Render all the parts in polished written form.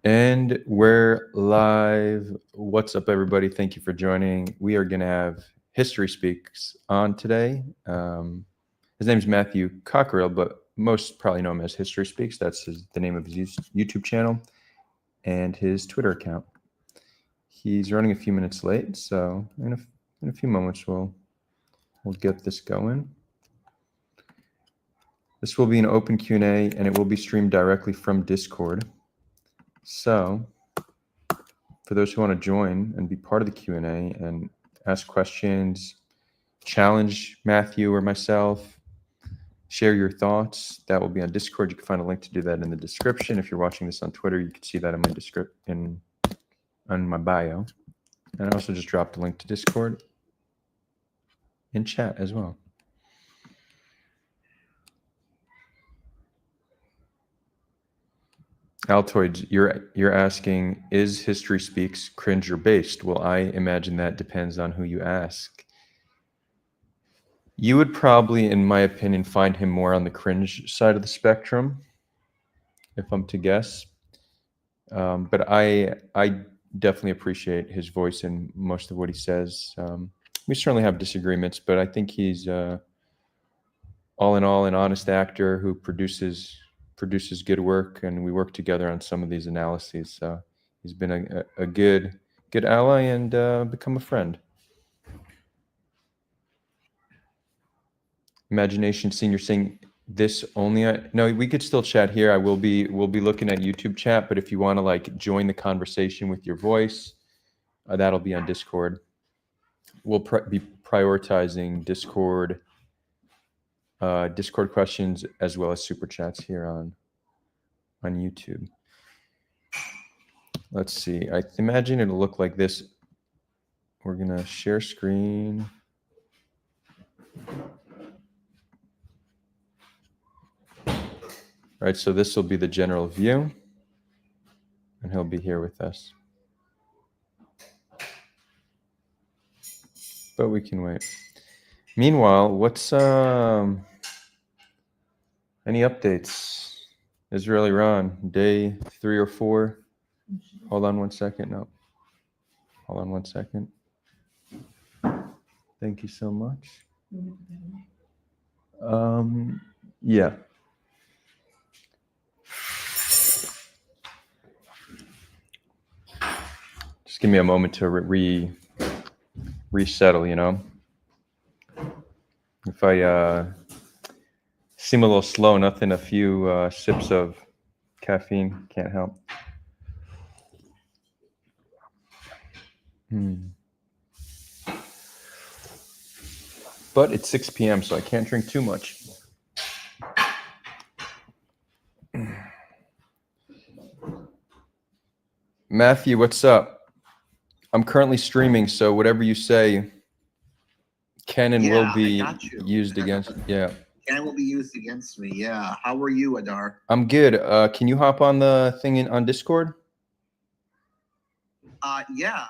And we're live. What's up, everybody? Thank you for joining. We are going to have History Speaks on today. His name's Matthew Cockerill, but most probably know him as History Speaks. That's the name of his YouTube channel and his Twitter account. He's running a few minutes late, so in a few moments we'll get this going. This will be an open Q&A, and it will be streamed directly from Discord. So for those who want to join and be part of the Q&A and ask questions, challenge Matthew or myself, share your thoughts, that will be on Discord. You can find a link to do that in the description. If you're watching this on Twitter, you can see that in my on my bio. And I also just dropped a link to Discord in chat as well. Altoids, you're asking, is History Speaks cringe or based? Well, I imagine that depends on who you ask. You would probably, in my opinion, find him more on the cringe side of the spectrum, if I'm to guess. But I definitely appreciate his voice and most of what he says. We certainly have disagreements, but I think he's all in all an honest actor who produces good work, and we work together on some of these analyses. So he's been a good ally and become a friend. Imagination Senior saying this only. No, we could still chat here. We'll be looking at YouTube chat, but if you want to like join the conversation with your voice, that'll be on Discord. We'll be prioritizing Discord questions as well as super chats here on YouTube. Let's see. I imagine it'll look like this. We're gonna share screen. All right, so this will be the general view, and he'll be here with us. But we can wait. Meanwhile, what's any updates? Israel-Iran, day 3 or 4. Hold on one second. No. Hold on one second. Thank you so much. Yeah. Just give me a moment to resettle, you know. If I seem a little slow, nothing, a few sips of caffeine, can't help. But it's 6 p.m., so I can't drink too much. Matthew, what's up? I'm currently streaming, so whatever you say can and will be used against. Yeah. Can will be used against me. Yeah. How are you, Adar? I'm good. Can you hop on the thing on Discord? Yeah.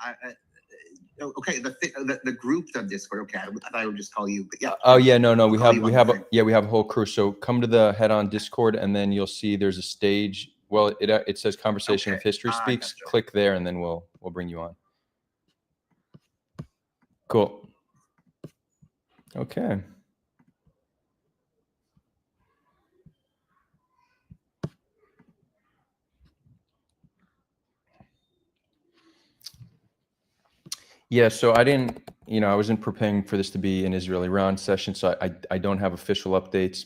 Okay. The group on Discord. Okay. I thought I would just call you. But yeah. Oh yeah. No. We have a whole crew. So come to the head on Discord, and then you'll see there's a stage. Well, it says Conversation with History Speaks. Gotcha. Click there, and then we'll bring you on. Cool. Okay. Yeah, so I didn't, I wasn't preparing for this to be an Israel-Iran session, so I don't have official updates,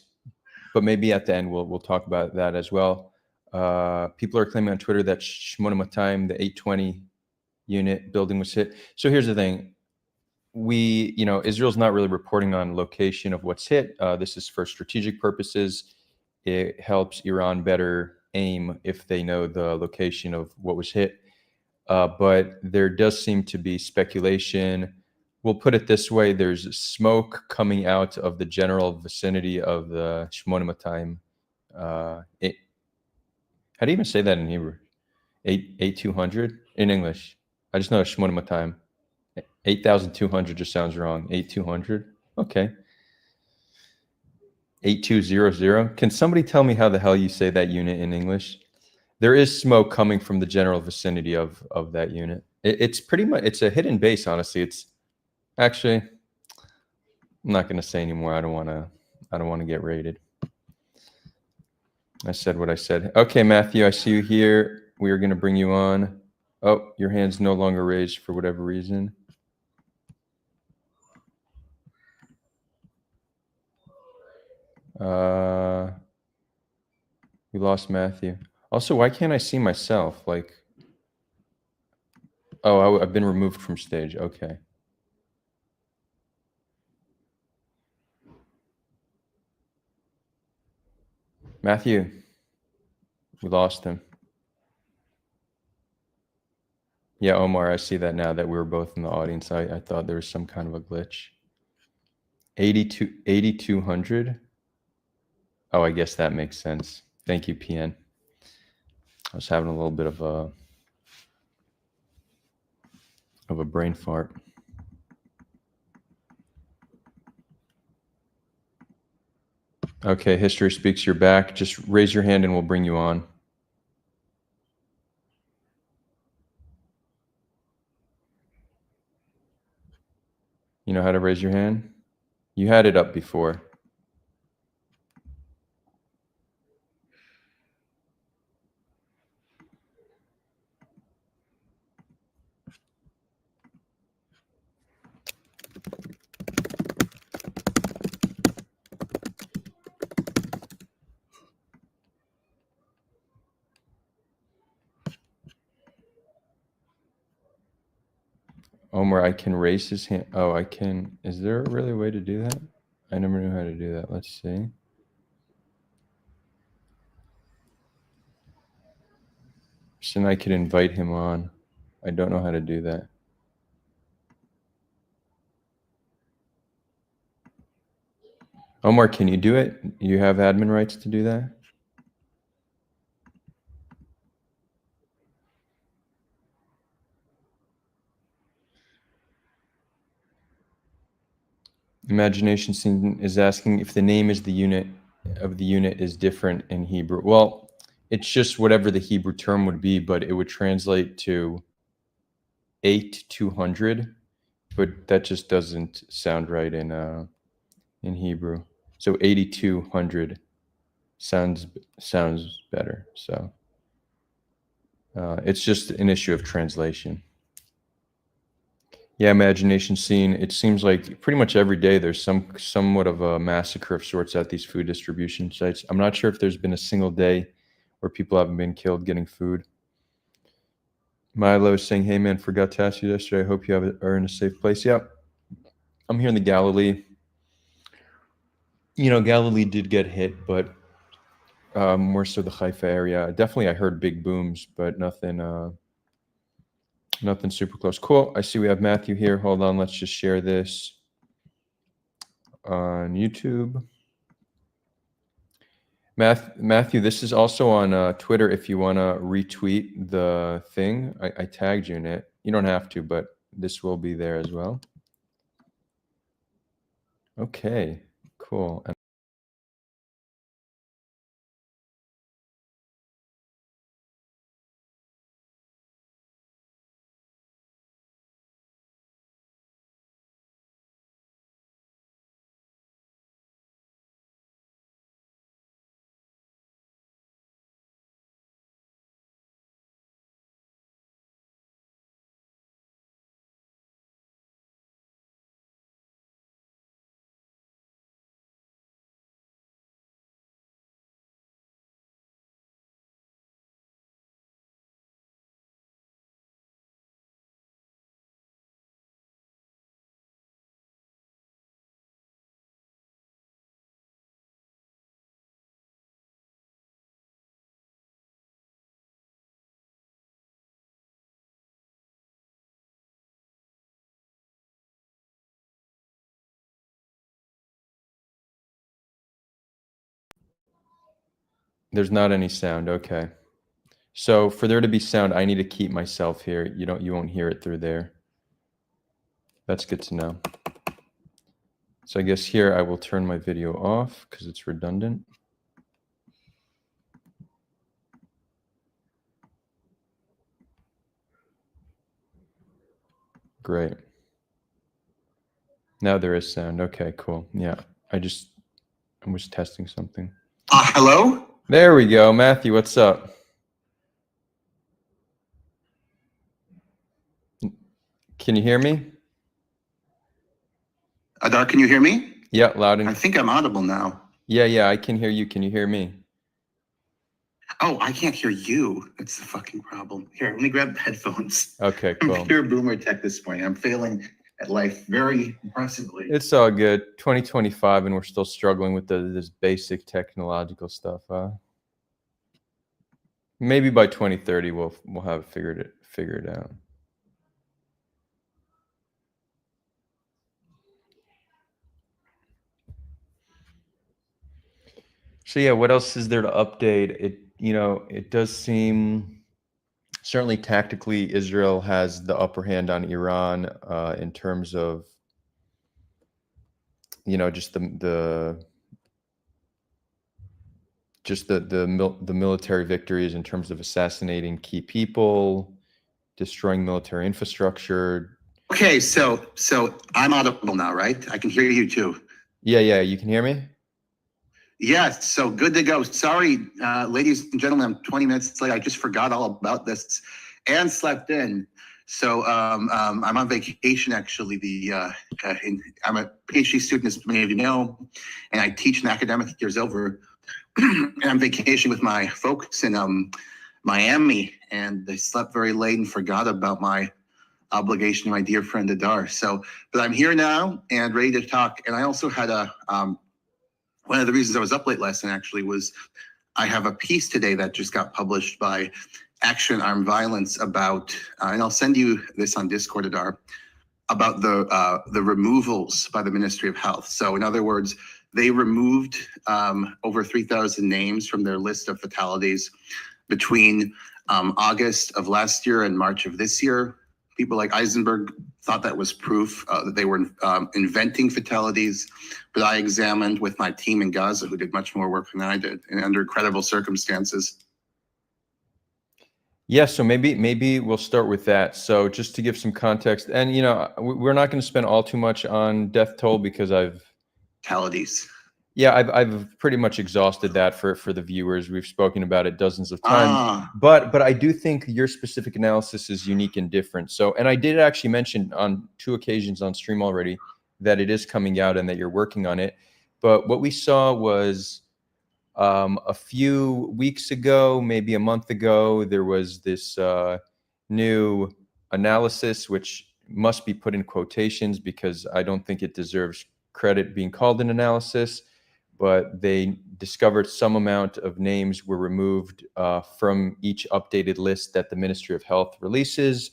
but maybe at the end we'll talk about that as well. People are claiming on Twitter that Shmona Matayim, the 820 unit building was hit. So here's the thing. Israel's not really reporting on location of what's hit. This is for strategic purposes. It helps Iran better aim if they know the location of what was hit. But there does seem to be speculation. We'll put it this way. There's smoke coming out of the general vicinity of the Shmona Matayim. How do you even say that in Hebrew? 8200 in English. I just know Shmona Matayim. 8,200 just sounds wrong. 8,200. Okay. 8200. Can somebody tell me how the hell you say that unit in English? there is smoke coming from the general vicinity of that unit. It's pretty much, it's a hidden base, honestly. It's actually, I'm not going to say anymore. I don't want to get raided. I said what I said. Okay, Matthew, I see you here. We are going to bring you on. Oh, your hand's no longer raised for whatever reason. We lost Matthew. Also, why can't I see myself? Like, oh, I've been removed from stage. Okay. Matthew, we lost him. Yeah, Omar, I see that now that we were both in the audience. I thought there was some kind of a glitch. 8,200. Oh, I guess that makes sense. Thank you, PN. I was having a little bit of a brain fart. Okay, History Speaks, you're back. Just raise your hand and we'll bring you on. You know how to raise your hand? You had it up before. Omar, I can raise his hand. Oh, I can. Is there a really way to do that? I never knew how to do that. Let's see. So then I could invite him on. I don't know how to do that. Omar, can you do it? You have admin rights to do that? Imagination Scene is asking if the name is the unit is different in Hebrew. Well, it's just whatever the Hebrew term would be, but it would translate to 8,200, but that just doesn't sound right in Hebrew. So 8,200 sounds better. So it's just an issue of translation. Yeah, Imagination Scene. It seems like pretty much every day there's somewhat of a massacre of sorts at these food distribution sites. I'm not sure if there's been a single day where people haven't been killed getting food. Milo is saying, "Hey man, forgot to ask you yesterday. I hope you are in a safe place." Yeah, I'm here in the Galilee. You know, Galilee did get hit, but more so the Haifa area. Definitely, I heard big booms, but nothing super close. Cool. I see we have Matthew here. Hold on. Let's just share this on YouTube. Matthew, this is also on Twitter. If you want to retweet the thing, I tagged you in it. You don't have to, but this will be there as well. Okay, cool. There's not any sound. Okay. So for there to be sound, I need to keep myself here. You won't hear it through there. That's good to know. So I guess here I will turn my video off because it's redundant. Great. Now there is sound. Okay, cool. Yeah, I was testing something. Hello? There we go. Matthew, what's up? Can you hear me? Adar, can you hear me? Yeah, loud I and think I'm audible now. yeah, I can hear you. Can you hear me? Oh, I can't hear you. That's the fucking problem. Here, let me grab the headphones. Okay, I'm cool. pure boomer tech this morning. I'm failing at life very impressively. It's all good. 2025, and we're still struggling with this basic technological stuff. Maybe by 2030 we'll have it figured out. So yeah, what else is there to update? It does seem certainly tactically Israel has the upper hand on Iran in terms of just the military victories in terms of assassinating key people, destroying military infrastructure. Okay, so I'm audible now, right? I can hear you too. Yeah, you can hear me? Yes, so good to go. Sorry, ladies and gentlemen, I'm 20 minutes late. I just forgot all about this and slept in. So I'm on vacation actually. I'm a PhD student, as many of you know, and I teach an academic year's over. And I'm vacationing with my folks in Miami, and I slept very late and forgot about my obligation to my dear friend Adar. But I'm here now and ready to talk. And I also had one of the reasons I was up late last night actually was I have a piece today that just got published by Action Armed Violence about, and I'll send you this on Discord, Adar, about the removals by the Ministry of Health. So in other words, they removed over 3,000 names from their list of fatalities between August of last year and March of this year. People like Eisenberg thought that was proof that they were inventing fatalities, but I examined with my team in Gaza, who did much more work than I did, and under incredible circumstances. Yeah, so maybe we'll start with that. So just to give some context, and we're not going to spend all too much on death toll because Fatalities. Yeah, I've pretty much exhausted that for the viewers. We've spoken about it dozens of times. But I do think your specific analysis is unique and different. So, and I did actually mention on 2 occasions on stream already that it is coming out and that you're working on it. But what we saw was a few weeks ago, maybe a month ago, there was this new analysis, which must be put in quotations because I don't think it deserves credit being called an analysis, but they discovered some amount of names were removed from each updated list that the Ministry of Health releases.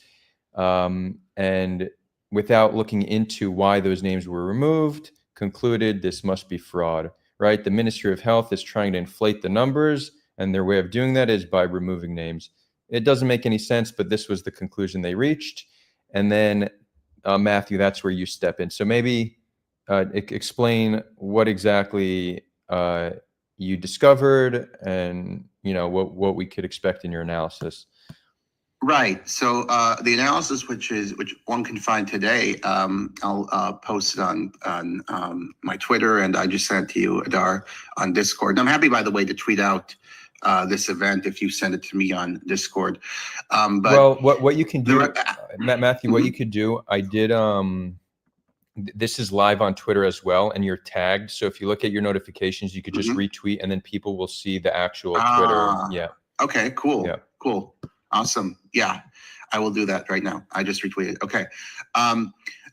And without looking into why those names were removed, concluded this must be fraud, right? The Ministry of Health is trying to inflate the numbers, and their way of doing that is by removing names. It doesn't make any sense, but this was the conclusion they reached. And then, Matthew, that's where you step in. So maybe explain what exactly you discovered and what we could expect in your analysis. Right. So the analysis, which one can find today, I'll post it on my Twitter, and I just sent it to you, Adar, on Discord. And I'm happy, by the way, to tweet out this event if you send it to me on Discord. But well, what you can do, Matthew, what you could do, I did. This is live on Twitter as well, and you're tagged. So if you look at your notifications, you could just retweet, and then people will see the actual Twitter. Yeah. Okay. Cool. Yeah. Cool. Awesome. Yeah, I will do that right now. I just retweeted. Okay.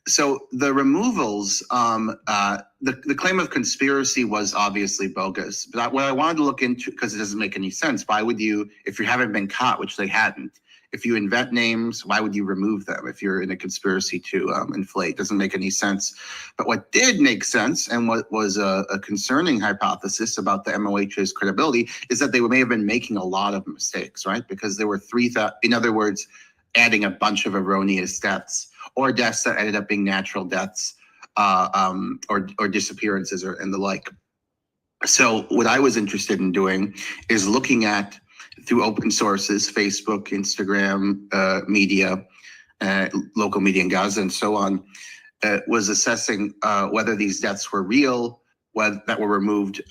So the removals, the claim of conspiracy was obviously bogus. But what I wanted to look into, because it doesn't make any sense, why would you, if you haven't been caught, which they hadn't, if you invent names, why would you remove them if you're in a conspiracy to inflate? Doesn't make any sense. But what did make sense, and what was a concerning hypothesis about the MOH's credibility, is that they may have been making a lot of mistakes, right? Because there were 3,000, in other words, adding a bunch of erroneous deaths or deaths that ended up being natural deaths or disappearances and the like. So what I was interested in doing is looking at, through open sources, Facebook, Instagram, media, local media in Gaza and so on, was assessing whether these deaths were real, that were removed,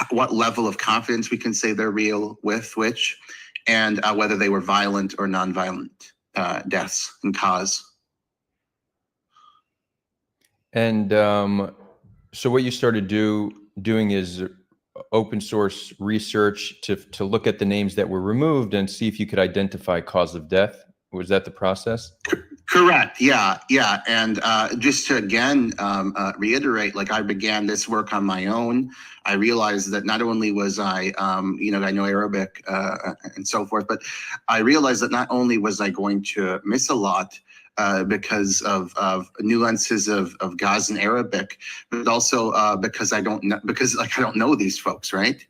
what level of confidence we can say they're real with which, and whether they were violent or non-violent deaths and cause. And so what you started doing is open source research to look at the names that were removed and see if you could identify cause of death. Was that the process? Correct. Yeah. And just to again reiterate, like, I began this work on my own. I realized that not only was I know Arabic and so forth, but I realized that not only was I going to miss a lot because of nuances of Gazan Arabic, but also because I don't know these folks, right?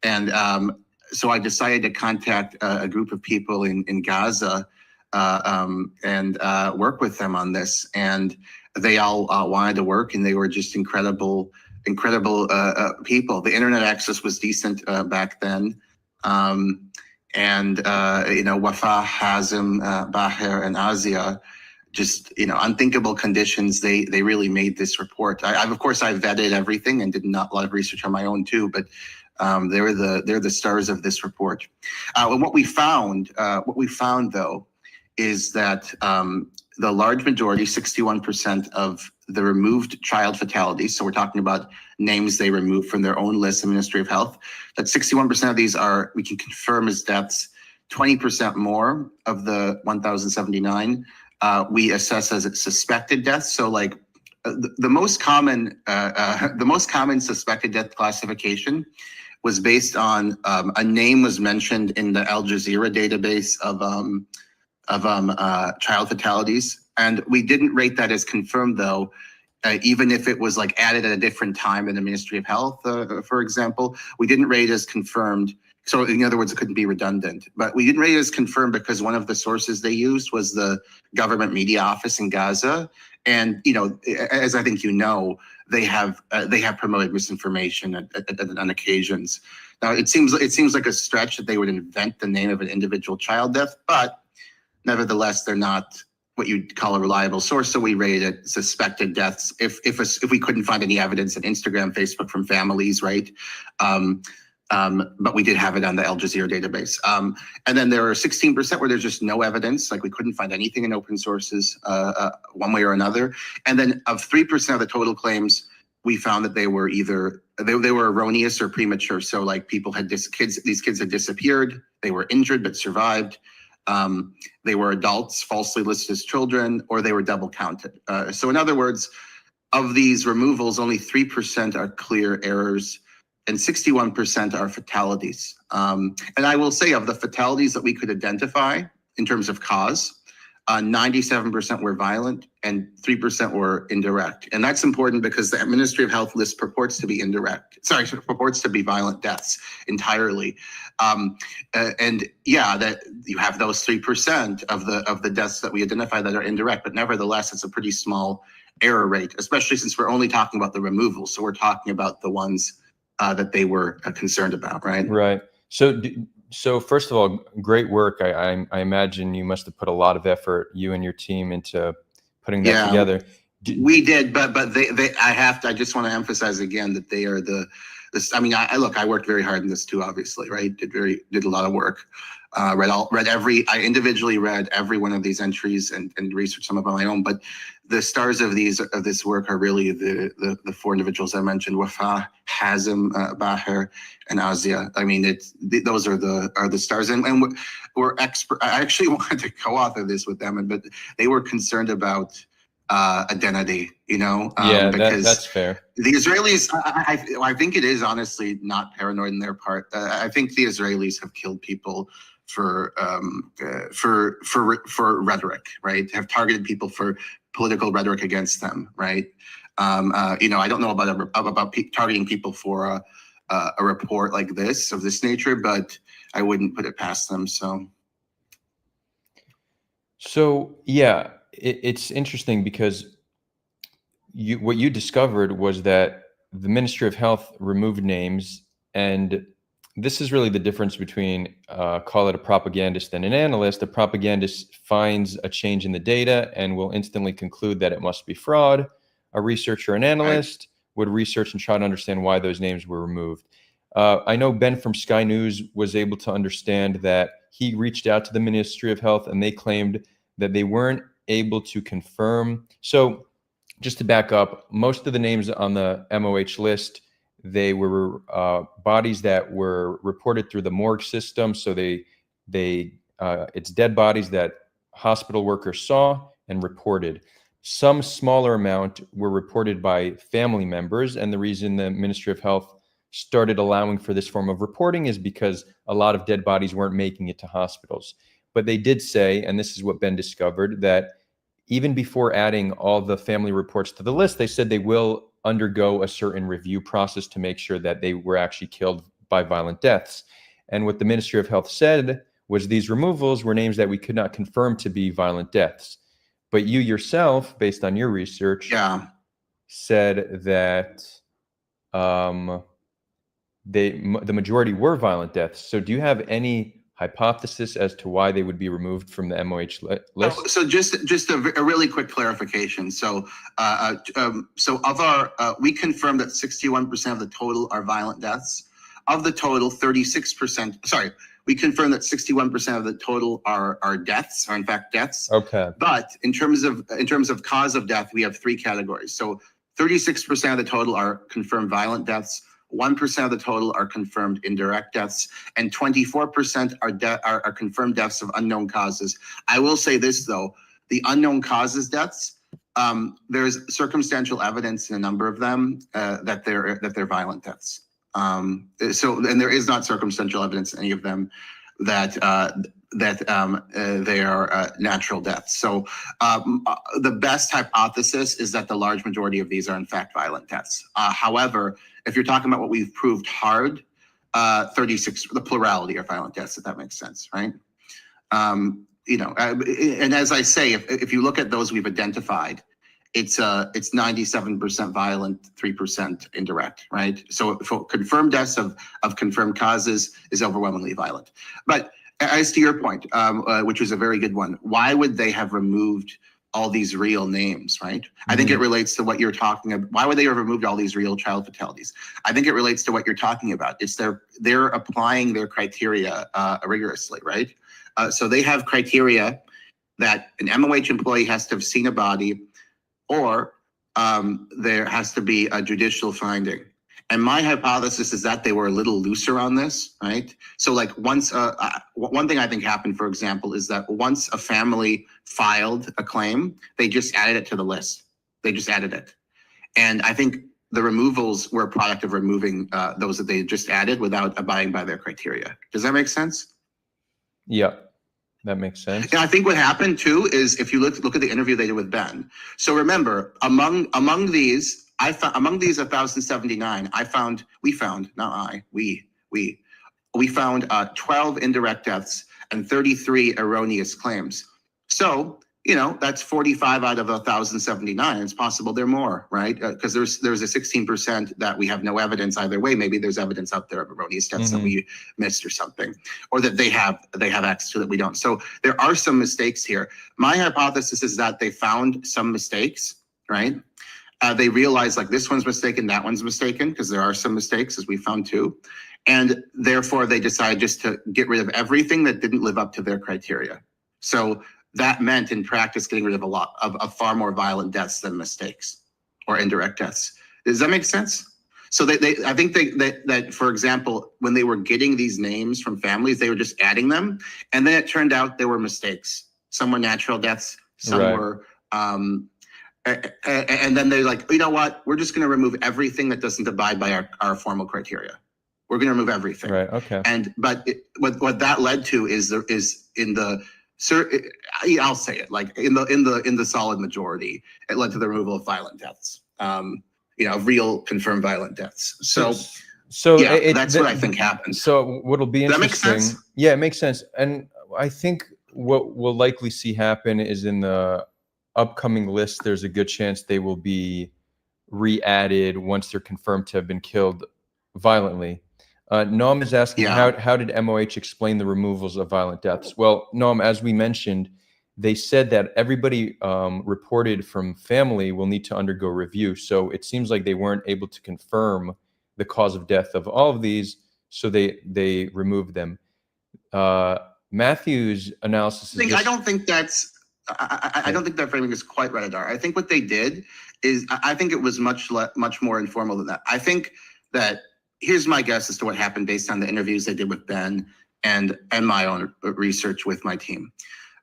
And so I decided to contact a group of people in Gaza and work with them on this. And they all wanted to work, and they were just incredible people. The internet access was decent back then. Wafa, Hazem, Baher, and Azia, just, unthinkable conditions. They really made this report. Of course, I vetted everything and did a lot of research on my own too, but they're the stars of this report. And what we found though, is that the large majority, 61% of the removed child fatalities, so we're talking about names they removed from their own list, the Ministry of Health, that 61% of these we can confirm as deaths. 20% more of the 1,079 we assess as suspected deaths. So like the most common suspected death classification was based on a name was mentioned in the Al Jazeera database of child fatalities, and we didn't rate that as confirmed though. Even if it was like added at a different time in the Ministry of Health, for example, we didn't rate it as confirmed. So in other words, it couldn't be redundant, but we didn't rate it as confirmed because one of the sources they used was the government media office in Gaza. And, as I think they have promoted misinformation on occasions. Now, it seems like a stretch that they would invent the name of an individual child death, but nevertheless, they're not what you'd call a reliable source. So we rated suspected deaths if we couldn't find any evidence on Instagram, Facebook from families, right? But we did have it on the Al Jazeera database. And then there are 16% where there's just no evidence, like we couldn't find anything in open sources one way or another. And then of 3% of the total claims, we found that they were either they were erroneous or premature. So like these kids had disappeared, they were injured but survived. They were adults falsely listed as children, or they were double counted. So in other words, of these removals, only 3% are clear errors, and 61% are fatalities. And I will say, of the fatalities that we could identify in terms of cause, 97% were violent and 3% were indirect. And that's important because the Ministry of Health list purports to be violent deaths entirely. And yeah, that you have those 3% of the deaths that we identify that are indirect, but nevertheless, it's a pretty small error rate, especially since we're only talking about the removal. So we're talking about the ones that they were concerned about, right? Right. So first of all, great work. I imagine you must have put a lot of effort, you and your team, into putting that together. We did, but I just want to emphasize again that they are I worked very hard in this too, obviously, right? Did a lot of work. I individually read every one of these entries and researched some of them on my own, but the stars of this work are really the four individuals I mentioned: Wafa, Hazem, Baher, and Azia. I mean, those are the stars, and we're expert. I actually wanted to co-author this with them, but they were concerned about identity, because that's fair. The Israelis, I think it is honestly not paranoid in their part. I think the Israelis have killed people for rhetoric, right? Have targeted people for political rhetoric against them, right? I don't know about targeting people for a report like this of this nature, but I wouldn't put it past them. So yeah, it's interesting because what you discovered was that the Ministry of Health removed names, and this is really the difference between, call it a propagandist and an analyst. A propagandist finds a change in the data and will instantly conclude that it must be fraud. A researcher and analyst would research and try to understand why those names were removed. I know Ben from Sky News was able to understand that he reached out to the Ministry of Health and they claimed that they weren't able to confirm. So just to back up, most of the names on the MOH list, they were bodies that were reported through the morgue system. So it's dead bodies that hospital workers saw and reported. Some smaller amount were reported by family members, and the reason the Ministry of Health started allowing for this form of reporting is because a lot of dead bodies weren't making it to hospitals. But they did say, and this is what Ben discovered, that even before adding all the family reports to the list, they said they will undergo a certain review process to make sure that they were actually killed by violent deaths. And what the Ministry of Health said was these removals were names that we could not confirm to be violent deaths. But you yourself, based on your research, said that the majority were violent deaths. So do you have any hypothesis as to why they would be removed from the MOH list? So just a really quick clarification. So of our, we confirmed that 61% of the total are violent deaths. Of the total, 36%. Sorry, we confirmed that 61% of the total are deaths, are in fact deaths. Okay. But in terms of cause of death, we have three categories. So 36% of the total are confirmed violent deaths. 1% of the total are confirmed indirect deaths, and 24% are confirmed deaths of unknown causes. I will say this though, the unknown causes deaths, there's circumstantial evidence in a number of them that they're violent deaths. And there is not circumstantial evidence in any of them that they are natural deaths. So the best hypothesis is that the large majority of these are in fact violent deaths. However, if you're talking about what we've proved hard, 36, the plurality are violent deaths, if that makes sense, right? And as I say, if you look at those we've identified, it's 97% violent, 3% indirect, right? So for confirmed deaths of confirmed causes is overwhelmingly violent. But as to your point, which was a very good one, why would they have removed all these real names, right? I think it relates to what you're talking about. Why would they have removed all these real child fatalities? I think it relates to what you're talking about. It's they're applying their criteria rigorously, right? So they have criteria that an MOH employee has to have seen a body, or there has to be a judicial finding. And my hypothesis is that they were a little looser on this, right? So like once, one thing I think happened, for example, is that once a family filed a claim, they just added it to the list. They just added it. And I think the removals were a product of removing those that they just added without abiding by their criteria. Does that make sense? Yeah, that makes sense. And I think what happened too is if you look at the interview they did with Ben. So remember, among these, among these 1,079, we found 12 indirect deaths and 33 erroneous claims. So, that's 45 out of 1,079. It's possible there are more, right? Because there's a 16% that we have no evidence either way. Maybe there's evidence out there of erroneous deaths that we missed or something, or that they have access to that we don't. So there are some mistakes here. My hypothesis is that they found some mistakes, right? They realized like this one's mistaken, that one's mistaken, because there are some mistakes, as we found too. And therefore they decided just to get rid of everything that didn't live up to their criteria. So that meant in practice getting rid of of far more violent deaths than mistakes or indirect deaths. Does that make sense? So I think that, for example, when they were getting these names from families, they were just adding them. And then it turned out there were mistakes. Some were natural deaths, some were, and then they're like, you know what? We're just going to remove everything that doesn't abide by our formal criteria. We're going to remove everything. Right. Okay. But what that led to is in the, I'll say it, like in the solid majority, it led to the removal of violent deaths. Real confirmed violent deaths. So yeah, that's what I think happened. So what'll be interesting? Does that make sense? Yeah, it makes sense. And I think what we'll likely see happen is in the upcoming list, there's a good chance they will be re-added once they're confirmed to have been killed violently. Noam is asking, Yeah. how did MOH explain the removals of violent deaths? Well, Noam, as we mentioned, they said that everybody reported from family will need to undergo review. So it seems like they weren't able to confirm the cause of death of all of these, so they removed them. Matthew's analysis is I don't think that's. I don't think that framing is quite right, Adar. I think what they did is, I think it was much more informal than that. I think that, here's my guess as to what happened based on the interviews they did with Ben and my own research with my team.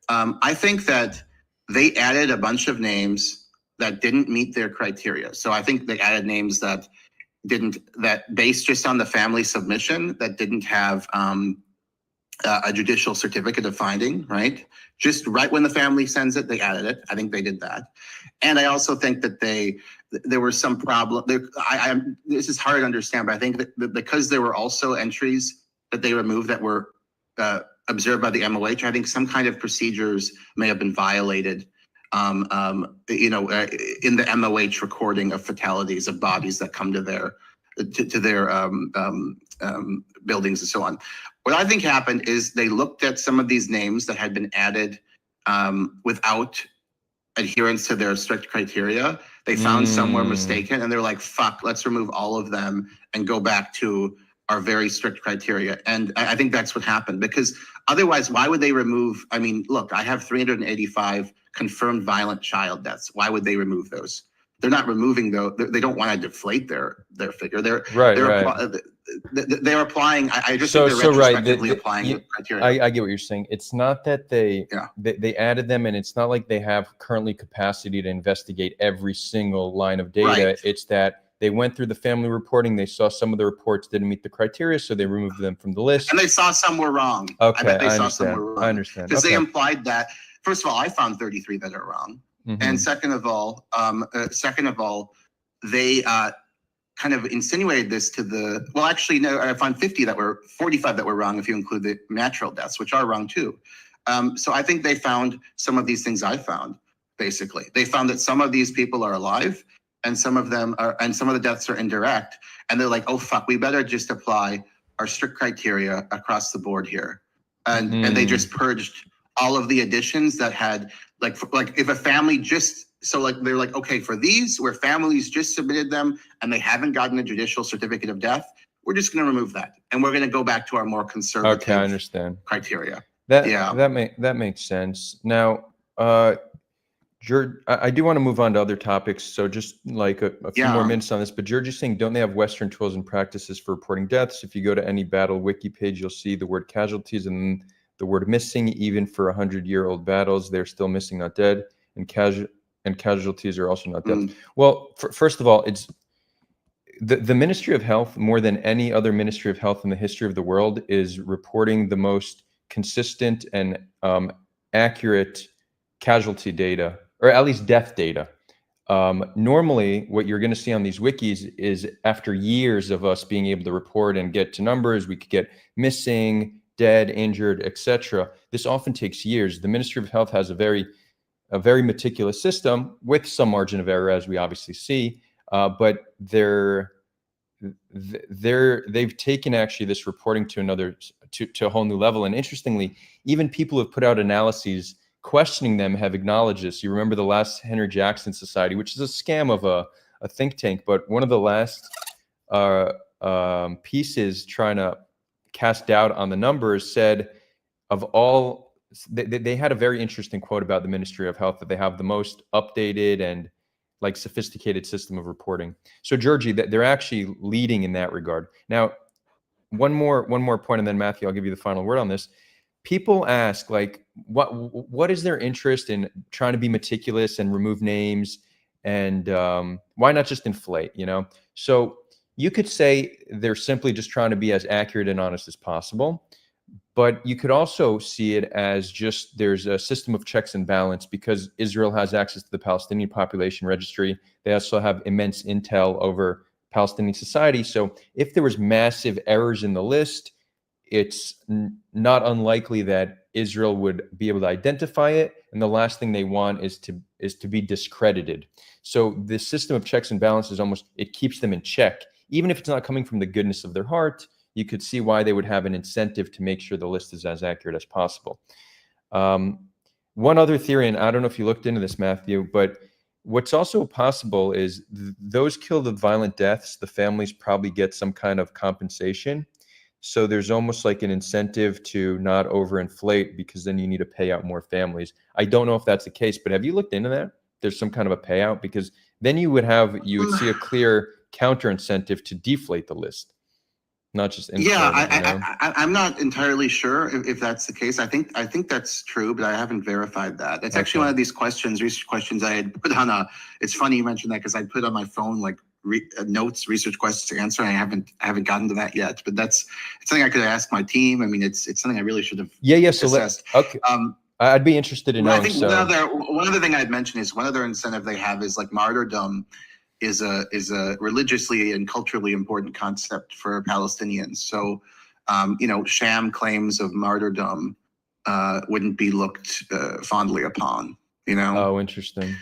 I think that they added a bunch of names that didn't meet their criteria. So I think they added names that based just on the family submission, that didn't have a judicial certificate of finding, right? Just right when the family sends it, they added it. I think they did that. And I also think that there were some problem. This is hard to understand, but I think that because there were also entries that they removed that were observed by the MOH, I think some kind of procedures may have been violated, in the MOH recording of fatalities of bodies that come to their buildings and so on. What I think happened is they looked at some of these names that had been added without adherence to their strict criteria. They found some were mistaken, and they're like, fuck, let's remove all of them and go back to our very strict criteria. And I think that's what happened, because otherwise, why would they remove? I mean, look, I have 385 confirmed violent child deaths. Why would they remove those? They're not removing those. They don't want to deflate their figure. They're applying. I just think they're retrospectively applying the criteria. I get what you're saying. It's not that they added them, and it's not like they have currently capacity to investigate every single line of data. Right. It's that they went through the family reporting. They saw some of the reports didn't meet the criteria, so they removed them from the list. And they saw some were wrong. Okay, I bet they saw some were wrong. I understand. Because they implied that. First of all, I found 33 that are wrong. Mm-hmm. And second of all, they kind of insinuated this to the, well, actually, no, I found 45 that were wrong if you include the natural deaths, which are wrong too. So I think they found some of these things I found, basically. They found that some of these people are alive, and some of the deaths are indirect. And they're like, oh, fuck, we better just apply our strict criteria across the board here. And they just purged all of the additions that had, like if a family they're like, okay, for these where families just submitted them and they haven't gotten a judicial certificate of death, we're just going to remove that, and we're going to go back to our more conservative. Okay, I understand. Criteria. That makes sense. Now, I do want to move on to other topics, so just like a few more minutes on this. But George is saying, don't they have Western tools and practices for reporting deaths? If you go to any battle wiki page, you'll see the word casualties and the word missing. Even for 100-year-old battles, they're still missing, not dead, and casualties are also not dead. Well, first of all, it's the Ministry of Health, more than any other Ministry of Health in the history of the world, is reporting the most consistent and accurate casualty data, or at least death data. Normally, what you're going to see on these wikis is, after years of us being able to report and get to numbers, we could get missing, dead, injured, etc. This often takes years. The Ministry of Health has a very meticulous system with some margin of error, as we obviously see, but they've taken actually this reporting to a whole new level. And interestingly, even people who have put out analyses questioning them have acknowledged this. You remember the last Henry Jackson Society, which is a scam of a think tank, but one of the last pieces trying to cast doubt on the numbers said, of all, they had a very interesting quote about the Ministry of Health, that they have the most updated and like sophisticated system of reporting. So Georgie, they're actually leading in that regard. Now, one more point, and then Matthew, I'll give you the final word on this. People ask, like, what is their interest in trying to be meticulous and remove names, and why not just inflate, So you could say they're simply just trying to be as accurate and honest as possible, but you could also see it as just there's a system of checks and balance, because Israel has access to the Palestinian population registry. They also have immense intel over Palestinian society. So if there was massive errors in the list, it's not unlikely that Israel would be able to identify it, and the last thing they want is to be discredited. So the system of checks and balances it keeps them in check, even if it's not coming from the goodness of their heart. you could see why they would have an incentive to make sure the list is as accurate as possible. One other theory, and I don't know if you looked into this, Matthew, but what's also possible is those killed with violent deaths, the families probably get some kind of compensation. So there's almost like an incentive to not overinflate, because then you need to pay out more families. I don't know if that's the case, but have you looked into that? There's some kind of a payout, because then you would see a clear counter incentive to deflate the list, not just inflate. Yeah, I'm not entirely sure if that's the case. I think that's true, but I haven't verified that. It's actually one of these research questions I had put on it's funny you mentioned that, because I put on my phone like notes, research questions to answer, and I haven't gotten to that yet. But it's something I could ask my team. I mean, it's something I really should have assessed. Okay. I'd be interested in knowing. I think one other thing I'd mention is one other incentive they have is like martyrdom is a religiously and culturally important concept for Palestinians. So, sham claims of martyrdom wouldn't be looked fondly upon. Oh, interesting.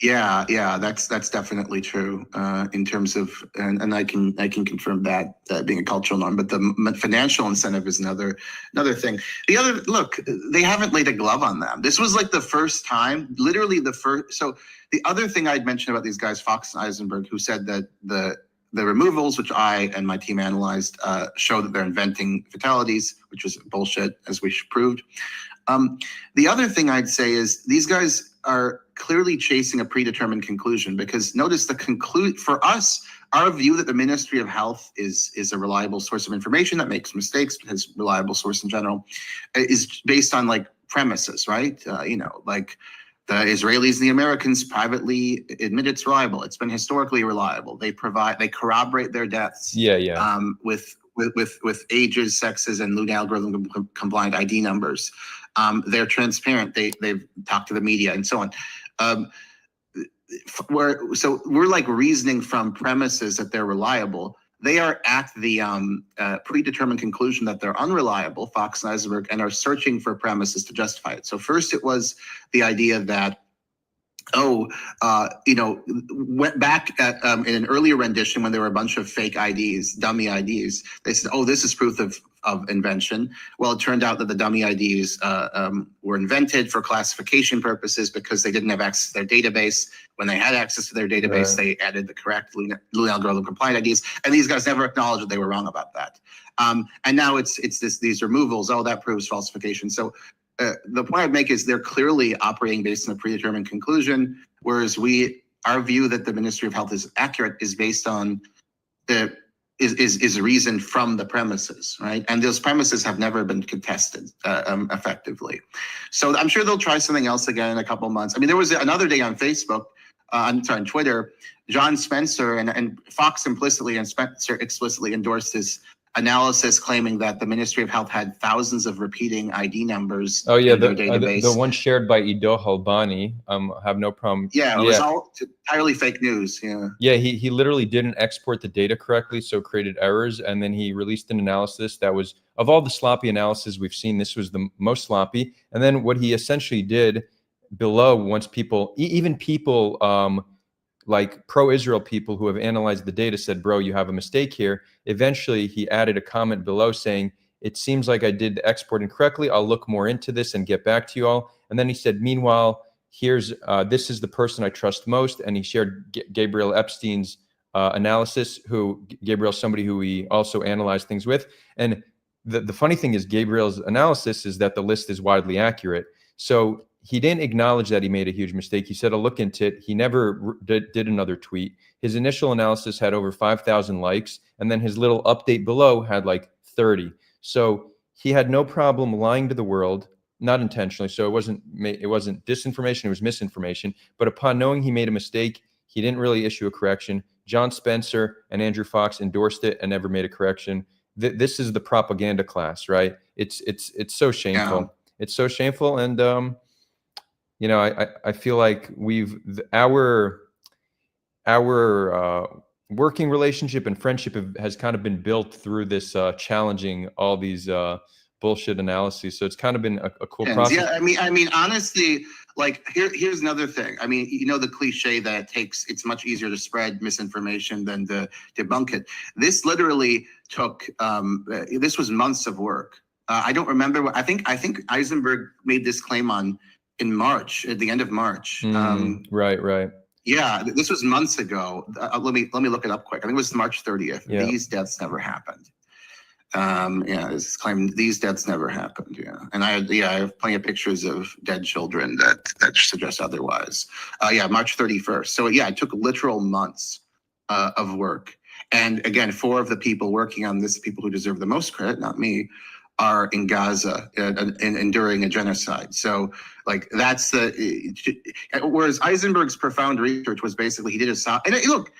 Yeah, that's definitely true in terms of, and I can confirm that being a cultural norm. But the financial incentive is another thing. Look, they haven't laid a glove on them. This was like the first time, literally the first. So the other thing I'd mentioned about these guys, Fox and Eisenberg, who said that the removals, which I and my team analyzed, show that they're inventing fatalities, which was bullshit, as we proved. The other thing I'd say is these guys are clearly chasing a predetermined conclusion, because notice for us, our view that the Ministry of Health is a reliable source of information that makes mistakes, because reliable source in general, is based on like premises, right? Like the Israelis and the Americans privately admit it's reliable. It's been historically reliable. They corroborate their deaths. With ages, sexes, and Luna algorithm compliant ID numbers. They're transparent. They've talked to the media and so on. We're like reasoning from premises that they're reliable. They are at the predetermined conclusion that they're unreliable, Fox and Eisenberg, and are searching for premises to justify it. So first it was the idea that, went back at in an earlier rendition when there were a bunch of fake IDs, dummy IDs. They said, this is proof of invention. Well, it turned out that the dummy IDs were invented for classification purposes, because they didn't have access to their database. When they had access to their database, they added the correct Luna algorithm compliant IDs, and these guys never acknowledged that they were wrong about that. And now it's these removals. That proves falsification. So the point I'd make is they're clearly operating based on a predetermined conclusion, whereas our view that the Ministry of Health is accurate is based on is reasoned from the premises, right? And those premises have never been contested effectively. So I'm sure they'll try something else again in a couple of months. I mean, there was another day on Facebook, on Twitter, John Spencer and Fox implicitly and Spencer explicitly endorsed this analysis claiming that the Ministry of Health had thousands of repeating ID numbers in their database. The one shared by Ido Halbani, have no problem. Yeah, it was all entirely fake news. Yeah, he literally didn't export the data correctly, so created errors, and then he released an analysis that was, of all the sloppy analysis we've seen, this was the most sloppy. And then what he essentially did below, once people, even people like pro-Israel people who have analyzed the data said, bro, you have a mistake here. Eventually, he added a comment below saying, it seems like I did the exporting correctly. I'll look more into this and get back to you all. And then he said, meanwhile, here's this is the person I trust most. And he shared Gabriel Epstein's analysis, Gabriel's somebody who we also analyzed things with. And the funny thing is, Gabriel's analysis is that the list is widely accurate. So he didn't acknowledge that he made a huge mistake. He said, I'll look into it. He never did another tweet. His initial analysis had over 5,000 likes, and then his little update below had like 30. So he had no problem lying to the world, not intentionally. So it wasn't disinformation, it was misinformation. But upon knowing he made a mistake, he didn't really issue a correction. John Spencer and Andrew Fox endorsed it and never made a correction. This is the propaganda class, right? It's so shameful. Yeah. It's so shameful. And I feel like our working relationship and friendship has kind of been built through this challenging all these bullshit analyses. So it's kind of been a cool process. Yeah, I mean, honestly, like here's another thing. I mean, you know, the cliche that it's much easier to spread misinformation than to debunk it. This literally took this was months of work. I don't remember. I think Eisenberg made this claim in March, at the end of March. Right. Yeah, this was months ago. Let me look it up quick. I think it was March 30th. Yeah. These deaths never happened. Yeah, this claim these deaths never happened. Yeah, and I have plenty of pictures of dead children that suggest otherwise. Yeah, March 31st. So yeah, it took literal months of work. And again, 4 of the people working on this, people who deserve the most credit, not me, are in Gaza and enduring a genocide. So like that's whereas Eisenberg's profound research was basically he did and look.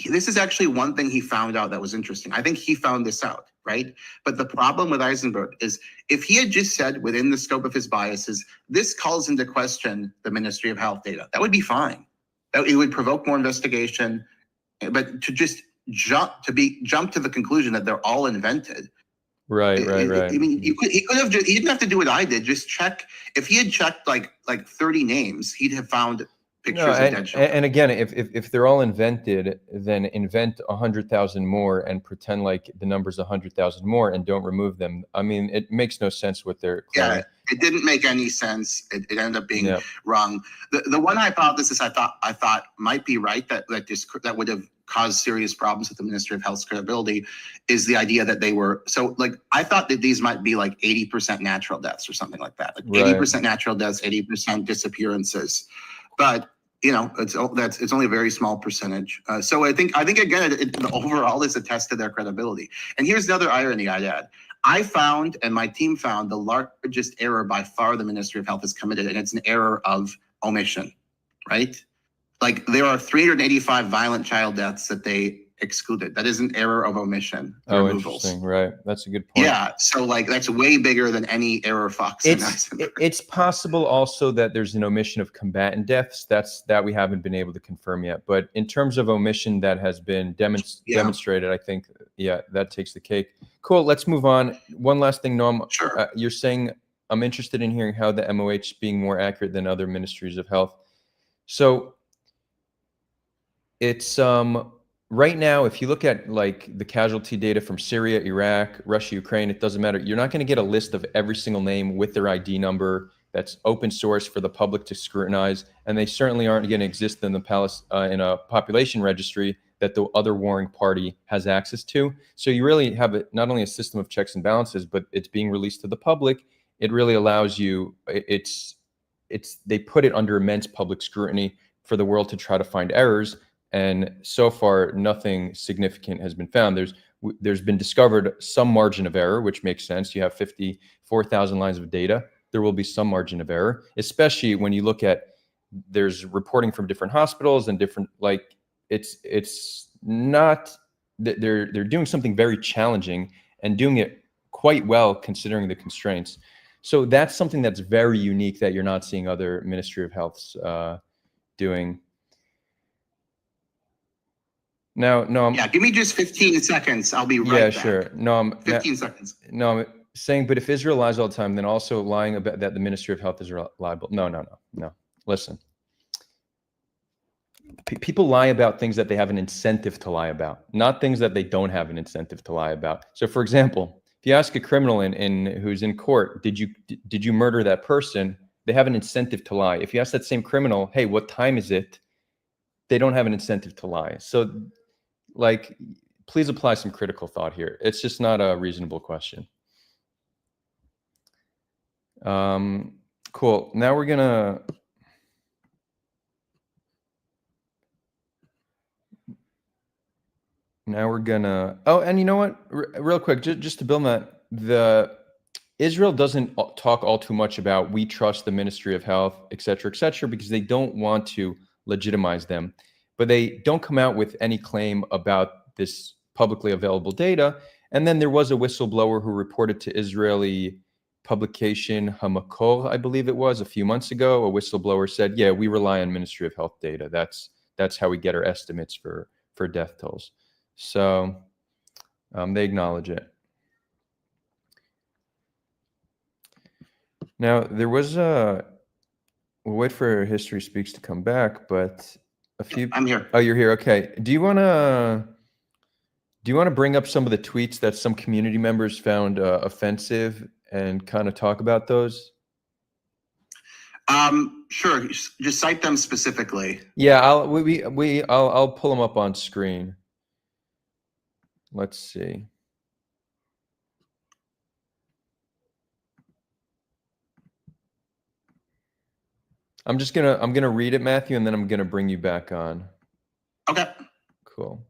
This is actually one thing he found out that was interesting. I think he found this out, right? But the problem with Eisenberg is if he had just said within the scope of his biases, this calls into question the Ministry of Health data, that would be fine. It would provoke more investigation. But to just jump to the conclusion that they're all invented. Right. I mean, he didn't have to do what I did. Just check. If he had checked like 30 names, he'd have found pictures of dead children. And again, if they're all invented, then invent 100,000 more and pretend like the number's 100,000 more and don't remove them. I mean, it makes no sense what they're claiming. Yeah, it didn't make any sense. It ended up being wrong. The one hypothesis I thought might be right that would have caused serious problems with the Ministry of Health's credibility is the idea that they were I thought that these might be like 80% natural deaths or something like that, like 80% natural deaths, 80% disappearances. But you know, it's only a very small percentage. So I think again, the overall is a test to their credibility. And here's the other irony I'd add. I found, and my team found, the largest error by far the Ministry of Health has committed, and it's an error of omission, right? Like there are 385 violent child deaths that they excluded. That is an error of omission. Oh, interesting. Right. That's a good point. Yeah. So like that's way bigger than any error Fox. It's possible also that there's an omission of combatant deaths. That we haven't been able to confirm yet. But in terms of omission that has been demonstrated, I think, that takes the cake. Cool. Let's move on. One last thing, Noam. Sure. You're saying I'm interested in hearing how the MOH being more accurate than other ministries of health. So it's right now, if you look at like the casualty data from Syria, Iraq, Russia, Ukraine, it doesn't matter. You're not going to get a list of every single name with their ID number that's open source for the public to scrutinize, and they certainly aren't going to exist in in a population registry that the other warring party has access to. So you really have not only a system of checks and balances, but it's being released to the public. It really allows you. They put it under immense public scrutiny for the world to try to find errors. And so far, nothing significant has been found. There's been discovered some margin of error, which makes sense. You have 54,000 lines of data. There will be some margin of error, especially when you look at there's reporting from different hospitals and different it's not that they're doing something very challenging and doing it quite well considering the constraints. So that's something that's very unique that you're not seeing other Ministry of Healths doing. No. Give me just 15 seconds. I'll be right back. Sure. 15 seconds. No, I'm saying, but if Israel lies all the time, then also lying about that the Ministry of Health is liable. No. Listen, people lie about things that they have an incentive to lie about, not things that they don't have an incentive to lie about. So, for example, if you ask a criminal who's in court, did you murder that person? They have an incentive to lie. If you ask that same criminal, hey, what time is it? They don't have an incentive to lie. So, please apply some critical thought here. It's just not a reasonable question. Cool. Now we're gonna. Oh, and you know what? Real quick, just to build on that, Israel doesn't talk all too much about we trust the Ministry of Health, et cetera, because they don't want to legitimize them. But they don't come out with any claim about this publicly available data. And then there was a whistleblower who reported to Israeli publication Hamakor, I believe it was, a few months ago. A whistleblower said, yeah, we rely on Ministry of Health data. That's how we get our estimates for death tolls. So they acknowledge it. Now, there was a, we'll wait for History Speaks to come back, but a few. I'm here. Oh, you're here. Okay. Do you want to bring up some of the tweets that some community members found offensive and kind of talk about those? Sure. Just cite them specifically. Yeah, I'll pull them up on screen. Let's see. I'm gonna read it, Matthew, and then I'm gonna bring you back on. Okay. Cool.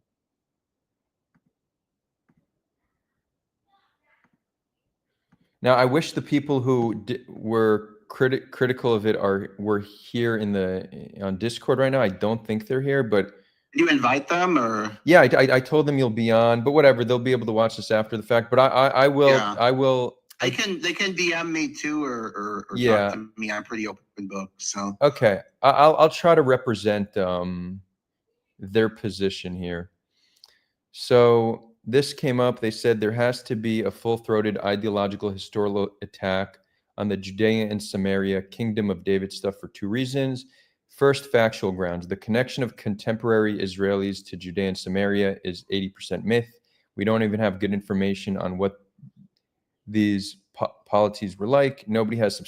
Now, I wish the people who were critical of it were here on Discord right now. I don't think they're here, but Did you invite them or? yeah, I told them you'll be on, but whatever, they'll be able to watch this after the fact. But I will. Yeah. I will. They can DM me too, or Yeah. talk to me. I'm pretty open book. So Okay, I'll try to represent their position here. So this came up. They said there has to be a full-throated ideological historical attack on the Judea and Samaria kingdom of David stuff for two reasons. First, factual grounds. The connection of contemporary Israelis to Judea and Samaria is 80% myth. We don't even have good information on what these polities were like. Nobody has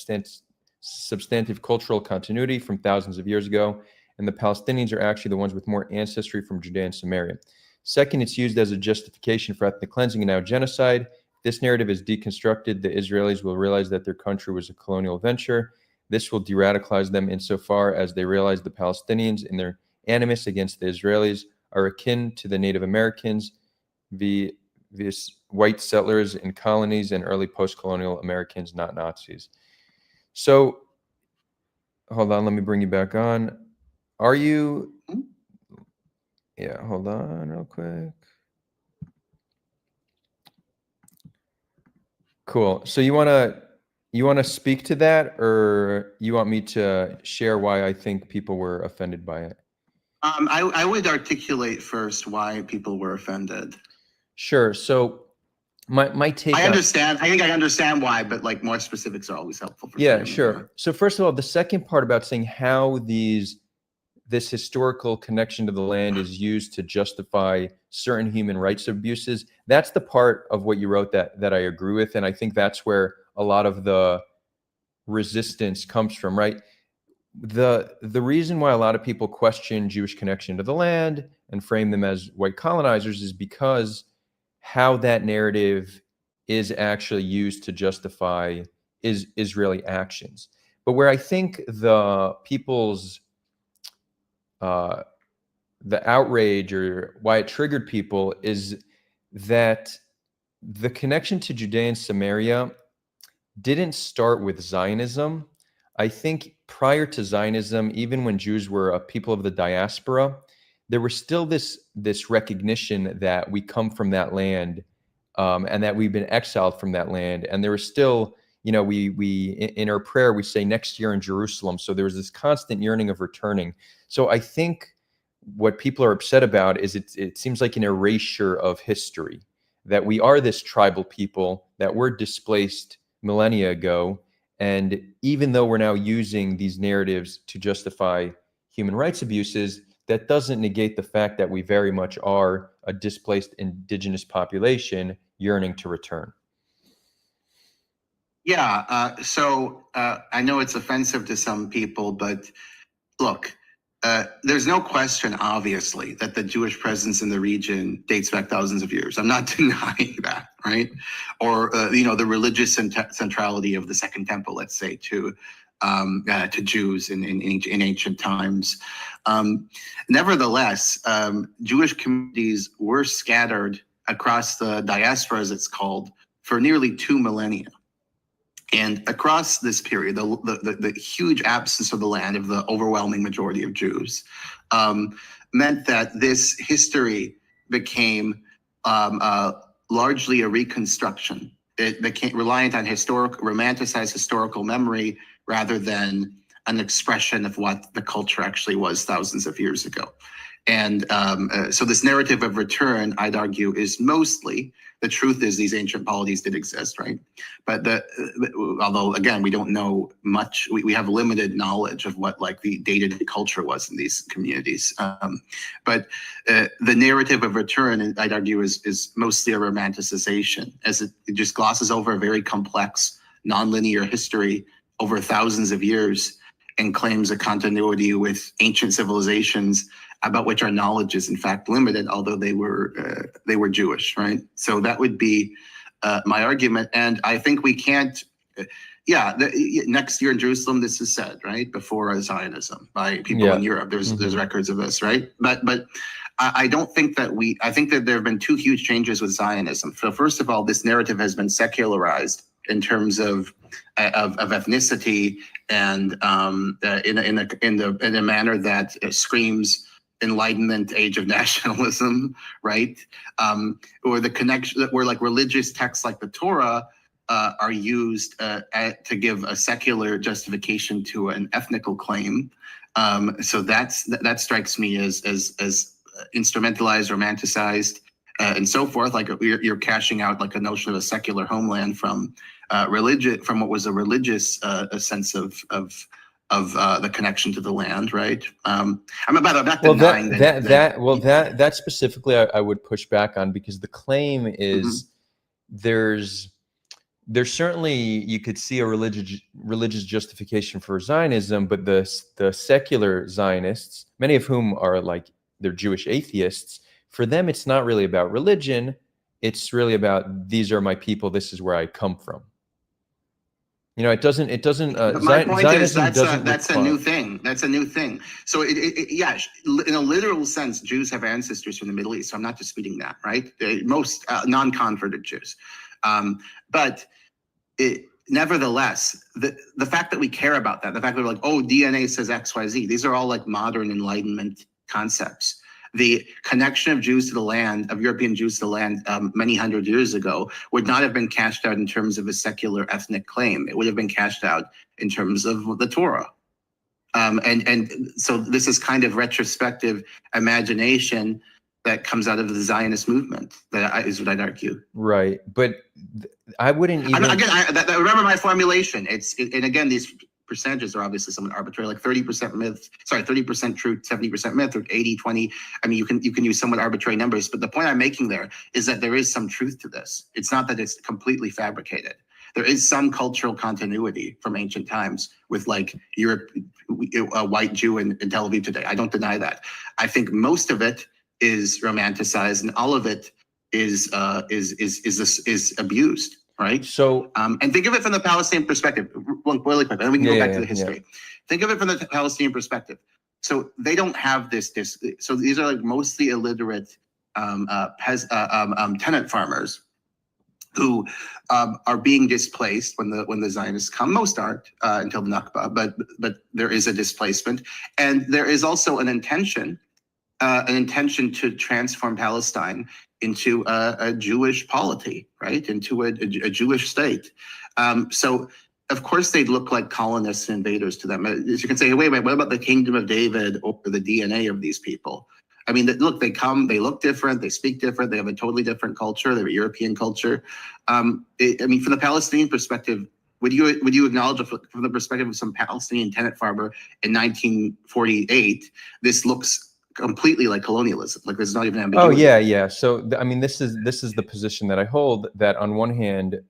substantive cultural continuity from thousands of years ago, and the Palestinians are actually the ones with more ancestry from Judea and Samaria. Second, it's used as a justification for ethnic cleansing and now genocide. If this narrative is deconstructed, the Israelis will realize that their country was a colonial venture. This will de-radicalize them insofar as they realize the Palestinians in their animus against the Israelis are akin to the Native Americans, these white settlers in colonies and early post-colonial Americans, not Nazis. So, hold on, let me bring you back on. Are you... Yeah, hold on real quick. Cool. So you want to speak to that, or you want me to share why I think people were offended by it? I would articulate first why people were offended. Sure. So my take. I understand. I think I understand why, but like more specifics are always helpful. Yeah, sure. So first of all, the second part about saying how this historical connection to the land is used to justify certain human rights abuses, that's the part of what you wrote that I agree with, and I think that's where a lot of the resistance comes from, right? The reason why a lot of people question Jewish connection to the land and frame them as white colonizers is because how that narrative is actually used to justify Israeli actions. But where I think the people's the outrage or why it triggered people is that the connection to Judea and Samaria didn't start with Zionism. I think prior to Zionism, even when Jews were a people of the diaspora, there was still this recognition that we come from that land, and that we've been exiled from that land. And there was still, we in our prayer, we say next year in Jerusalem. So there was this constant yearning of returning. So I think what people are upset about is it seems like an erasure of history, that we are this tribal people that were displaced millennia ago. And even though we're now using these narratives to justify human rights abuses, that doesn't negate the fact that we very much are a displaced indigenous population yearning to return. Yeah. So I know it's offensive to some people, but look, there's no question, obviously, that the Jewish presence in the region dates back thousands of years. I'm not denying that, right? Or the religious centrality of the Second Temple, let's say, to Jews in ancient times. Nevertheless, Jewish communities were scattered across the diaspora, as it's called, for nearly 2 millennia. And across this period, the huge absence of the land of the overwhelming majority of Jews meant that this history became largely a reconstruction. It became reliant on romanticized historical memory rather than an expression of what the culture actually was thousands of years ago. And so this narrative of return, I'd argue, is mostly, the truth is these ancient polities did exist, right? But although, again, we don't know much, we have limited knowledge of what like the day-to-day culture was in these communities. But the narrative of return, I'd argue, is mostly a romanticization, as it just glosses over a very complex, nonlinear history over thousands of years and claims a continuity with ancient civilizations about which our knowledge is in fact limited, although they were Jewish, right? So that would be my argument, and I think we can't. Next year in Jerusalem, this is said, right, before Zionism by people in Europe. There's records of this, right? But I don't think that I think that there have been two huge changes with Zionism. So first of all, this narrative has been secularized in terms of ethnicity and in a manner that screams Enlightenment age of nationalism, right? Or the connection where like religious texts like the Torah are used to give a secular justification to an ethnical claim. So that strikes me as instrumentalized, romanticized, and so forth. Like you're cashing out like a notion of a secular homeland from from what was a religious sense of the connection to the land, right? I'm not denying that specifically I would push back on, because the claim is there's certainly, you could see a religious justification for Zionism, but the secular Zionists, many of whom are like, they're Jewish atheists, for them it's not really about religion, it's really about, these are my people, this is where I come from. You know, it doesn't. My point is that's a new thing. That's a new thing. So in a literal sense, Jews have ancestors from the Middle East. So I'm not disputing that, right? Most non-converted Jews, but nevertheless, the fact that we care about that, the fact that we're like, oh, DNA says X, Y, Z. These are all like modern Enlightenment concepts. The connection of Jews to the land, of European Jews to the land many hundred years ago, would not have been cashed out in terms of a secular ethnic claim. It would have been cashed out in terms of the Torah. And so this is kind of retrospective imagination that comes out of the Zionist movement, that is what I'd argue. Right, but I wouldn't even... Remember my formulation. And again, these percentages are obviously somewhat arbitrary, like 30% myth, 30% truth, 70% myth, or 80-20. I mean, you can use somewhat arbitrary numbers, but the point I'm making there is that there is some truth to this. It's not that it's completely fabricated. There is some cultural continuity from ancient times with like Europe, a white Jew in Tel Aviv today. I don't deny that. I think most of it is romanticized, and all of it is abused. Right. So, and think of it from the Palestinian perspective. Really quick, and then we can go back to the history. Think of it from the Palestinian perspective. So they don't have this. So these are like mostly illiterate tenant farmers who are being displaced when the Zionists come. Most aren't until the Nakba, but there is a displacement, and there is also an intention to transform Palestine into a Jewish polity, right? Into a Jewish state. So of course they'd look like colonists and invaders to them. As you can say, wait, what about the kingdom of David or the DNA of these people? I mean, look, they come, they look different, they speak different, they have a totally different culture, they have a European culture. I mean, from the Palestinian perspective, would you acknowledge from the perspective of some Palestinian tenant farmer in 1948, this looks completely like colonialism, like there's not even ambiguity. Oh yeah. So I mean, this is the position that I hold, that on one hand,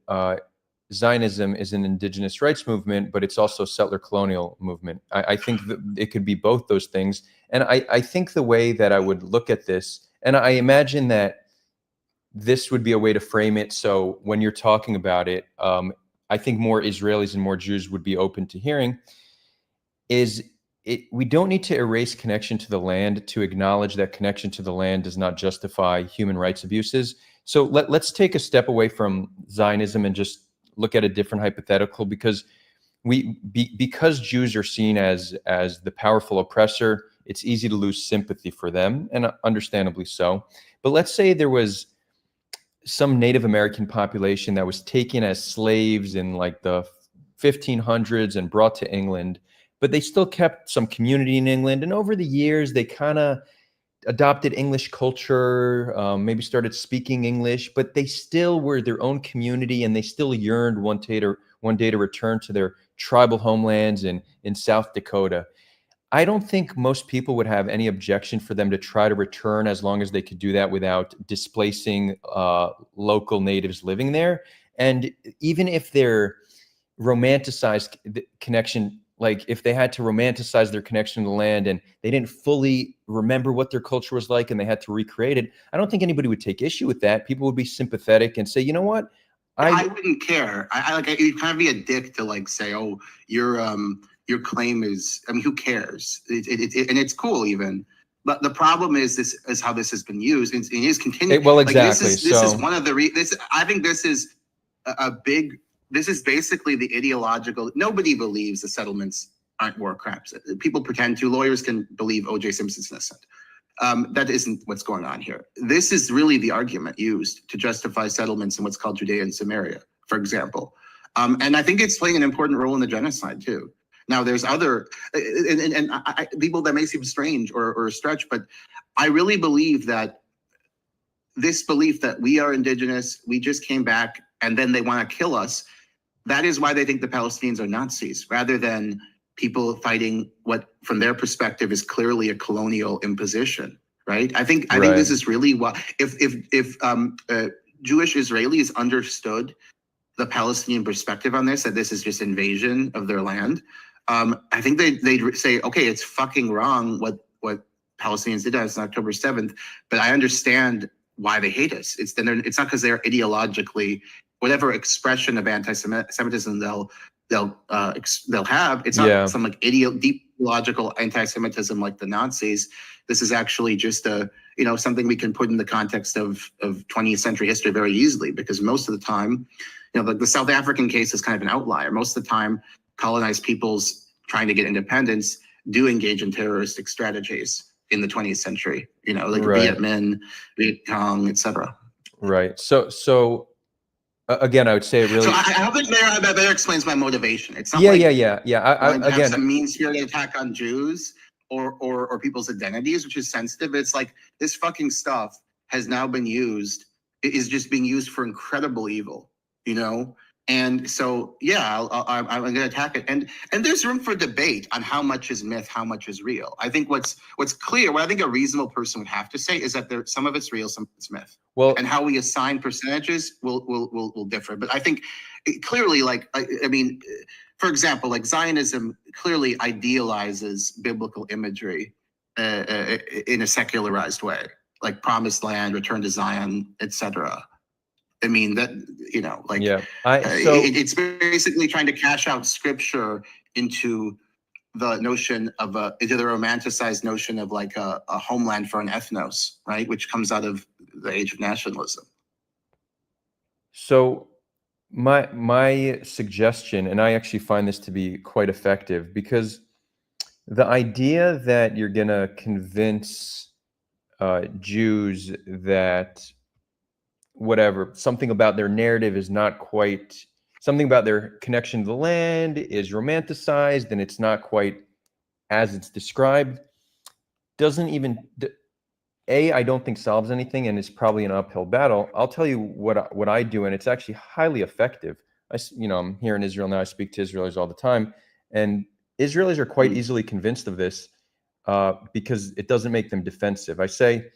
Zionism is an indigenous rights movement, but it's also a settler colonial movement. I think that it could be both those things. And I think the way that I would look at this, and I imagine that this would be a way to frame it. So when you're talking about it, I think more Israelis and more Jews would be open to hearing, we don't need to erase connection to the land to acknowledge that connection to the land does not justify human rights abuses. So let's take a step away from Zionism and just look at a different hypothetical, because because Jews are seen as the powerful oppressor, it's easy to lose sympathy for them, and understandably so. But let's say there was some Native American population that was taken as slaves in like the 1500s and brought to England, but they still kept some community in England. And over the years, they kind of adopted English culture, maybe started speaking English, but they still were their own community, and they still yearned one day to return to their tribal homelands in South Dakota. I don't think most people would have any objection for them to try to return, as long as they could do that without displacing local natives living there. And even if their romanticized connection, like if they had to romanticize their connection to the land and they didn't fully remember what their culture was like and they had to recreate it, I don't think anybody would take issue with that. People would be sympathetic and say, you know what? I wouldn't care. I like, you kind of be a dick to like say, oh, your claim is, I mean, who cares? And it's cool even. But the problem is this is how this has been used. And it is continuing. Well, exactly. Like this is one of the I think this is a big. This is basically the ideological. Nobody believes the settlements aren't war crimes. People pretend to. Lawyers can believe O.J. Simpson's innocent. That isn't what's going on here. This is really the argument used to justify settlements in what's called Judea and Samaria, for example. And I think it's playing an important role in the genocide too. Now, there's other, people that may seem strange or a stretch, but I really believe that this belief that we are indigenous, we just came back, and then they want to kill us, that is why they think the Palestinians are Nazis, rather than people fighting what, from their perspective, is clearly a colonial imposition, right? I think this is really what, if Jewish Israelis understood the Palestinian perspective on this, that this is just invasion of their land, I think they'd say, okay, it's fucking wrong what Palestinians did on October 7th, but I understand why they hate us. It's not because they're ideologically, whatever expression of anti-Semitism they'll have, it's not some like deep ideological anti-Semitism like the Nazis. This is actually just something we can put in the context of 20th century history very easily, because most of the time, the South African case is kind of an outlier. Most of the time, colonized peoples trying to get independence do engage in terroristic strategies in the 20th century, Viet Minh, Viet Cong, etc. Right. So again, I would say it really. So I hope that better explains my motivation. It's not again, some mean-spirited attack on Jews or people's identities, which is sensitive. It's like this fucking stuff has now been used. It is just being used for incredible evil, And so, I'm going to attack it. And there's room for debate on how much is myth, how much is real. I think what's clear, what I think a reasonable person would have to say is that some of it's real, some of it's myth. Well, and how we assign percentages will differ. But I think clearly, for example, like Zionism clearly idealizes biblical imagery in a secularized way, like promised land, return to Zion, etc. I mean, that, it's basically trying to cash out scripture into the notion of into the romanticized notion of like a homeland for an ethnos, right? Which comes out of the age of nationalism. So my suggestion, and I actually find this to be quite effective, because the idea that you're going to convince Jews that something about their narrative is not quite, something about their connection to the land is romanticized and it's not quite as it's described, doesn't even, I don't think solves anything, and it's probably an uphill battle. I'll tell you what I do, and it's actually highly effective. I'm here in Israel now. I speak to Israelis all the time, and Israelis are quite easily convinced of this because it doesn't make them defensive. I say,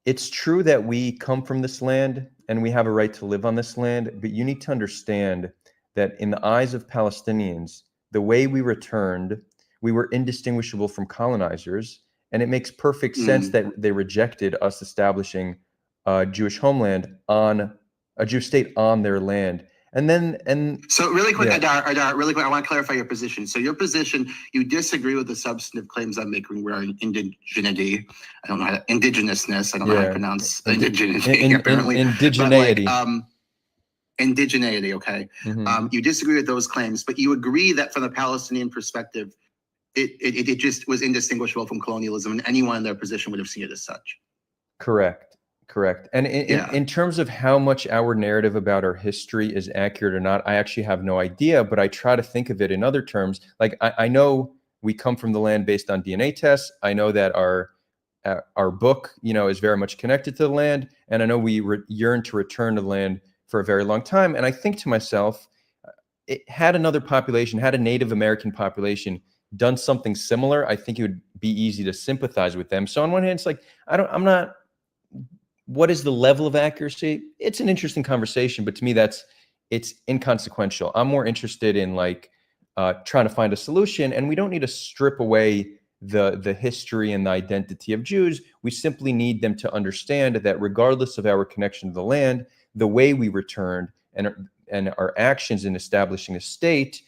it's true that we come from this land and we have a right to live on this land, but you need to understand that in the eyes of Palestinians, the way we returned, we were indistinguishable from colonizers, and it makes perfect sense that they rejected us establishing a Jewish homeland a Jewish state on their land. So really quick, Adar, really quick, I want to clarify your position. So your position, you disagree with the substantive claims I'm making regarding indigeneity. I don't know how to, indigenousness. I don't know how to pronounce indigeneity, apparently. Indigeneity. Indigeneity, okay. Mm-hmm. You disagree with those claims, but you agree that from the Palestinian perspective, it just was indistinguishable from colonialism, and anyone in their position would have seen it as such. Correct. And in terms of how much our narrative about our history is accurate or not, I actually have no idea, but I try to think of it in other terms. Like I know we come from the land based on DNA tests. I know that our our book, is very much connected to the land, and I know we yearn to return to the land for a very long time. And I think to myself, it had another population, had a Native American population done something similar, I think it would be easy to sympathize with them. So on one hand, it's like, I'm not, what is the level of accuracy? It's an interesting conversation, but to me, it's inconsequential. I'm more interested in trying to find a solution, and we don't need to strip away the history and the identity of Jews. We simply need them to understand that regardless of our connection to the land, the way we returned and our actions in establishing a state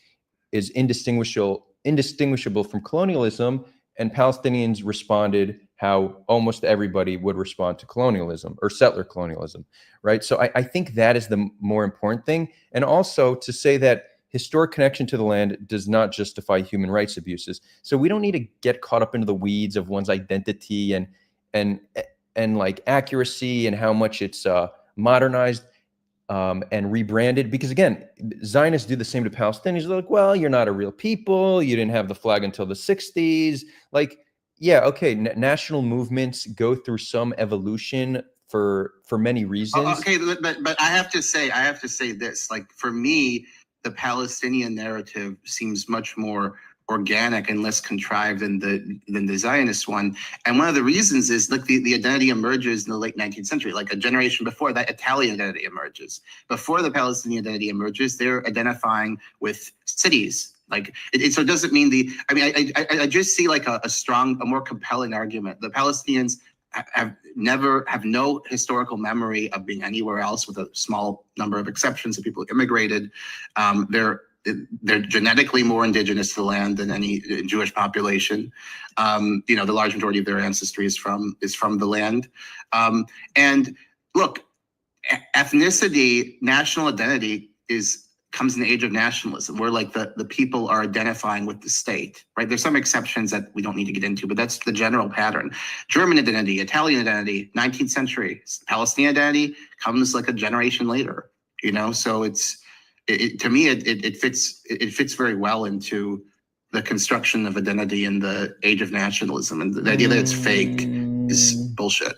is indistinguishable from colonialism. And Palestinians responded how almost everybody would respond to colonialism or settler colonialism, right? So I think that is the more important thing. And also to say that historic connection to the land does not justify human rights abuses. So we don't need to get caught up into the weeds of one's identity and like accuracy and how much it's modernized and rebranded. Because again, Zionists do the same to Palestinians. They're like, well, you're not a real people. You didn't have the flag until the 60s. Like, yeah, okay, national movements go through some evolution for many reasons. Okay, but I have to say this. Like, for me, the Palestinian narrative seems much more organic and less contrived than the Zionist one. And one of the reasons is, look, the identity emerges in the late 19th century. Like a generation before that, Italian identity emerges. Before the Palestinian identity emerges, they're identifying with cities. Like, so it doesn't mean I just see like a more compelling argument. The Palestinians have no historical memory of being anywhere else, with a small number of exceptions of people who immigrated. They're genetically more indigenous to the land than any Jewish population. The large majority of their ancestry is from the land. And look, ethnicity, national identity comes in the age of nationalism, where like the people are identifying with the state, right? There's some exceptions that we don't need to get into, but that's the general pattern. German identity, Italian identity, 19th century. Palestinian identity comes like a generation later, so to me, it fits very well into the construction of identity in the age of nationalism, and the idea that it's fake is bullshit.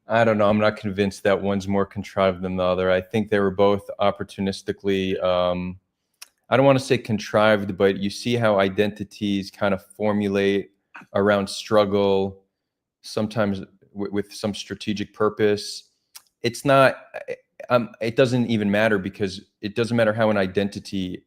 I don't know. I'm not convinced that one's more contrived than the other. I think they were both opportunistically, I don't want to say contrived, but you see how identities kind of formulate around struggle, sometimes with some strategic purpose. It's not, it doesn't even matter, because it doesn't matter how an identity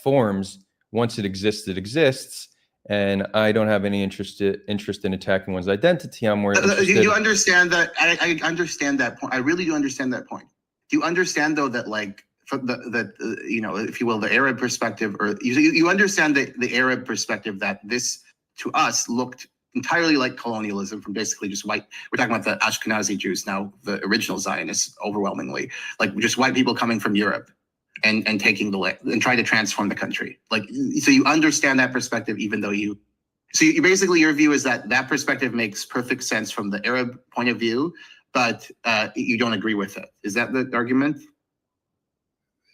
forms. Once it exists. And I don't have any interest in attacking one's identity. I'm more interested. You understand that? I understand that point. I really do understand that point. Do you understand, though, that like from if you will, the Arab perspective, or you understand the Arab perspective, that this to us looked entirely like colonialism from basically just white. We're talking about the Ashkenazi Jews now, the original Zionists, overwhelmingly, like just white people coming from Europe and taking the land and trying to transform the country. Like, so you understand that perspective, even though you basically, your view is that perspective makes perfect sense from the Arab point of view, but you don't agree with it. Is that the argument?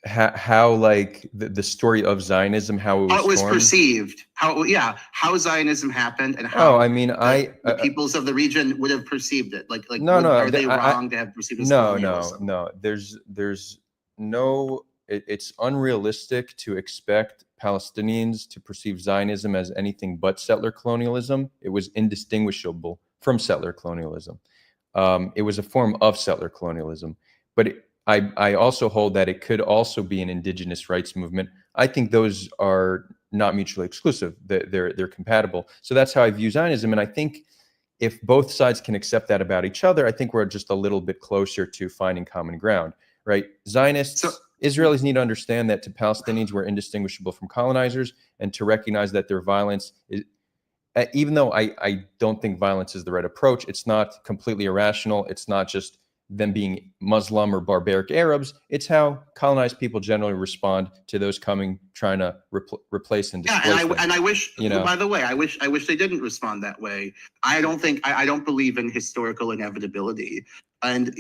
How like the story of Zionism, how it was formed? Perceived, how Zionism happened, and how the peoples of the region would have perceived it. Are they wrong to have perceived it as colonialism? No. There's no. It's unrealistic to expect Palestinians to perceive Zionism as anything but settler colonialism. It was indistinguishable from settler colonialism. It was a form of settler colonialism. But I also hold that it could also be an indigenous rights movement. I think those are not mutually exclusive. They're compatible. So that's how I view Zionism. And I think if both sides can accept that about each other, I think we're just a little bit closer to finding common ground, right? Israelis need to understand that to Palestinians, we're indistinguishable from colonizers, and to recognize that their violence is, even though I don't think violence is the right approach, it's not completely irrational. It's not just them being Muslim or barbaric Arabs. It's how colonized people generally respond to those coming, trying to replace and displace them. And I wish, by the way, I wish they didn't respond that way. I don't believe in historical inevitability. And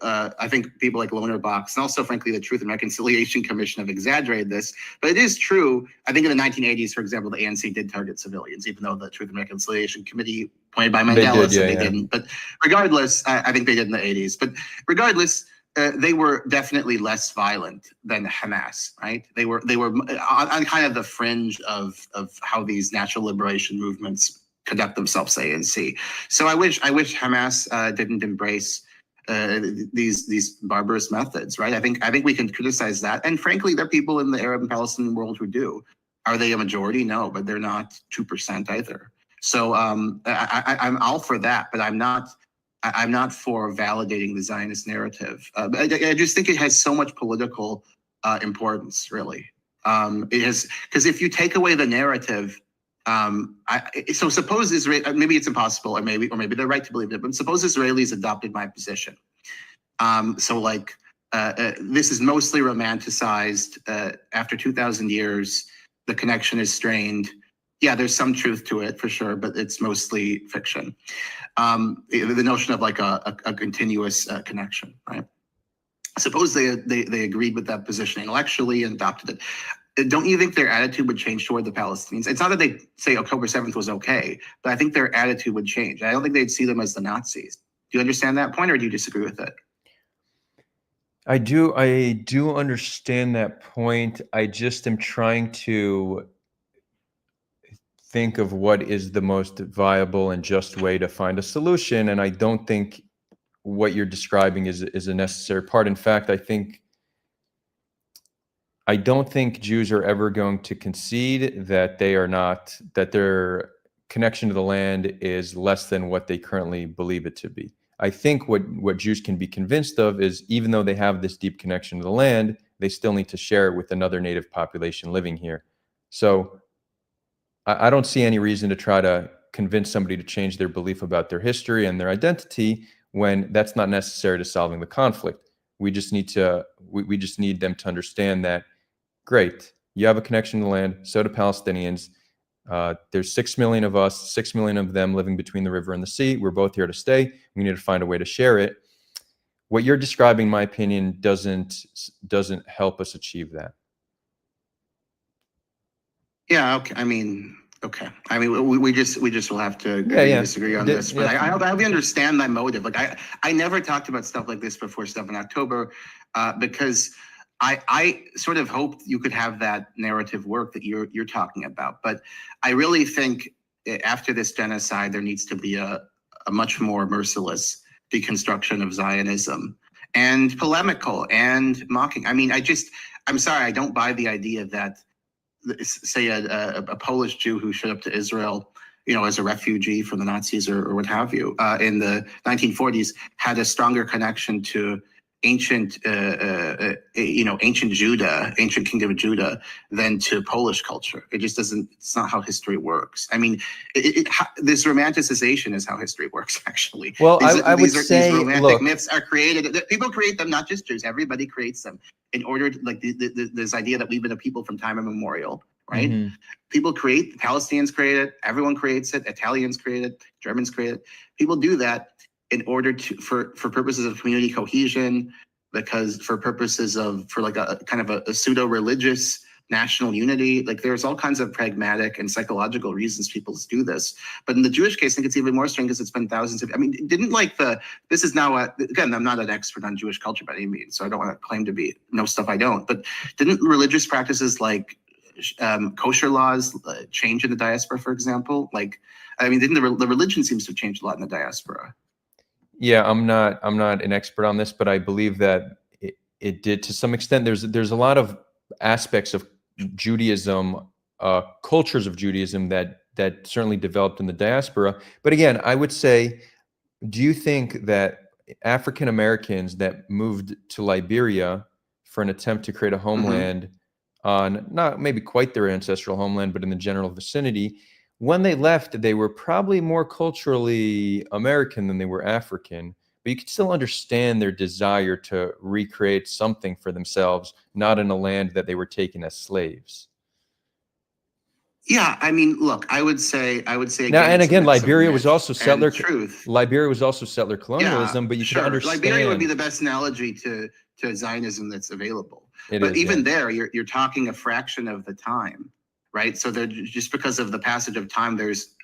I think people like Loner Box and also, frankly, the Truth and Reconciliation Commission have exaggerated this. But it is true. I think in the 1980s, for example, the ANC did target civilians, even though the Truth and Reconciliation Committee, appointed by Mandela, said they didn't. But regardless, I think they did in the 80s. But regardless, they were definitely less violent than Hamas, right? They were on kind of the fringe of how these natural liberation movements conduct themselves, ANC. So I wish Hamas didn't embrace these barbarous methods, right? I think we can criticize that, and frankly, there are people in the Arab and Palestinian world who do. Are they a majority? No, but they're not 2% either. So I'm all for that, but I'm not for validating the Zionist narrative. I just think it has so much political importance, really. It has, because if you take away the narrative, so suppose Israel, maybe it's impossible, or maybe they're right to believe it, but suppose Israelis adopted my position. This is mostly romanticized. After 2,000 years, the connection is strained. Yeah, there's some truth to it for sure, but it's mostly fiction. The notion of like a continuous connection, right? Suppose they agreed with that position intellectually and adopted it. Don't you think their attitude would change toward the Palestinians? It's not that they say October 7th was okay, but I think their attitude would change. I don't think they'd see them as the Nazis. Do you understand that point, or do you disagree with it? I do understand that point. I just am trying to think of what is the most viable and just way to find a solution, and I don't think what you're describing is a necessary part. In fact, I don't think Jews are ever going to concede that that their connection to the land is less than what they currently believe it to be. I think what Jews can be convinced of is, even though they have this deep connection to the land, they still need to share it with another native population living here. So I don't see any reason to try to convince somebody to change their belief about their history and their identity when that's not necessary to solving the conflict. We just need them to understand that, great, you have a connection to the land, so do Palestinians. There's 6 million of us, 6 million of them living between the river and the sea. We're both here to stay. We need to find a way to share it. What you're describing, in my opinion, doesn't help us achieve that. Yeah. Okay. Okay. We just will have to disagree on this. But I hope you understand my motive. Like I never talked about stuff like this before stuff in October, because I sort of hoped you could have that narrative work that you're talking about. But I really think after this genocide, there needs to be a much more merciless deconstruction of Zionism, and polemical and mocking. I'm sorry, I don't buy the idea that, say, a Polish Jew who showed up to Israel, as a refugee from the Nazis or what have you, in the 1940s, had a stronger connection to ancient Judah, ancient kingdom of Judah, than to Polish culture. It just doesn't. It's not how history works. This romanticization is how history works. Actually, well, these romantic myths are created. People create them, not just Jews. Everybody creates them in order to, like, this idea that we've been a people from time immemorial. Right? Mm-hmm. People create. Palestinians create it. Everyone creates it. Italians create it. Germans create it. People do that in order to, for purposes of community cohesion, for like a kind of a pseudo-religious national unity. Like, there's all kinds of pragmatic and psychological reasons people do this. But in the Jewish case, I think it's even more strange because it's been thousands of, this is now, again, I'm not an expert on Jewish culture by any means, so I don't want to claim to know stuff I don't, but didn't religious practices like kosher laws change in the diaspora, for example? Didn't the religion seems to have changed a lot in the diaspora? Yeah, I'm not an expert on this, but I believe that it did to some extent. There's a lot of aspects of Judaism, cultures of Judaism that certainly developed in the diaspora. But again, I would say, do you think that African Americans that moved to Liberia for an attempt to create a homeland on not maybe quite their ancestral homeland, but in the general vicinity, when they left, they were probably more culturally American than they were African, but you could still understand their desire to recreate something for themselves, not in a land that they were taken as slaves? Yeah, I mean, look, I would say Now, again, and it's a again, mix of Liberia was myth also and settler. truth. Liberia was also settler Yeah, colonialism, but you could sure. Liberia would be understand. the best analogy to Zionism that's available. It But is, yeah. even there, you're talking a fraction of the time, right? So there, just because of the passage of time, there's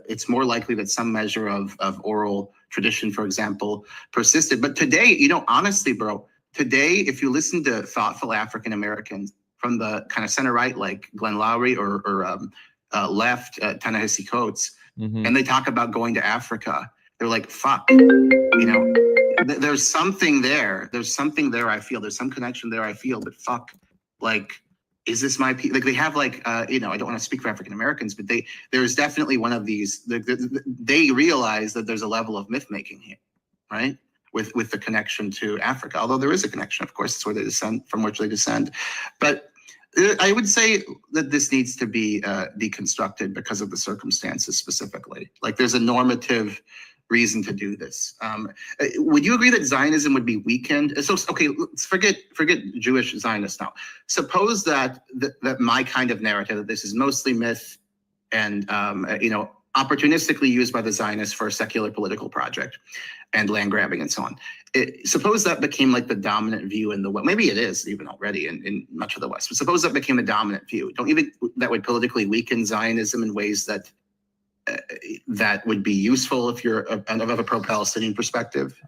it's more likely that some measure of oral tradition, for example, persisted. But today, you know, honestly, bro, today, if you listen to thoughtful African Americans from the kind of center right, like Glenn Lowry, left, Ta-Nehisi Coates, and they talk about going to Africa, they're like, fuck, you know, there's something there. There's something there, I feel. There's some connection there, I feel, but fuck, like, is this my people? Like, they have like, you know, I don't want to speak for African Americans, but there's definitely one of these, they realize that there's a level of myth making here, right? With the connection to Africa, although there is a connection, of course, it's where they descend, from which they descend. But I would say that this needs to be deconstructed because of the circumstances specifically. Like, there's a normative reason to do this. Would you agree that Zionism would be weakened? So, okay, let's forget Jewish Zionists now. Suppose that that my kind of narrative, that this is mostly myth and you know, opportunistically used by the Zionists for a secular political project and land grabbing and so on. Suppose that became like the dominant view in the West. Maybe it is even already in much of the West, but suppose that became the dominant view. Don't you think that would politically weaken Zionism in ways that that would be useful if you're of a pro-Palestinian perspective?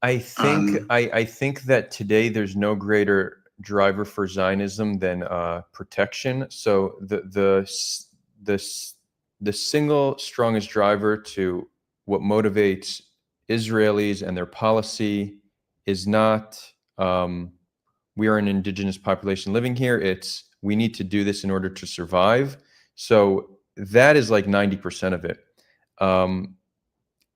I think I think that today there's no greater driver for Zionism than protection. So the single strongest driver to what motivates Israelis and their policy is not we are an indigenous population living here. It's we need to do this in order to survive. So that is like 90% of it.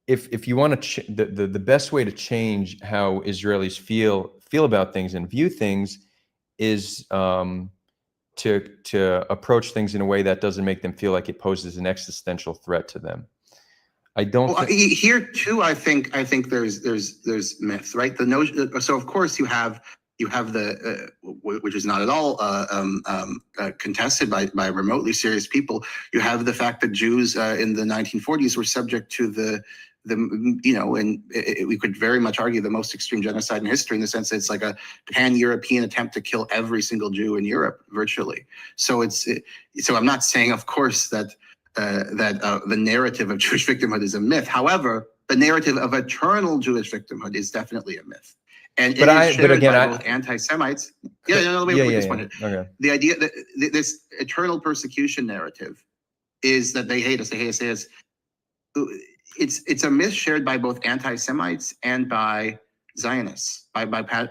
If you want to, the best way to change how Israelis feel about things and view things is to approach things in a way that doesn't make them feel like it poses an existential threat to them. I don't well, think here too. I think there's myths, right? The notion. So of course you have the which is not at all contested by remotely serious people. You have the fact that Jews in the 1940s were subject to the you know, and we could very much argue the most extreme genocide in history, in the sense that it's like a pan-European attempt to kill every single Jew in Europe, virtually. So so I'm not saying, of course, that the narrative of Jewish victimhood is a myth. However, the narrative of eternal Jewish victimhood is definitely a myth. And it is shared by both anti-Semites. Yeah, no, let me make this point. Okay. The idea that this eternal persecution narrative is that they hate us, it's a myth shared by both anti-Semites and by Zionists, by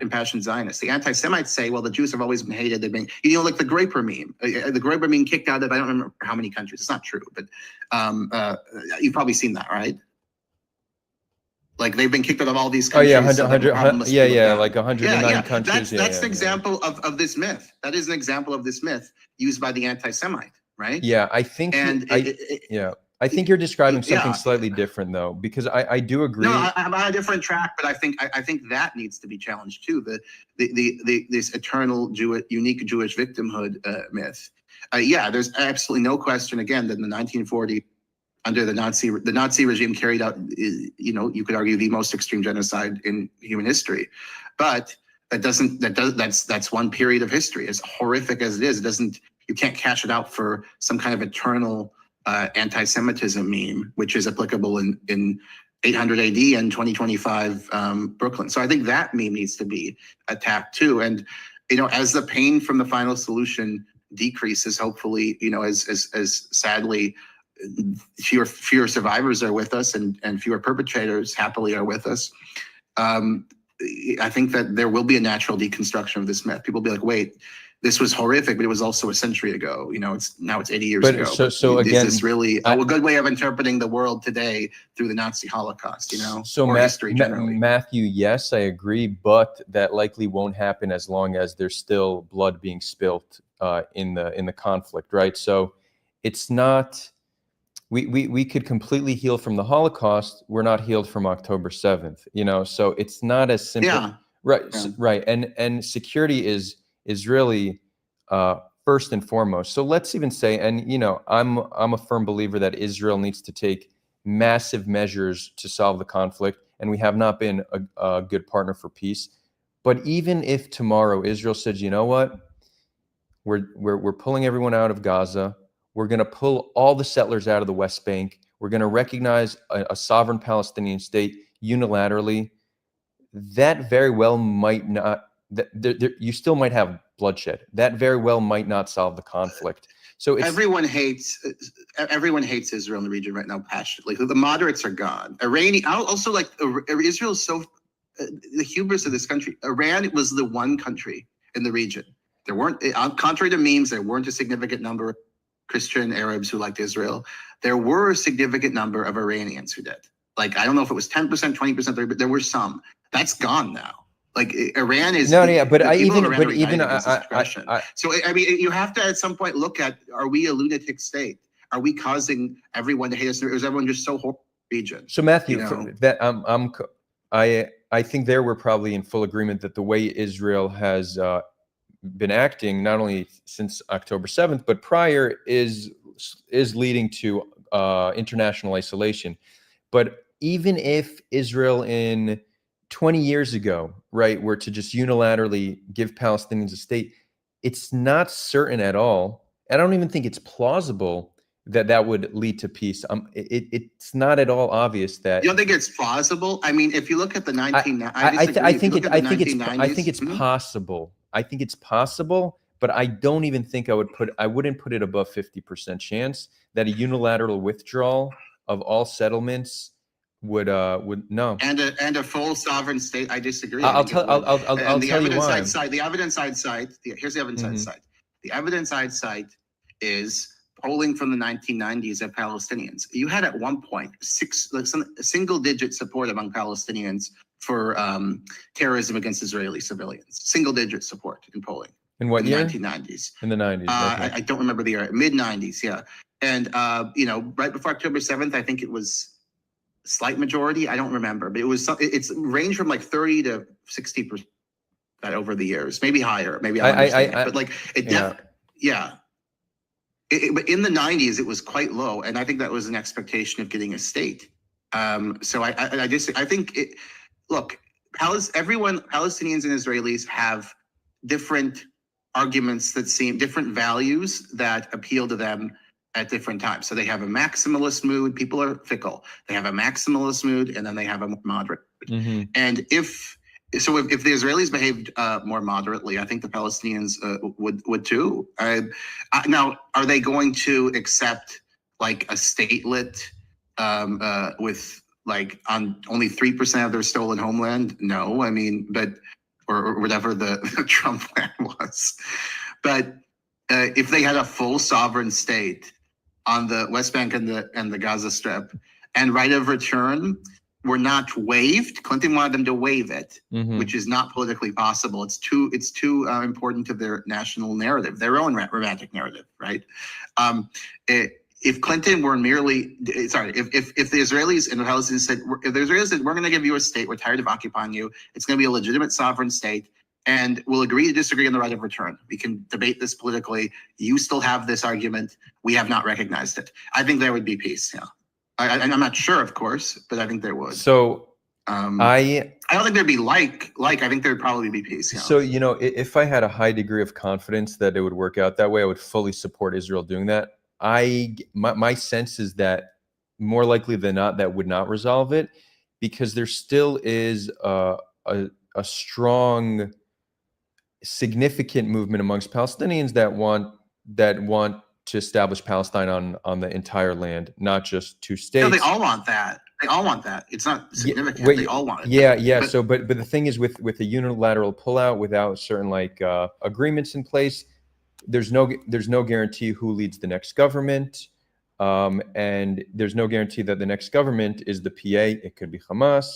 impassioned Zionists. The anti-Semites say, well, the Jews have always been hated. They've been, you know, like the Graeber meme. The Graeber meme kicked out of, I don't remember how many countries. It's not true, but you've probably seen that, right? Like, they've been kicked out of all these countries. Oh yeah, 100, like 109 countries. That's an example of this myth. That is an example of this myth used by the anti-Semite, right? Yeah, I think, I think you're describing something slightly different, though, because I do agree. No, I'm on a different track, but I think that needs to be challenged too. This eternal unique Jewish victimhood myth. Yeah, there's absolutely no question. Again, that in the 1940, under the Nazi regime, carried out, you know, you could argue the most extreme genocide in human history, but that's one period of history. As horrific as it is, you can't cash it out for some kind of eternal anti-Semitism meme, which is applicable in 800 AD and 2025 Brooklyn. So I think that meme needs to be attacked too. And, you know, as the pain from the final solution decreases, hopefully, you know, as sadly fewer survivors are with us and fewer perpetrators happily are with us, I think that there will be a natural deconstruction of this myth. People will be like, wait, this was horrific, but it was also a century ago. You know, now it's 80 years ago. So again, is this really a good way of interpreting the world today through the Nazi Holocaust? You know, so history generally. Matthew, yes, I agree, but that likely won't happen as long as there's still blood being spilt in the conflict, right? So it's not. We could completely heal from the Holocaust. We're not healed from October 7th. You know, so it's not as simple. Yeah. Right. Yeah. Right. And security is really first and foremost. So let's even say, and I'm a firm believer that Israel needs to take massive measures to solve the conflict, and we have not been a good partner for peace. But even if tomorrow Israel says, you know what, we're pulling everyone out of Gaza, we're going to pull all the settlers out of the West Bank, we're going to recognize a sovereign Palestinian state unilaterally, that very well might not. You still might have bloodshed. That very well might not solve the conflict. So everyone hates Israel in the region right now passionately. The moderates are gone. Iranian also, like, Israel is so the hubris of this country. Iran was the one country in the region. There weren't, contrary to memes, there weren't a significant number of Christian Arabs who liked Israel. There were a significant number of Iranians who did. Like, I don't know if it was 10%, 20%, 30%, but there were some. That's gone now. Like, Iran is no, yeah, but so I mean, you have to at some point look at: are we a lunatic state? Are we causing everyone to hate us? Or is everyone just so horrible region? So Matthew, I think there we're probably in full agreement that the way Israel has been acting, not only since October 7th, but prior, is leading to international isolation. But even if Israel in 20 years ago, right, were to just unilaterally give Palestinians a state, it's not certain at all. I don't even think it's plausible that would lead to peace. It's not at all obvious that. You don't think it's plausible? I mean, if you look at the 1990s, I think it's possible. I think it's possible, but I don't even think I wouldn't put it above 50% chance that a unilateral withdrawal of all settlements would no. And a full sovereign state. I disagree. I'll tell you why. The evidence I'd cite. Here's the evidence I'd cite. The evidence I'd cite is polling from the 1990s of Palestinians. You had at one point single-digit support among Palestinians for terrorism against Israeli civilians. Single-digit support in polling. In what year? 1990s. In the 90s. I don't remember the year. Mid-90s, yeah. And right before October 7th, I think it was slight majority. I don't remember, but it's ranged from like 30 to 60% over the years, maybe higher, maybe but like it definitely, yeah. But in the 90s, it was quite low, and I think that was an expectation of getting a state. So I think look, Palestinians and Israelis have different arguments that seem different values that appeal to them at different times. So they have a maximalist mood. People are fickle. They have a maximalist mood, and then they have a moderate. Mm-hmm. And if the Israelis behaved more moderately, I think the Palestinians would too. Now, are they going to accept like a statelet with like on only 3% of their stolen homeland? No, I mean, but or whatever the Trump plan was. But if they had a full sovereign state on the West Bank and the Gaza Strip, and right of return were not waived. Clinton wanted them to waive it, which is not politically possible. It's too important to their national narrative, their own romantic narrative, right? If Clinton were merely, if the Israelis and the Palestinians said, if the Israelis said, we're going to give you a state, we're tired of occupying you, it's going to be a legitimate sovereign state, and we'll agree to disagree on the right of return. We can debate this politically. You still have this argument. We have not recognized it. I think there would be peace. Yeah, I'm not sure, of course, but I think there would. So I don't think there'd be like I think there'd probably be peace. Yeah. So if I had a high degree of confidence that it would work out that way, I would fully support Israel doing that. My sense is that more likely than not, that would not resolve it, because there still is a strong, significant movement amongst Palestinians that want to establish Palestine on the entire land, not just two states. No, they all want that. They all want that. It's not significant. They all want it. Yeah. But the thing is, with a unilateral pullout without certain agreements in place, there's no guarantee who leads the next government, and there's no guarantee that the next government is the PA. It could be Hamas.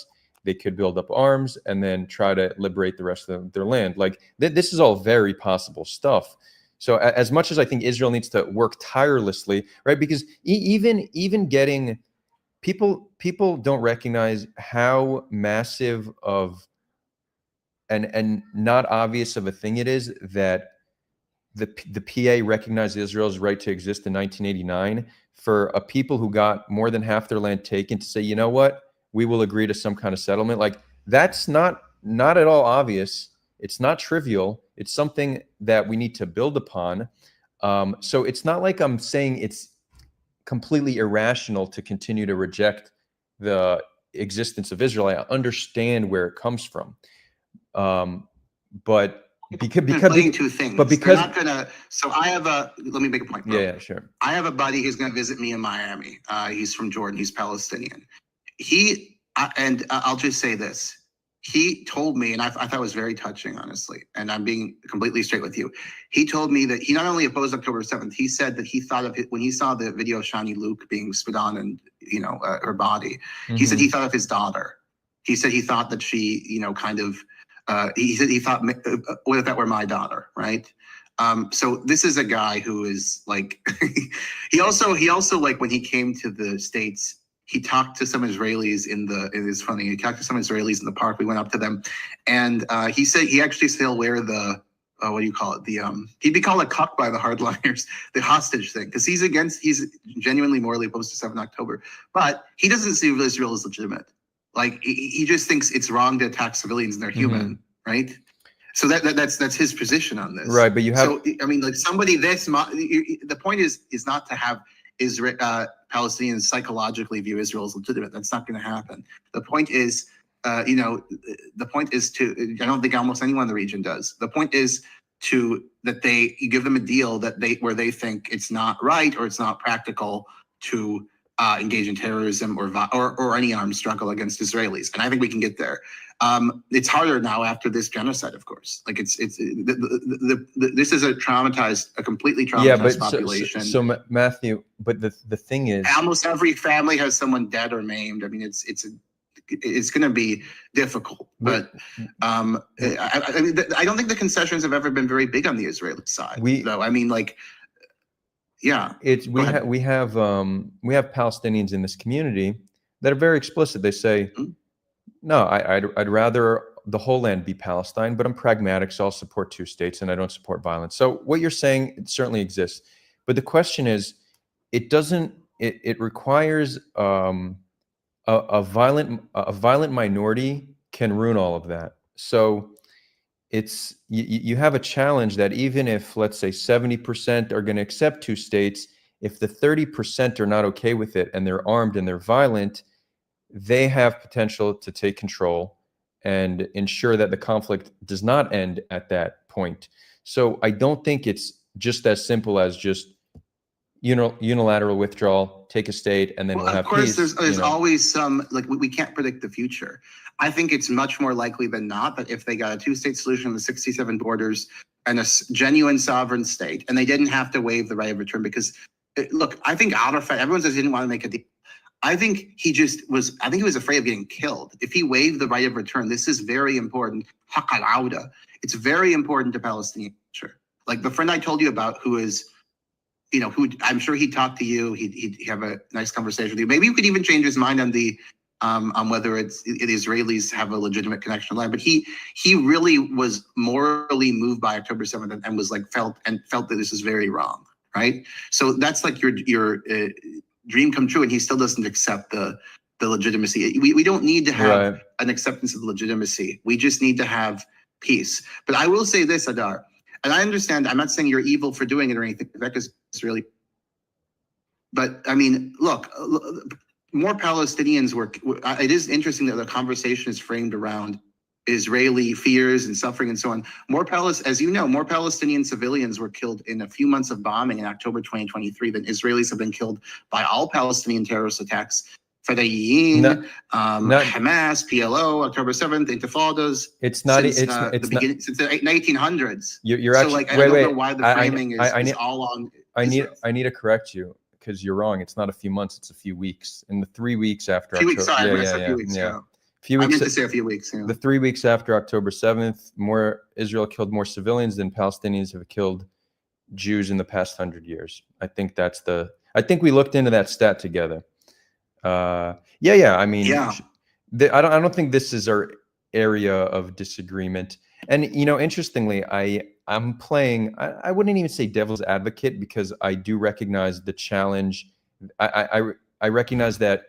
They could build up arms and then try to liberate the rest of their land. This is all very possible stuff. So as much as I think Israel needs to work tirelessly, right? Because even getting people don't recognize how massive of and not obvious of a thing it is that the PA recognized Israel's right to exist in 1989, for a people who got more than half their land taken to say, you know what, we will agree to some kind of settlement. Like, that's not at all obvious. It's not trivial. It's something that we need to build upon. So it's not like I'm saying it's completely irrational to continue to reject the existence of Israel. I understand where it comes from, but conflating two things. but because they're not gonna. So I have a. Let me make a point, bro. Yeah, sure. I have a buddy who's going to visit me in Miami. He's from Jordan. He's Palestinian. I'll just say this. He told me, and I thought it was very touching, honestly, and I'm being completely straight with you. He told me that he not only opposed October 7th, he said that he thought of it when he saw the video of Shani Luke being spit on and, her body. Mm-hmm. He said he thought of his daughter. He said he thought that she, he said he thought, what if that were my daughter, right? So this is a guy who is like, he also like when he came to the States, he talked to some Israelis it is funny, he talked to some Israelis in the park. We went up to them, and he said he actually still wear the, what do you call it? He'd be called a cuck by the hardliners, the hostage thing, because he's genuinely morally opposed to 7 October, but he doesn't see Israel as legitimate. Like, he just thinks it's wrong to attack civilians and they're human, right? So that's his position on this, right? But you have, so I mean, like somebody the point is not to have Palestinians psychologically view Israel as legitimate. That's not going to happen. The point is, the point is to. I don't think almost anyone in the region does. The point is that you give them a deal where they think it's not right or it's not practical to engage in terrorism or any armed struggle against Israelis, and I think we can get there. It's harder now after this genocide, of course. Like this is a completely traumatized population. So Matthew, but the thing is, almost every family has someone dead or maimed. I mean, it's going to be difficult, but I don't think the concessions have ever been very big on the Israeli side. Though I mean, like. Yeah, we have Palestinians in this community that are very explicit. They say, no, I'd rather the whole land be Palestine, but I'm pragmatic, so I'll support 2 states, and I don't support violence. So what you're saying, it certainly exists, but the question is, it doesn't. It requires a violent minority can ruin all of that. So it's you have a challenge that even if, let's say, 70% are going to accept 2 states, if the 30% are not okay with it and they're armed and they're violent, they have potential to take control and ensure that the conflict does not end at that point. So I don't think it's just as simple as just unilateral withdrawal, take a state, and then we'll have peace. Of course, there's always some, like, we can't predict the future. I think it's much more likely than not that if they got a 2-state solution with 67 borders and a genuine sovereign state, and they didn't have to waive the right of return, because, look, I think Arafat, everyone says he didn't want to make a deal. I think he was afraid of getting killed. If he waived the right of return, this is very important. Haq al-Auda. It's very important to Palestinian culture. Like the friend I told you about, who is, who I'm sure he'd talk to you. He'd have a nice conversation with you. Maybe you could even change his mind on whether the Israelis have a legitimate connection to land. But he really was morally moved by October 7th and was like felt that this is very wrong, right? So that's like your dream come true, and he still doesn't accept the legitimacy. We don't need to have an acceptance of the legitimacy. We just need to have peace. But I will say this, Adar, and I understand, I'm not saying you're evil for doing it or anything. That is really, but I mean, look, more Palestinians it is interesting that the conversation is framed around Israeli fears and suffering and so on. As you know, more Palestinian civilians were killed in a few months of bombing in October 2023 than Israelis have been killed by all Palestinian terrorist attacks. Fedayeen, Hamas, PLO, October 7th, Intifadas. It's not. Since the 1900s. You're so actually. Like, I wait, don't know why the framing is all on. I need to correct you, because you're wrong. It's not a few months. It's a few weeks. In the 3 weeks after. A few weeks. Sorry, a few weeks. Yeah. Few weeks. I meant to say a few weeks. Yeah. The 3 weeks after October 7th, Israel killed more civilians than Palestinians have killed Jews in the past 100 years. I think I think we looked into that stat together. I mean, I don't think this is our area of disagreement. And interestingly, I'm playing, I wouldn't even say devil's advocate, because I do recognize the challenge. I recognize that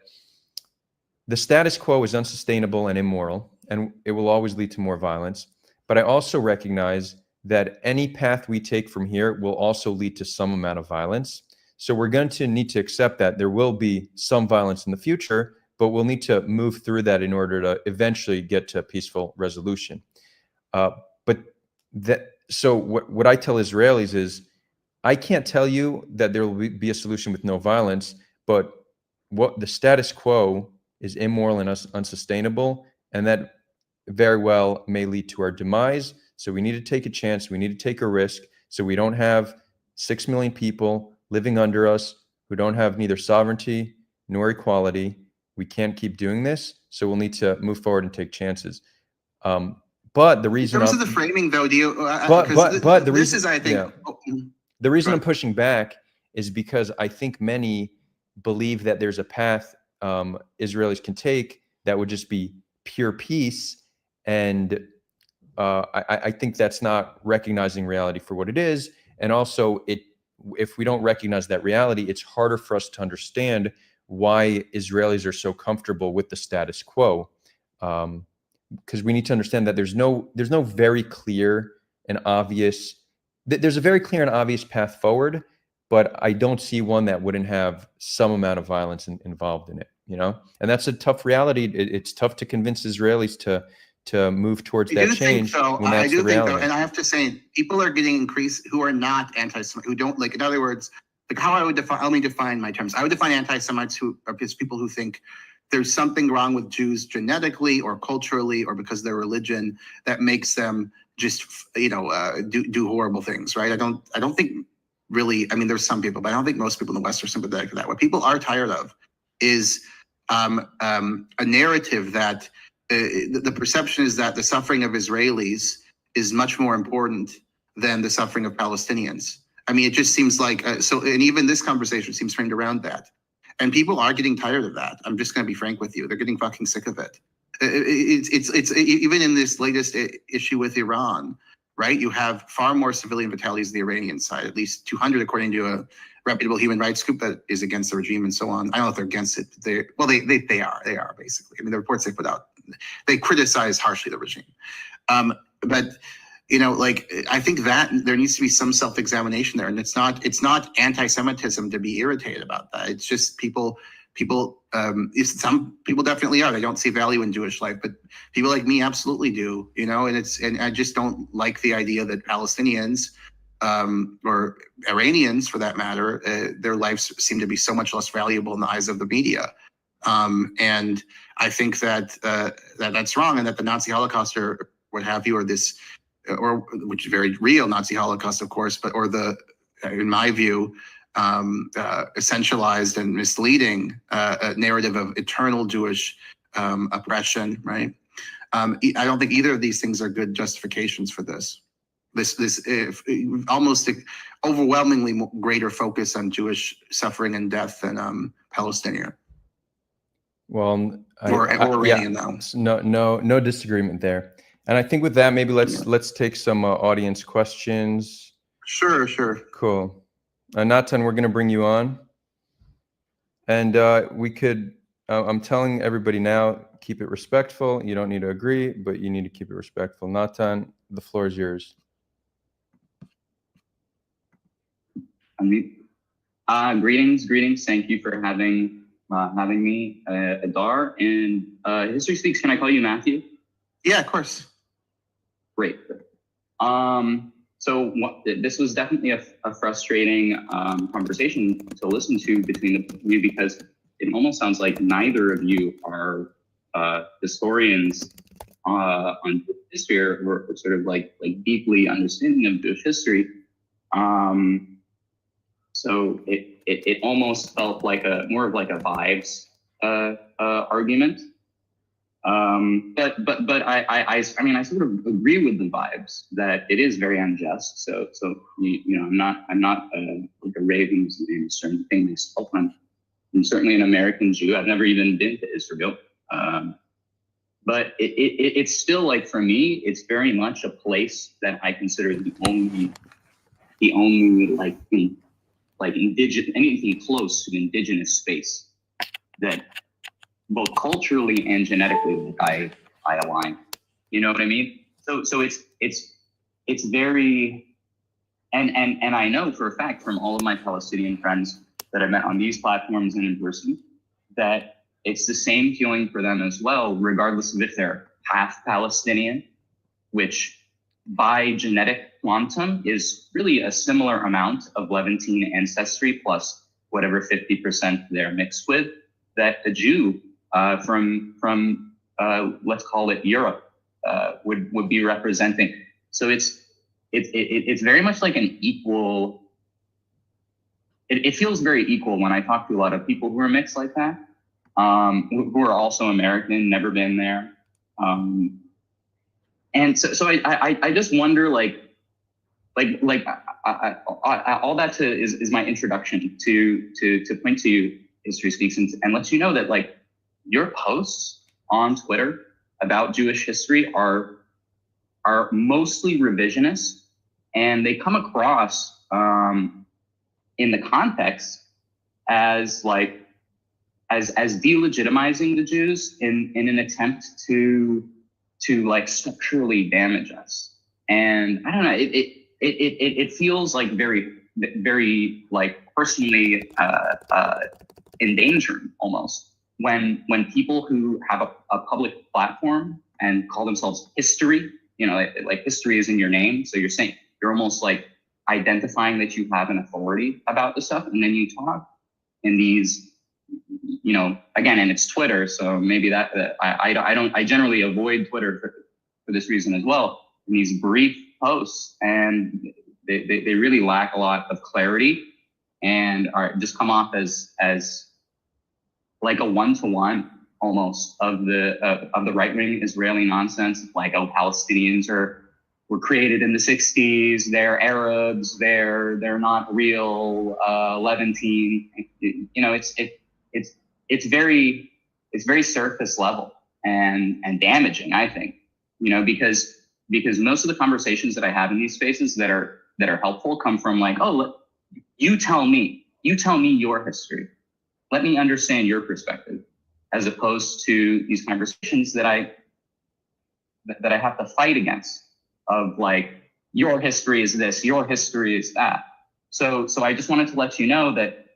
the status quo is unsustainable and immoral, and it will always lead to more violence. But I also recognize that any path we take from here will also lead to some amount of violence. So we're going to need to accept that there will be some violence in the future, but we'll need to move through that in order to eventually get to a peaceful resolution. But that, so what I tell Israelis is, I can't tell you that there will be a solution with no violence, but what the status quo is immoral and unsustainable, and that very well may lead to our demise. So we need to take a chance. We need to take a risk, so we don't have 6 million people living under us who don't have neither sovereignty nor equality. We can't keep doing this. So we'll need to move forward and take chances. But the reason in terms of the framing, though, do you? But the this reason, is, I think, yeah. The reason I'm pushing back is because I think many believe that there's a path Israelis can take that would just be pure peace, and I think that's not recognizing reality for what it is. And also, if we don't recognize that reality, it's harder for us to understand why Israelis are so comfortable with the status quo. Because we need to understand that there's no very clear and obvious. There's a very clear and obvious path forward, but I don't see one that wouldn't have some amount of violence involved in it. And that's a tough reality. It's tough to convince Israelis to move towards that change. I do think so, and I have to say, people are getting increased who are not anti-Semitic, who don't like. In other words, like how I would define. Let me define my terms. I would define anti-Semites who are just people who think there's something wrong with Jews genetically or culturally or because of their religion that makes them just do horrible things, right? I don't think really. I mean, there's some people, but I don't think most people in the West are sympathetic to that. What people are tired of is a narrative that the perception is that the suffering of Israelis is much more important than the suffering of Palestinians. I mean, it just seems like so, and even this conversation seems framed around that. And people are getting tired of that. I'm just going to be frank with you. They're getting fucking sick of it. It's even in this latest issue with Iran, right? You have far more civilian fatalities on the Iranian side, at least 200, according to a reputable human rights group that is against the regime and so on. I don't know if they're against it. They are basically. I mean, the reports they put out, they criticize harshly the regime. But I think that there needs to be some self-examination there, and it's not anti-Semitism to be irritated about that. It's just people. Some people definitely are. They don't see value in Jewish life, but people like me absolutely do. And I just don't like the idea that Palestinians or Iranians, for that matter, their lives seem to be so much less valuable in the eyes of the media. And I think that that's wrong, and that the Nazi Holocaust or what have you, or which is very real Nazi Holocaust, of course, but in my view, essentialized and misleading narrative of eternal Jewish oppression, right? I don't think either of these things are good justifications for this. This almost overwhelmingly greater focus on Jewish suffering and death than Palestinian. Well, or Iranian now. No disagreement there. And I think with that, maybe let's take some audience questions. Sure. Cool. Natan, we're going to bring you on. And we could, I'm telling everybody now, keep it respectful. You don't need to agree, but you need to keep it respectful. Natan, the floor is yours. Greetings. Thank you for having me, Adar. And History Speaks, can I call you Matthew? Yeah, of course. Great. So this was definitely a frustrating conversation to listen to between the two of you, because it almost sounds like neither of you are historians on history, or sort of like deeply understanding of Jewish history. So it almost felt like more of a vibes argument. But I mean, I sort of agree with the vibes that it is very unjust. So I'm not like a raven who's doing certain things. I'm certainly an American Jew. I've never even been to Israel. But it's still like, for me, it's very much a place that I consider the only like indigenous, anything close to indigenous space that both culturally and genetically I align. You know what I mean? So it's very, and I know for a fact from all of my Palestinian friends that I've met on these platforms and in person that it's the same feeling for them as well, regardless of if they're half Palestinian, which by genetic quantum is really a similar amount of Levantine ancestry plus whatever 50% they're mixed with, that a Jew from let's call it Europe would be representing. So it's very much like an equal. It feels very equal when I talk to a lot of people who are mixed like that, who are also American, never been there. And so I just wonder, all that is my introduction to point to you, History Speaks, and let you know that like your posts on Twitter about Jewish history are mostly revisionist, and they come across in the context as delegitimizing the Jews in an attempt to like structurally damage us. And I don't know, it feels like very like personally endangering almost when people who have a public platform and call themselves history, you know, like history is in your name, so you're almost like identifying that you have an authority about the stuff, and then you talk in these, you know, again, and it's Twitter, so maybe I generally avoid Twitter for this reason as well. In these brief posts, and they really lack a lot of clarity, and just come off as like a one-to-one almost of the right-wing Israeli nonsense, like, oh, Palestinians were created in the 60s, they're Arabs, they're not real, Levantine. You know, it's very surface level and damaging, I think, you know, because most of the conversations that I have in these spaces that are helpful come from like, oh, look, you tell me your history, let me understand your perspective, as opposed to these conversations that I have to fight against, of like, your history is this, your history is that. So I just wanted to let you know that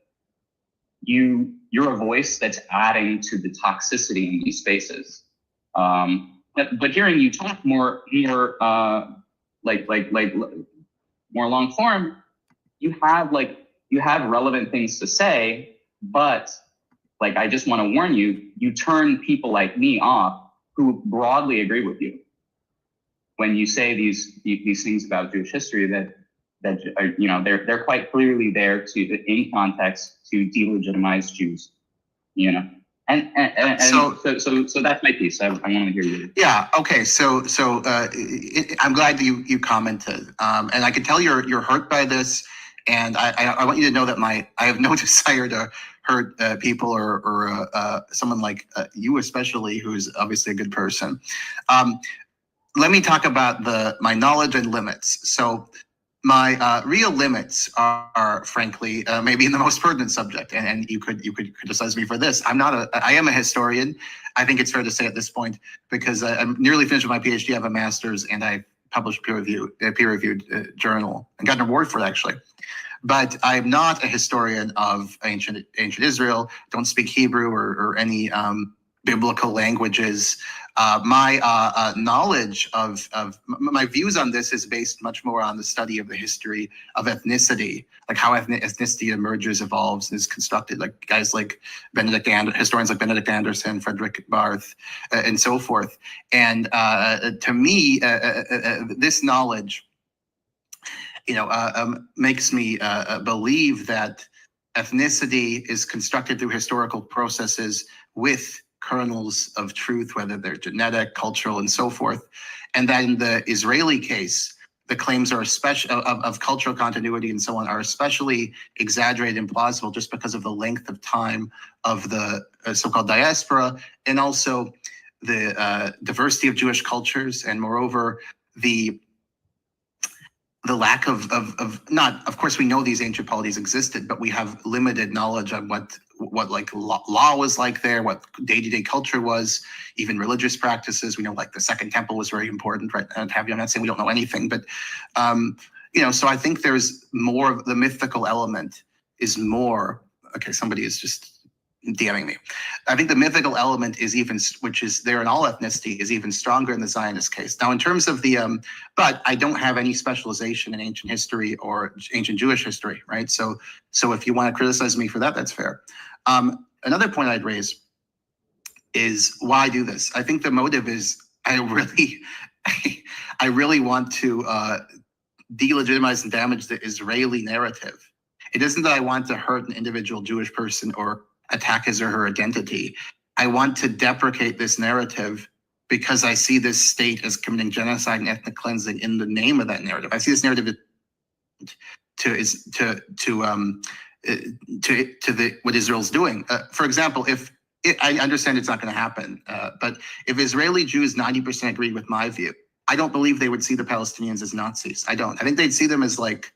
you're a voice that's adding to the toxicity in these spaces. But hearing you talk more like more long form, you have relevant things to say, but like, I just want to warn you, you turn people like me off who broadly agree with you when you say these things about Jewish history that are, you know, they're quite clearly there in context to delegitimize Jews, you know. And so that's my piece. I want to hear you. Yeah. Okay. So I'm glad that you commented, and I can tell you're hurt by this, and I want you to know that I have no desire to hurt people or someone like you especially, who's obviously a good person. Let me talk about my knowledge and limits. So my real limits are frankly, maybe the most pertinent subject, and you could criticize me for this. I am a historian. I think it's fair to say at this point, because I'm nearly finished with my PhD. I have a master's, and I published peer-reviewed journal and got an award for it, actually. But I'm not a historian of ancient Israel. Don't speak Hebrew or any biblical languages. My knowledge of my views on this is based much more on the study of the history of ethnicity, like how ethnicity emerges, evolves, and is constructed. Like guys like historians like Benedict Anderson, Frederick Barth, and so forth. And to me, this knowledge, you know, makes me believe that ethnicity is constructed through historical processes with kernels of truth, whether they're genetic, cultural, and so forth. And that in the Israeli case, the claims are of cultural continuity and so on are especially exaggerated and plausible just because of the length of time of the so-called diaspora, and also diversity of Jewish cultures, and moreover, the lack of not, of course, we know these ancient polities existed, but we have limited knowledge on what like law was like there, what day-to-day culture was, even religious practices. We know like the Second Temple was very important, right? And I'm not saying we don't know anything, but so I think there's more of the mythical element is more. Okay, somebody is just DMing me. I think the mythical element is even, which is there in all ethnicity, is even stronger in the Zionist case. Now, in terms of the, but I don't have any specialization in ancient history or ancient Jewish history, right? So if you want to criticize me for that, that's fair. Another point I'd raise is why do this? I think the motive is I really want to delegitimize and damage the Israeli narrative. It isn't that I want to hurt an individual Jewish person or attack his or her identity. I want to deprecate this narrative because I see this state as committing genocide and ethnic cleansing in the name of that narrative. I see this narrative to what Israel's doing. For example, I understand it's not going to happen, but if Israeli Jews 90% agree with my view, I don't believe they would see the Palestinians as Nazis. I don't. I think they'd see them as like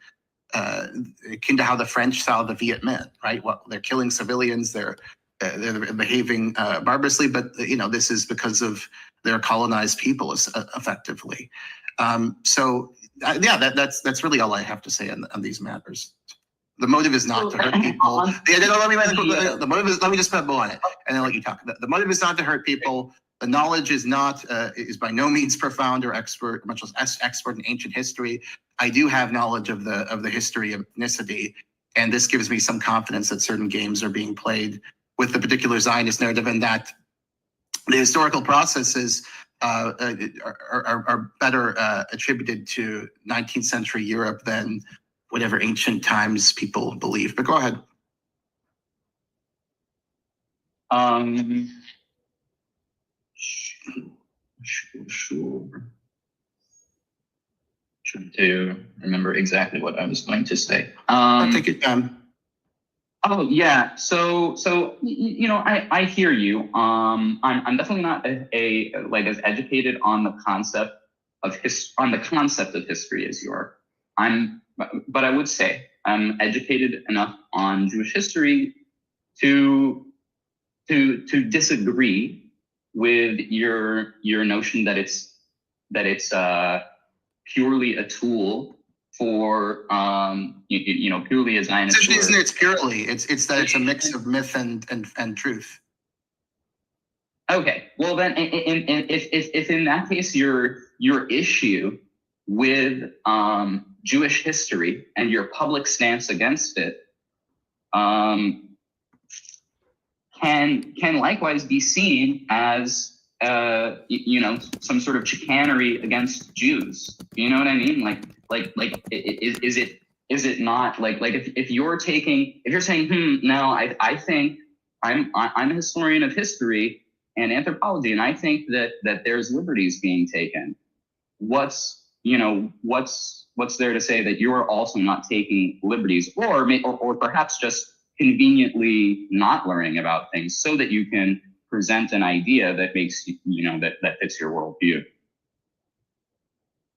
akin to how the French saw the Viet Minh, right? Well, they're killing civilians, they're behaving barbarously, but this is because of their colonized people, effectively. That's really all I have to say on these matters. The motive is not to hurt people. The motive is, let me just put a bow on it, and then let you talk. The motive is not to hurt people. The knowledge is by no means profound or expert, much less expert in ancient history. I do have knowledge of the history of ethnicity, and this gives me some confidence that certain games are being played with the particular Zionist narrative, and that the historical processes are better attributed to 19th century Europe than whatever ancient times people believe. But go ahead. Sure. Trying to remember exactly what I was going to say. I'll take your time. Oh yeah. So I hear you. I'm definitely not as educated on the concept of history as you are. But I would say I'm educated enough on Jewish history to disagree with your notion that it's purely a tool for purely a Zionist. It's purely. It's that it's a mix of myth and truth. Okay. Well then, if in that case your issue with Jewish history and your public stance against it can likewise be seen as some sort of chicanery against Jews. You know what I mean? Is it not like if you're saying no, I think I'm a historian of history and anthropology, and I think that there's liberties being taken. What's there to say that you're also not taking liberties, or perhaps just conveniently not learning about things so that you can present an idea that makes that fits your worldview?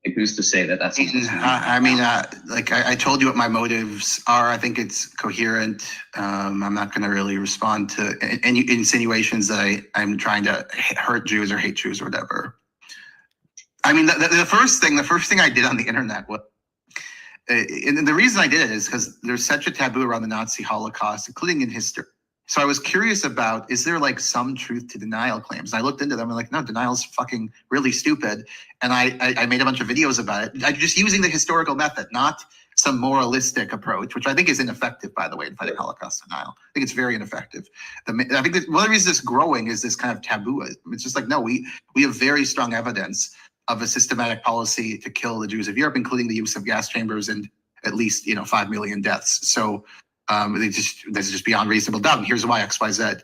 Like, who's to say that that's? I told you what my motives are. I think it's coherent. I'm not going to really respond to any insinuations that I'm trying to hurt Jews or hate Jews or whatever. I mean, the first thing I did on the internet was, and the reason I did it is because there's such a taboo around the Nazi Holocaust, including in history. So I was curious about, is there like some truth to denial claims? And I looked into them and like, no, denial's fucking really stupid. And I made a bunch of videos about it. I'm just using the historical method, not some moralistic approach, which I think is ineffective, by the way, in fighting Holocaust denial. I think it's very ineffective. I think that one of the reasons it's growing is this kind of taboo. It's just like, no, we have very strong evidence of a systematic policy to kill the Jews of Europe, including the use of gas chambers and at least 5 million deaths. So this is just beyond reasonable doubt. And here's why X, Y, Z.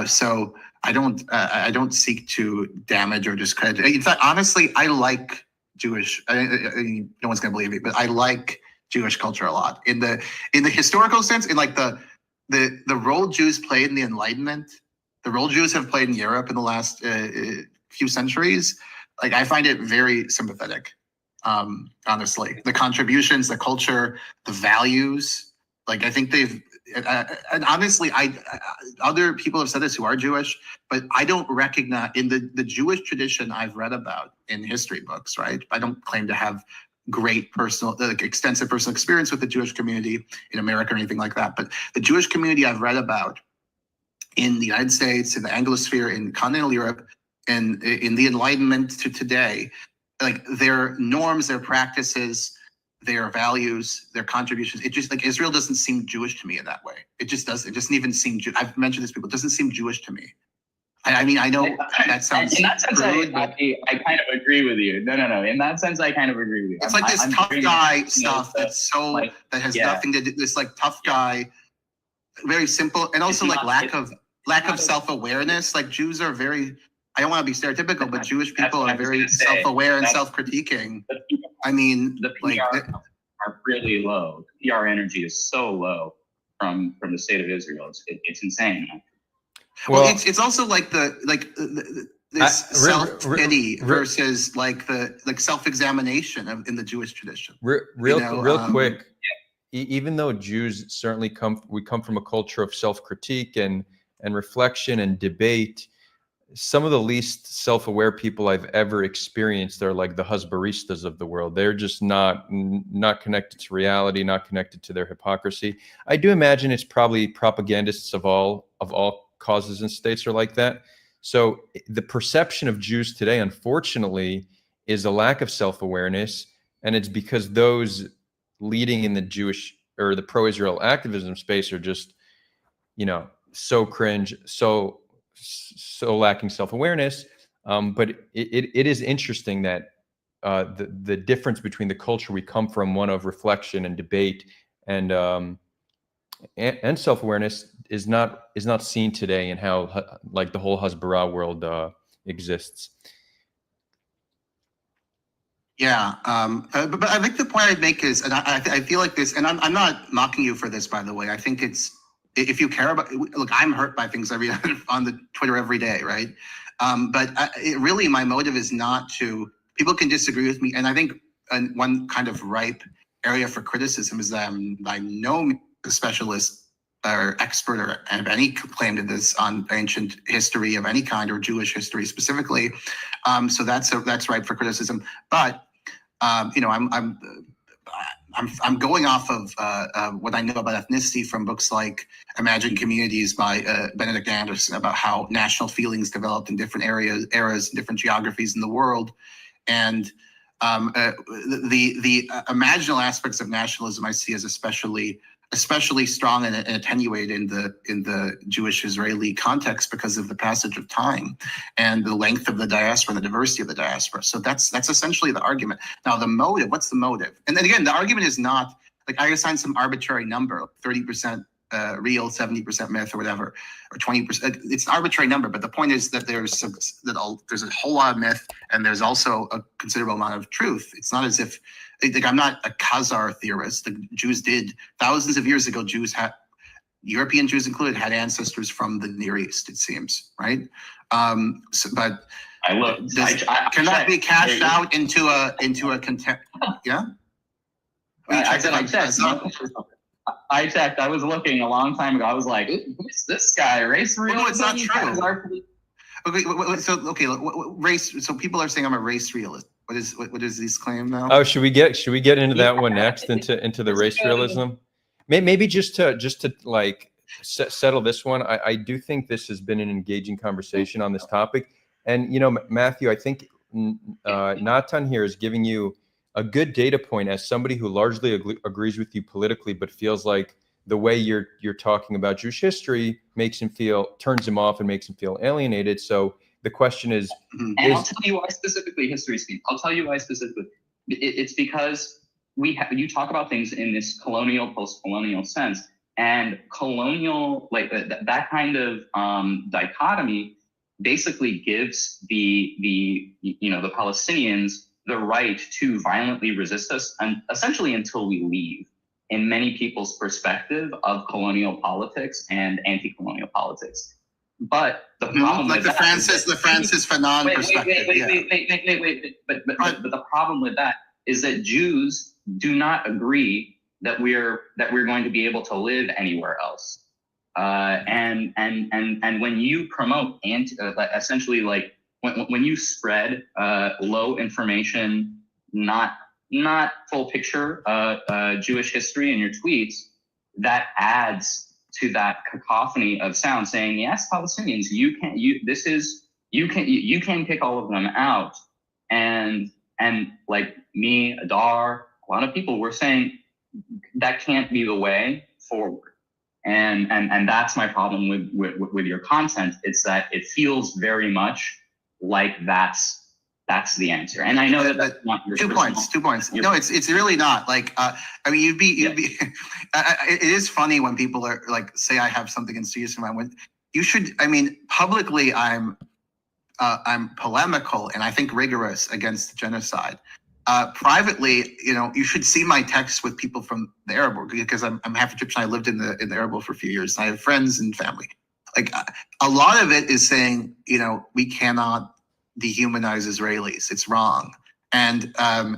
So I don't seek to damage or discredit. In fact, honestly, I like Jewish. No one's gonna believe me, but I like Jewish culture a lot in the historical sense, in like the role Jews played in the Enlightenment the role Jews have played in Europe in the last few centuries, like I find it very sympathetic. Honestly, the contributions, the culture, the values, like I think they've, and honestly, other people have said this who are Jewish, but I don't recognize in the Jewish tradition I've read about in history books, right? I don't claim to have great personal, like extensive personal experience with the Jewish community in America or anything like that. But the Jewish community I've read about in the United States, in the Anglosphere, in continental Europe, and in the Enlightenment to today, like their norms, their practices, their values, their contributions, it just like Israel doesn't seem Jewish to me in that way. It just doesn't. It doesn't even seem. I've mentioned this to people. It doesn't seem Jewish to me. I mean, I know that sounds. In that sense, crude, I kind of agree with you. No. In that sense, I kind of agree with you. It's like this tough guy stuff that's so like, that has nothing to do. This like tough guy, very simple, and also like lack of self-awareness. Like Jews are very. I don't want to be stereotypical, but Jewish people are very self-aware and self-critiquing. I mean, the PR are really low. The PR energy is so low from the state of Israel. It's insane. Well, it's also like this self-pity versus like self-examination in the Jewish tradition. Real quick, even though Jews certainly come from a culture of self-critique and reflection and debate. Some of the least self-aware people I've ever experienced are like the husbaristas of the world. They're just not connected to reality, not connected to their hypocrisy. I do imagine it's probably propagandists of all causes and states are like that. So the perception of Jews today, unfortunately, is a lack of self-awareness, and it's because those leading in the Jewish or the pro-Israel activism space are just, so cringe, so lacking self-awareness. But it is interesting that the difference between the culture we come from, one of reflection and debate and self-awareness, is not seen today in how like the whole Hasbara world exists. Yeah, but I think the point I'd make is, and I feel like this, and I'm not mocking you for this, by the way. I think it's, if you care about, look, I'm hurt by things I read on the Twitter every day, right? But really, my motive is not to, people can disagree with me. And I think one kind of ripe area for criticism is that I'm by no specialist or expert or have any claim to this on ancient history of any kind or Jewish history specifically. So that's ripe for criticism. But, I'm going off of what I know about ethnicity from books like Imagined Communities by Benedict Anderson, about how national feelings developed in different eras, and different geographies in the world. And the imaginal aspects of nationalism I see as especially strong and attenuated in the Jewish-Israeli context because of the passage of time and the length of the diaspora and the diversity of the diaspora. So that's essentially the argument. Now, the motive, what's the motive? And then again, the argument is not like I assign some arbitrary number, 30% real, 70% myth, or whatever, or 20%. It's an arbitrary number, but the point is that there's a whole lot of myth and there's also a considerable amount of truth. It's not as if, like, I'm not a Khazar theorist. The Jews did, thousands of years ago, European Jews included, had ancestors from the Near East, it seems, right? But can that be cashed out into a contempt? Yeah. I checked. I was looking a long time ago. I was like, "Who's this guy? Race realism?" No, it's not true. Okay. Race. So people are saying I'm a race realist. What is this claim now? Oh, should we get into that one next? Into the race realism? Maybe just to like settle this one. I do think this has been an engaging conversation on this topic, and Matthew, I think Natan here is giving you a good data point as somebody who largely agrees with you politically, but feels like the way you're talking about Jewish history turns him off and makes him feel alienated. So the question is, and I'll tell you why specifically, history speak. I'll tell you why specifically. It's because you talk about things in this colonial, post-colonial sense, and colonial, like that kind of dichotomy basically gives the Palestinians the right to violently resist us, and essentially until we leave, in many people's perspective of colonial politics and anti-colonial politics. But the problem like with the that Francis Fanon wait, perspective. wait. But the problem with that is that Jews do not agree that we're going to be able to live anywhere else. And when you promote essentially like when you spread low information, not full picture Jewish history in your tweets, that adds to that cacophony of sound saying, yes, Palestinians, you can kick all of them out. And like me, Adar, a lot of people were saying that can't be the way forward. And that's my problem with your content. It's that it feels very much like that's the answer. And I know that that's not your 2 points. 2 points. No, it's really not. Like, I mean, you'd be. It is funny when people are like, say, I have something in serious in mind. When you should, I mean, publicly, I'm polemical and I think rigorous against genocide. Privately, you should see my texts with people from the Arab world, because I'm half Egyptian. I lived in the Arab world for a few years. And I have friends and family. Like, a lot of it is saying, we cannot dehumanize Israelis. It's wrong. And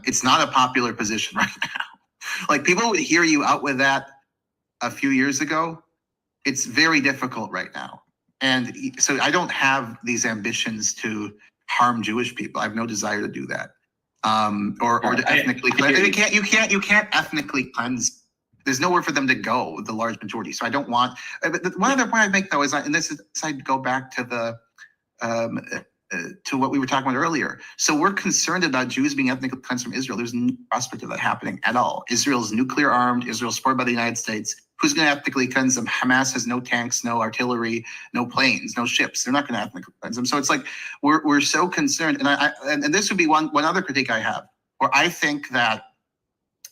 it's not a popular position right now. Like, people would hear you out with that a few years ago. It's very difficult right now. And so I don't have these ambitions to harm Jewish people. I have no desire to do that. Or to ethnically cleanse. You can't ethnically cleanse. There's nowhere for them to go, the large majority. So I don't want. But one other point I'd make, though, is, I'd go back to to what we were talking about earlier. So we're concerned about Jews being ethnically cleansed from Israel. There's no prospect of that happening at all. Israel's nuclear armed. Israel's supported by the United States. Who's going to ethnically cleanse them? Hamas has no tanks, no artillery, no planes, no ships. They're not going to ethnically cleanse them. So it's like we're so concerned. And this would be one other critique I have, where I think that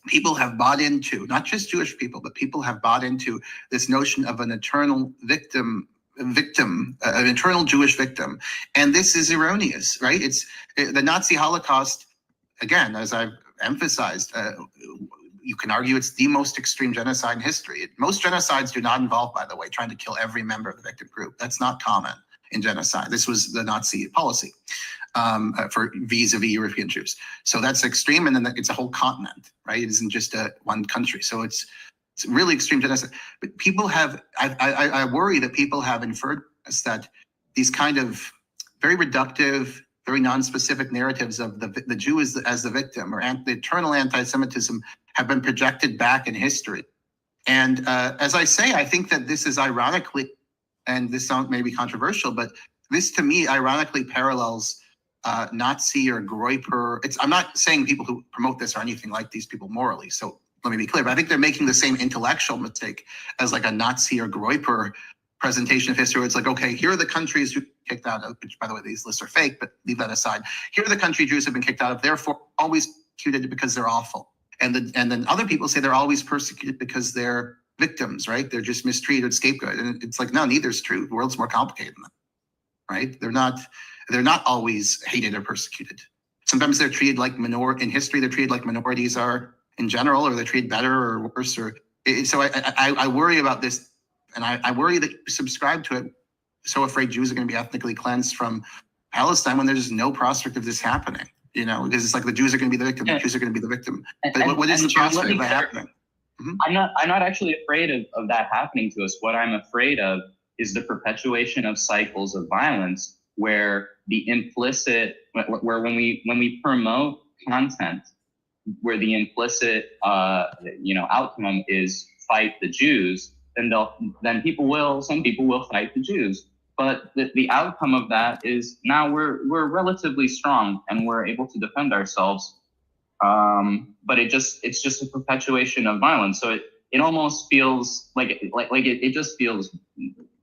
people have bought into, not just Jewish people, but people have bought into this notion of an eternal victim, an eternal Jewish victim. And this is erroneous, right? It's the Nazi Holocaust, again, as I've emphasized, you can argue it's the most extreme genocide in history. Most genocides do not involve, by the way, trying to kill every member of the victim group. That's not common in genocide. This was the Nazi policy for vis-a-vis European Jews. So that's extreme, and then it's a whole continent, right? It isn't just one country. So it's really extreme genocide. But people have, I worry that people have inferred that these kind of very reductive, very non-specific narratives of the Jew as the victim, or the eternal anti-Semitism, have been projected back in history. And as I say, I think that this is ironically, and this sounds maybe controversial, but this to me ironically parallels Nazi or Groyper. I'm not saying people who promote this are anything like these people morally, so let me be clear, but I think they're making the same intellectual mistake as like a Nazi or Groyper presentation of history, where it's like, okay, here are the countries who kicked out of, which by the way, these lists are fake, but leave that aside. Here are the country Jews have been kicked out of, therefore always persecuted because they're awful. And then other people say they're always persecuted because they're victims, right? They're just mistreated, scapegoat. And it's like, no, neither's true. The world's more complicated than that, right? They're not always hated or persecuted. Sometimes they're treated like in history, they're treated like minorities are in general, or they're treated better or worse. So I worry about this, and I worry that you subscribe to it, so afraid Jews are going to be ethnically cleansed from Palestine when there's no prospect of this happening. Because it's like the Jews are going to be the victim, the Jews are going to be the victim. But what is the prospect of that happening? Mm-hmm. I'm not actually afraid of that happening to us. What I'm afraid of is the perpetuation of cycles of violence, where the implicit, where when we promote content, where the implicit outcome is fight the Jews, then some people will fight the Jews. But the outcome of that is now we're relatively strong and we're able to defend ourselves. But it's just a perpetuation of violence. So it almost feels like it just feels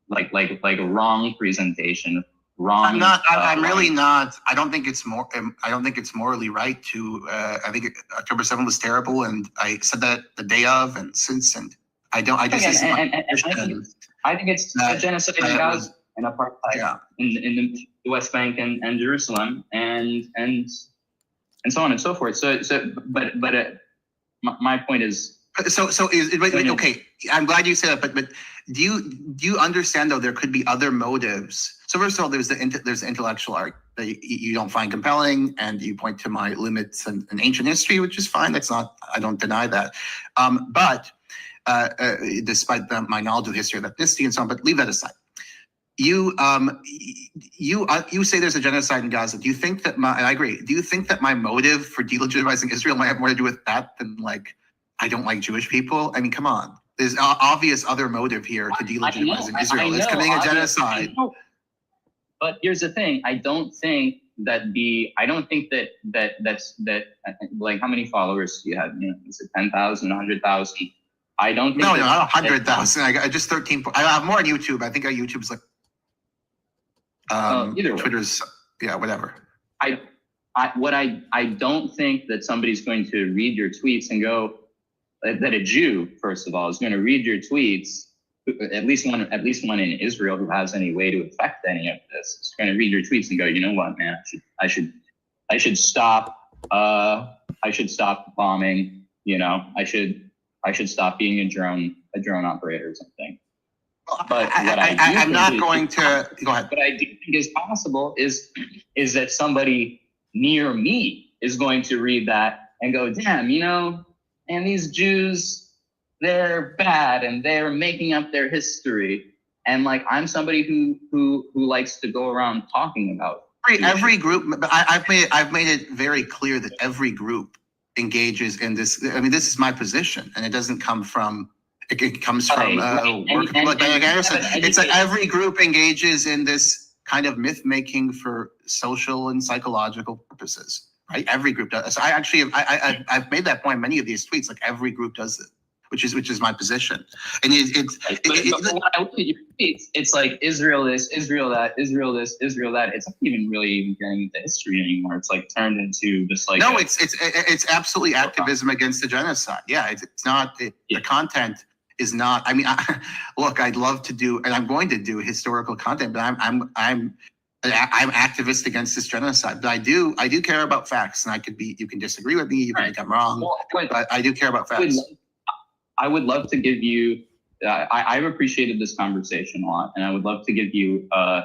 like a wrong presentation. Wrong. I'm really not. I don't think it's morally right to. I think October 7th was terrible, and I said that the day of and since, and I don't. I just. I think it's a genocide in Gaza and apartheid in the West Bank and Jerusalem and so on and so forth. But my point is. Okay. I'm glad you said that, but do you understand though there could be other motives? So first of all, there's the intellectual art that you don't find compelling, and you point to my limits in ancient history, which is fine. That's not, I don't deny that. But despite my knowledge of the history of ethnicity and so on, but leave that aside. You say there's a genocide in Gaza. Do you think that and I agree. Do you think that my motive for delegitimizing Israel might have more to do with that than like I don't like Jewish people? I mean, come on. There's obvious other motive here to delegitimizing Israel. It's committing a genocide. But here's the thing: I don't think that like, how many followers do you have? You know, is it 10,000, 100,000? I don't think. No, not 100,000. I got just 13. I have more on YouTube. I think our YouTube's like. Either way. Twitter's, yeah, whatever. I don't think that somebody's going to read your tweets and go, that a Jew, first of all, is going to read your tweets. At least one in Israel who has any way to affect any of this is going to read your tweets and go, you know what, man, I should stop. I should stop bombing. You know, I should stop being a drone operator or something. But I'm not going to go ahead. What I do think is possible is that somebody near me is going to read that and go, damn, you know, and these Jews, they're bad and they're making up their history. And like, I'm somebody who likes to go around talking about every group. I've made it very clear that every group engages in this. I mean, this is my position, and it doesn't come from. It comes from work. It's like every group engages in this kind of myth making for social and psychological purposes, right? Every group does. So I've made that point in many of these tweets. Like every group does it, which is my position. And when I look at your tweets, it's like Israel this, Israel that, Israel this, Israel that. It's not even really getting into history anymore. It's like turned into just like it's absolutely activism against the genocide. Yeah, it's not the content. Is not. I mean, look. I'd love to do, and I'm going to do historical content, but I'm activist against this genocide. But I do care about facts, and you can disagree with me, you can think I'm wrong, but I do care about facts. I would love to give you. I've appreciated this conversation a lot, and I would love to give you a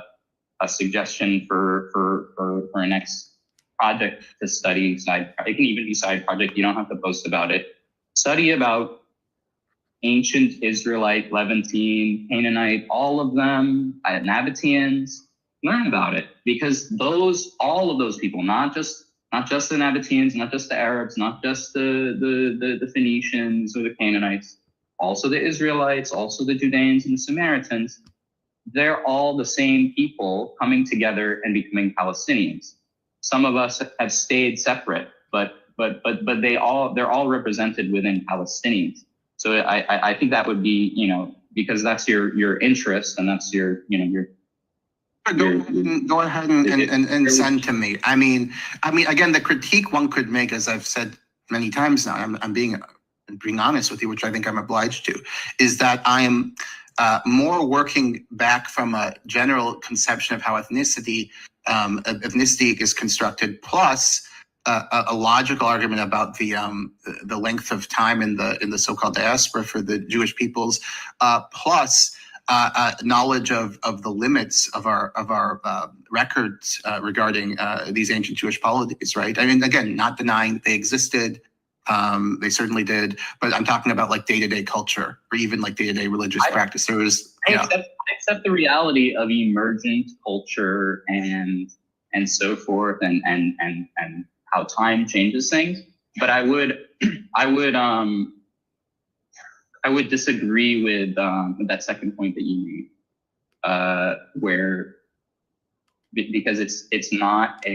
suggestion for a next project to study. It can even be side project. You don't have to post about it. Study about ancient Israelite, Levantine, Canaanite, all of them, Nabateans. Learn about it, because all of those people, not just the Nabateans, not just the Arabs, not just the Phoenicians or the Canaanites, also the Israelites, also the Judeans and the Samaritans, they're all the same people coming together and becoming Palestinians. Some of us have stayed separate, but they're all represented within Palestinians. So I think that would be, you know, because that's your interest, and that's your Go ahead and send to me. I mean, again, the critique one could make, as I've said many times now, I'm being honest with you, which I think I'm obliged to, is that I am more working back from a general conception of how ethnicity is constructed, plus a logical argument about the length of time in the so-called diaspora for the Jewish peoples, plus knowledge of the limits of our records regarding these ancient Jewish polities, right? I mean, again, not denying they existed. They certainly did, but I'm talking about like day-to-day culture or even like day-to-day religious practice. I accept the reality of emergent culture and so forth, and how time changes things. But I would disagree with that second point that you made, where because it's not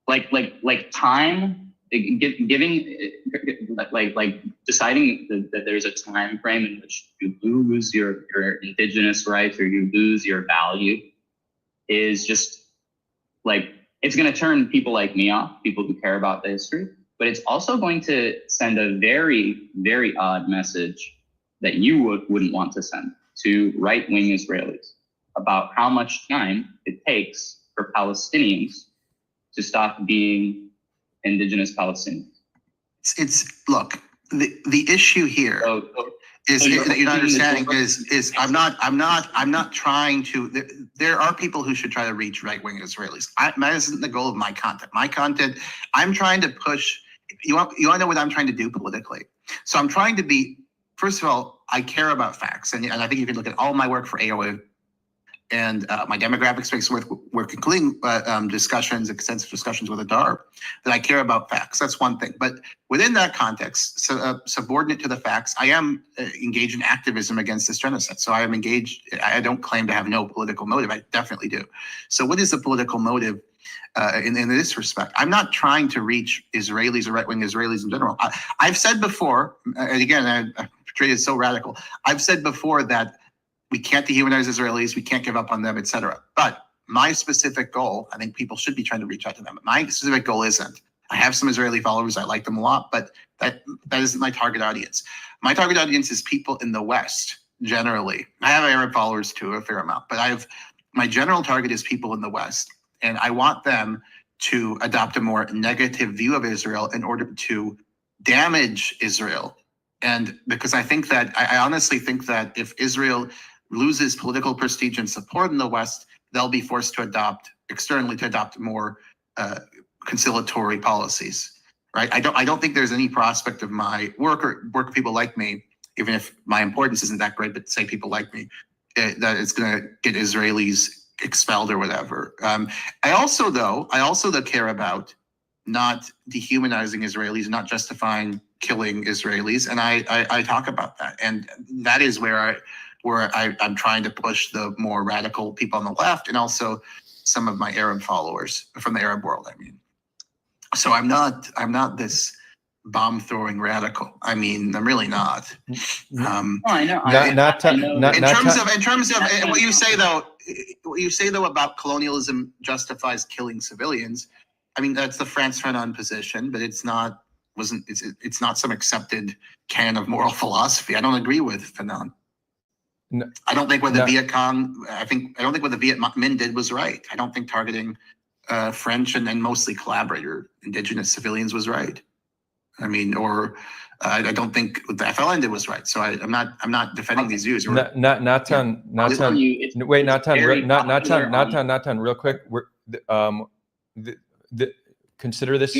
like time giving like deciding that there's a time frame in which you lose your indigenous rights or you lose your value is just like, it's going to turn people like me off, people who care about the history, but it's also going to send a very, very odd message that you wouldn't want to send to right-wing Israelis about how much time it takes for Palestinians to stop being indigenous Palestinians. Look, the issue here is that you're not understanding is I'm not trying to. There are people who should try to reach right-wing Israelis. That isn't the goal of my content. My content, I'm trying to push. You want to know what I'm trying to do politically? So I'm trying to be. First of all, I care about facts, and I think you can look at all my work for AOA and my demographics space work, including extensive discussions with Adar, that I care about facts. That's one thing. But within that context, subordinate to the facts, I am engaged in activism against this genocide. So I am engaged. I don't claim to have no political motive. I definitely do. So what is the political motive in this respect? I'm not trying to reach Israelis or right-wing Israelis in general. I've said before, and again, I'm portrayed as so radical. I've said before that we can't dehumanize Israelis, we can't give up on them, etc. But my specific goal, I think people should be trying to reach out to them. My specific goal isn't. I have some Israeli followers, I like them a lot, but that isn't my target audience. My target audience is people in the West, generally. I have Arab followers too, a fair amount, but my general target is people in the West. And I want them to adopt a more negative view of Israel in order to damage Israel. And because I honestly think that if Israel loses political prestige and support in the West, they'll be forced to adopt more conciliatory policies, right? I don't think there's any prospect of my work or work of people like me, even if my importance isn't that great, but say people like me, that it's going to get Israelis expelled or whatever. I also care about not dehumanizing Israelis, not justifying killing Israelis, and I talk about that, and that is where I'm trying to push the more radical people on the left, and also some of my Arab followers from the Arab world. I mean, so I'm not this bomb throwing radical. I mean, I'm really not. I know. In terms of what you say though about colonialism justifies killing civilians. I mean, that's the Frantz Fanon position, but it's not some accepted canon of moral philosophy. I don't agree with Fanon. No, I don't think what the Viet Cong. I don't think what the Viet Minh did was right. I don't think targeting French and mostly collaborator indigenous civilians was right. I mean, or I don't think what the FLN did was right. So I'm not defending these views. Natan, real quick. Consider this.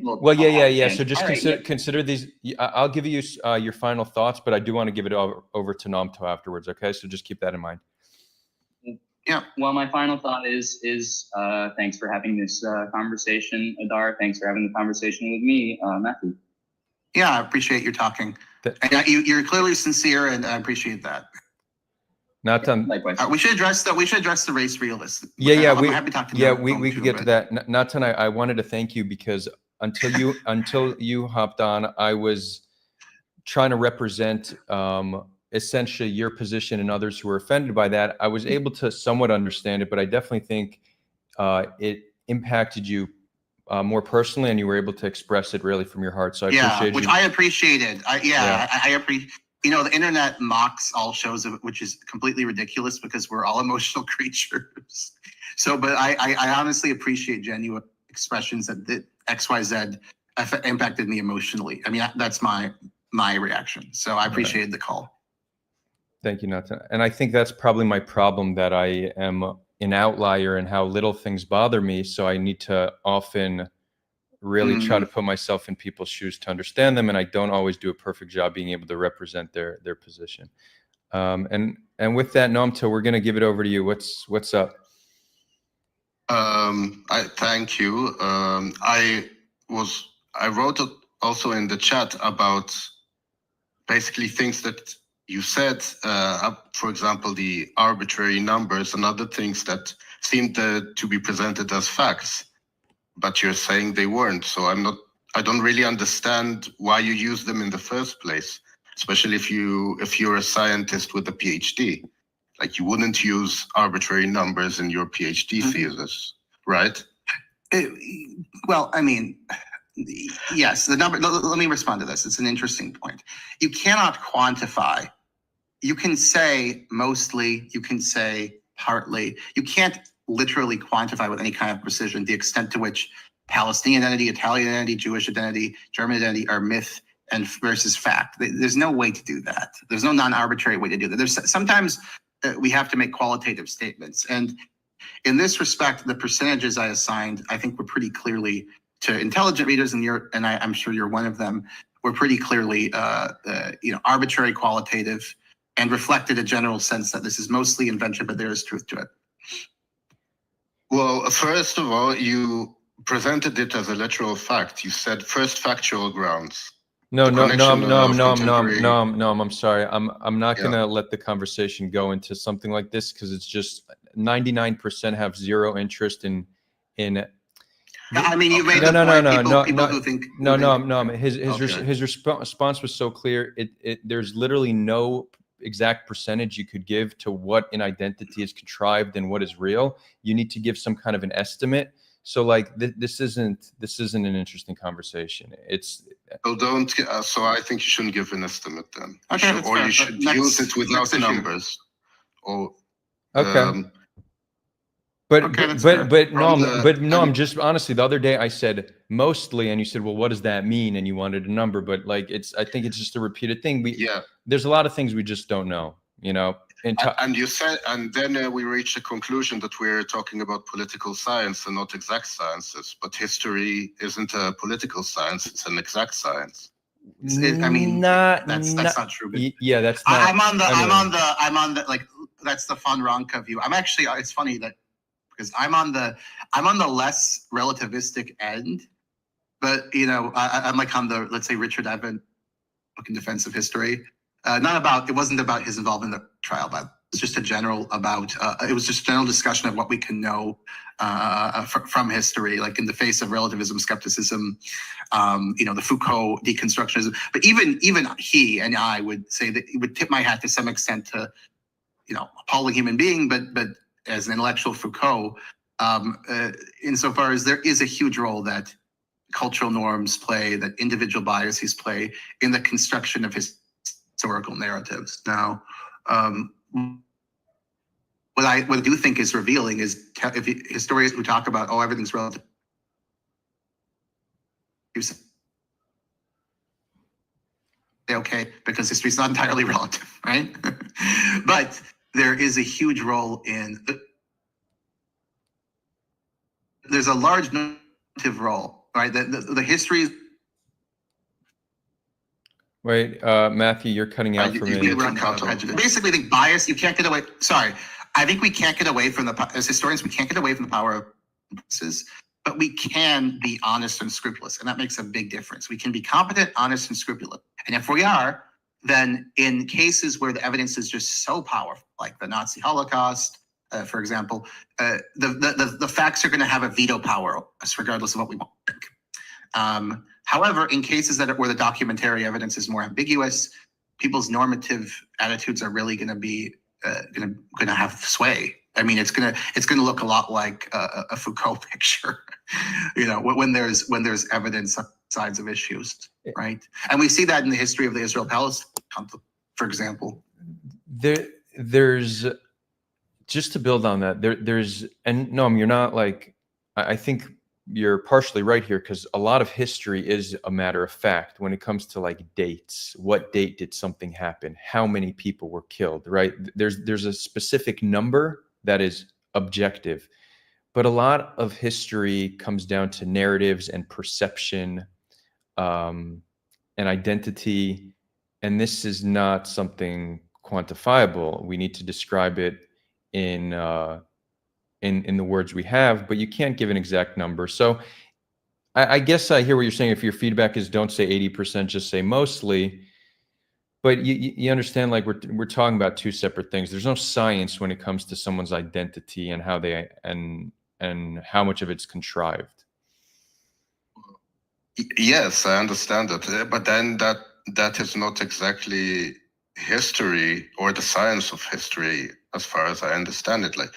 Well, yeah. So just consider these. I'll give you your final thoughts, but I do want to give it over to Namto afterwards. Okay, so just keep that in mind. Yeah. Well, my final thought is thanks for having this conversation, Adar. Thanks for having the conversation with me, Matthew. Yeah, I appreciate your talking. And you're clearly sincere, and I appreciate that. Natan, we should address the race realist. Yeah, I'm happy to talk to we could get to that. Natan, I wanted to thank you because until you hopped on, I was trying to represent essentially your position and others who were offended by that. I was able to somewhat understand it, but I definitely think it impacted you more personally, and you were able to express it really from your heart. So I appreciate which you. I appreciated. I appreciate. You know, the internet mocks all shows of it, which is completely ridiculous because we're all emotional creatures. So, but I honestly appreciate genuine expressions that XYZ impacted me emotionally. I mean, that's my reaction. So I appreciated the call. Thank you, Nathan. And I think that's probably my problem, that I am an outlier in how little things bother me. So I need to often really try to put myself in people's shoes to understand them, and I don't always do a perfect job being able to represent their position. And with that, Namto, we're going to give it over to you. What's up? I thank you. I wrote also in the chat about basically things that you said. For example, the arbitrary numbers and other things that seemed to be presented as facts, but you're saying they weren't. So I don't really understand why you use them in the first place, especially if you're a scientist with a PhD. Like, you wouldn't use arbitrary numbers in your PhD thesis, right? Well, I mean, yes, the number, let me respond to this. It's an interesting point. You cannot quantify. You can say mostly, you can say partly. You can't literally quantify with any kind of precision the extent to which Palestinian identity, Italian identity, Jewish identity, German identity are myth and versus fact. There's no way to do that. There's no non-arbitrary way to do that. There's sometimes we have to make qualitative statements. And in this respect, the percentages I assigned, I think were pretty clearly to intelligent readers, and I'm sure you're one of them, were pretty clearly arbitrary, qualitative, and reflected a general sense that this is mostly invention, but there is truth to it. Well, first of all, you presented it as a literal fact. You said first factual grounds. No, The connection of contemporary- I'm sorry. I'm not gonna let the conversation go into something like this because it's just 99% have zero interest in. I mean, you made No, the no, no, point. no, People no, who think no. His Okay. his response was so clear. There's literally no exact percentage you could give to what an identity is contrived and what is real. You need to give some kind of an estimate. So like this isn't an interesting conversation. It's So don't. So I think you shouldn't give an estimate then. Okay, that's Or fair, you but should next- use it without next issue. numbers. Or okay. But Okay, that's fair. no, I'm just honestly, the other day I said mostly, and you said, well, what does that mean? And you wanted a number, but like I think it's just a repeated thing. yeah. There's a lot of things we just don't know, And you said, and then we reached a conclusion that we're talking about political science and not exact sciences. But history isn't a political science; it's an exact science. I mean, that's not true. But yeah, that's not. I'm on anyway. the like that's the von Ranke view. I'm actually, it's funny that because I'm on the less relativistic end, but I'm like on the, let's say, Richard Evans book in defense of history. It wasn't about his involvement in the trial, but it's just a general it was just a general discussion of what we can know from history, like in the face of relativism, skepticism, the Foucault deconstructionism. But even he and I would say that he would tip my hat to some extent to, appalling human being, but as an intellectual Foucault, insofar as there is a huge role that cultural norms play, that individual biases play in the construction of historical narratives. Now, what I do think is revealing is if historians who talk about, everything's relative, you say, okay, because history is not entirely relative, right? But there is a huge role in, there's a large narrative role, right? The history. Wait, Matthew, you're cutting out for me. Basically, the bias, you can't get away. Sorry, I think we can't get away from as historians, we can't get away from the power of biases, but we can be honest and scrupulous, and that makes a big difference. We can be competent, honest, and scrupulous. And if we are, then in cases where the evidence is just so powerful, like the Nazi Holocaust, for example, the facts are going to have a veto power, regardless of what we want to think. However, in cases where the documentary evidence is more ambiguous, people's normative attitudes are really going to be going to have sway. I mean, it's going to look a lot like a Foucault picture, when there's evidence on sides of issues, right? And we see that in the history of the Israel-Palestine conflict, for example. There's just to build on that. There's and Noam, you're not like, I think you're partially right here because a lot of history is a matter of fact when it comes to like dates. What date did something happen? How many people were killed, right? There's a specific number that is objective, but a lot of history comes down to narratives and perception and identity, and this is not something quantifiable. We need to describe it in the words we have, but you can't give an exact number. So I guess I hear what you're saying. If your feedback is don't say 80%, just say mostly. But you understand, like we're talking about two separate things. There's no science when it comes to someone's identity and how they and how much of it's contrived. Yes, I understand that. But then that is not exactly history or the science of history, as far as I understand it. Like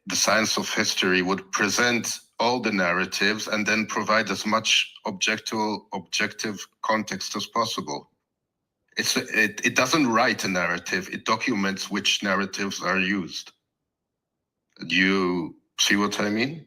the science of history would present all the narratives and then provide as much objective context as possible. It doesn't write a narrative, it documents which narratives are used. Do you see what I mean?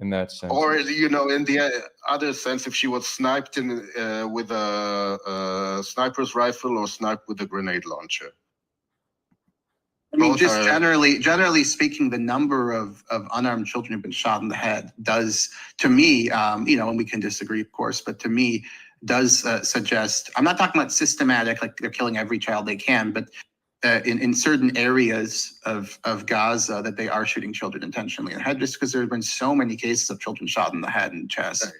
in that sense. Or, you know, in the other sense, if she was sniped in with a sniper's rifle or sniped with a grenade launcher. I mean, Both just are- generally speaking, the number of unarmed children who've been shot in the head does, to me, you know, and we can disagree, of course, but to me, does suggest, I'm not talking about systematic, like they're killing every child they can, but in certain areas of Gaza that they are shooting children intentionally in the head, just because there have been so many cases of children shot in the head and chest.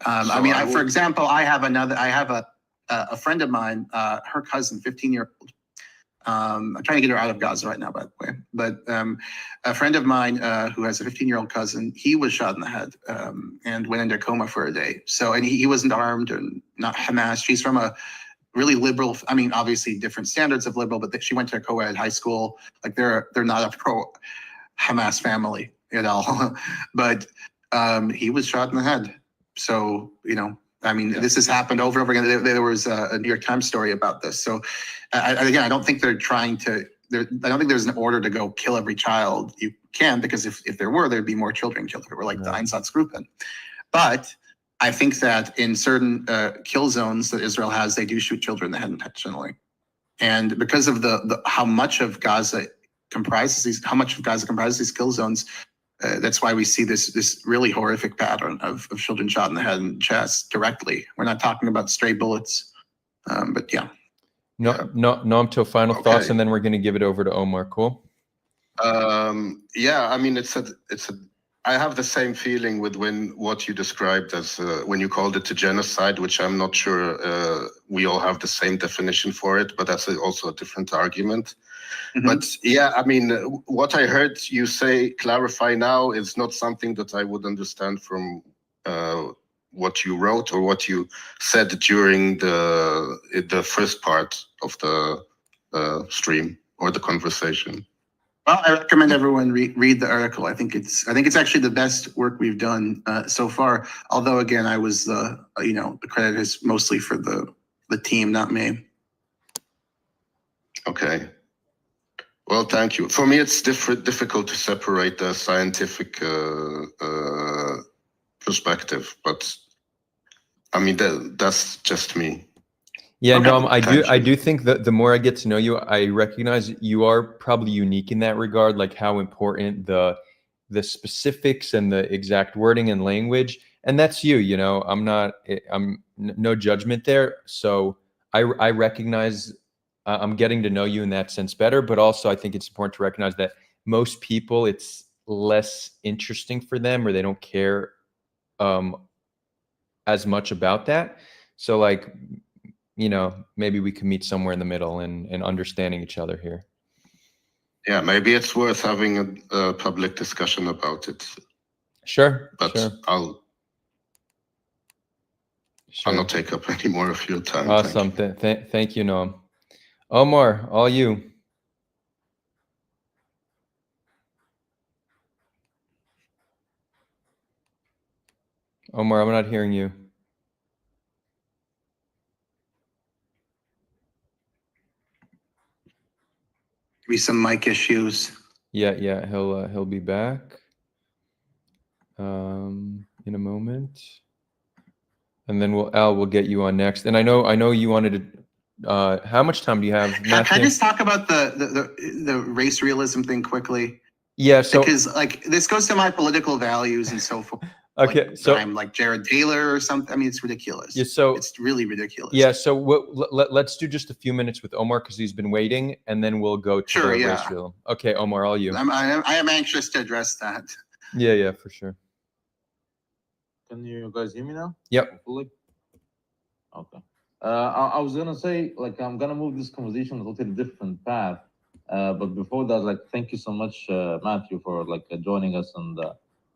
I mean, for example, I have a friend of mine, her cousin, 15-year-old. I'm trying to get her out of Gaza right now, by the way. But a friend of mine who has a 15-year-old cousin, he was shot in the head and went into coma for a day. So, and he wasn't armed and not Hamas. She's from a really liberal, I mean, obviously different standards of liberal, but she went to a co-ed high school. Like they're not a pro-Hamas family at all. But he was shot in the head. So, you know, I mean, this has happened over and over again. There was a New York Times story about this. So, again, I don't think they're trying to. I don't think there's an order to go kill every child. You can, because if there were, there'd be more children killed. If it were like the Einsatzgruppen. But I think that in certain kill zones that Israel has, they do shoot children in the head intentionally, and because of how much of Gaza comprises these kill zones. That's why we see this really horrific pattern of children shot in the head and chest directly. We're not talking about stray bullets, but yeah. Noam, till final thoughts, and then we're going to give it over to Omar. Cool. Yeah, I mean, I have the same feeling with what you described as when you called it a genocide, which I'm not sure we all have the same definition for it, but that's also a different argument. Mm-hmm. But yeah, I mean, what I heard you clarify now is not something that I would understand from what you wrote or what you said during the first part of the stream or the conversation. Well, I recommend everyone read the article. I think it's actually the best work we've done so far. Although, again, I was the credit is mostly for the team, not me. Okay. Well, thank you. For me, it's difficult to separate the scientific perspective, but I mean that's just me. Yeah, okay. No, I do think that the more I get to know you, I recognize you are probably unique in that regard, like how important the specifics and the exact wording and language, and that's you. You know, I'm no judgment there. So I recognize. I'm getting to know you in that sense better, but also I think it's important to recognize that most people, it's less interesting for them, or they don't care as much about that. So like, you know, maybe we can meet somewhere in the middle and understanding each other here. Yeah, maybe it's worth having a public discussion about it. Sure. But sure. I'll not take up any more of your time. Awesome. Thank you, Noam. Omar, all you. Omar, I'm not hearing you. Maybe some mic issues. Yeah, he'll be back in a moment, and then we'll get you on next. And I know you wanted to. How much time do you have, Matthew? Can I just talk about the race realism thing quickly? Yeah, so because like this goes to my political values and so forth. Okay, like, so I'm like Jared Taylor or something. I mean, it's ridiculous. Yeah, so it's really ridiculous. Yeah, so let's do just a few minutes with Omar because he's been waiting, and then we'll go to the race realism. Okay, Omar, all you. I am anxious to address that. Yeah, for sure. Can you guys hear me now? Yep. Hopefully. Okay. I was gonna say, like, I'm gonna move this conversation a little different path, but before that, like, thank you so much, Matthew, for like joining us and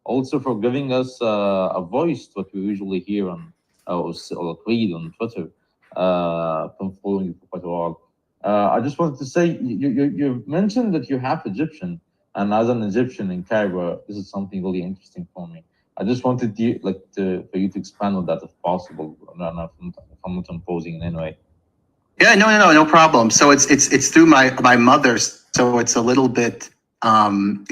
also for giving us a voice to what we usually hear on or read on Twitter. From following you for quite a while. I just wanted to say you mentioned that you're half Egyptian, and as an Egyptian in Cairo, this is something really interesting for me. I just wanted you for you to expand on that if possible. I'm not imposing in any way. Yeah, no problem. So it's through my mother, so it's a little bit an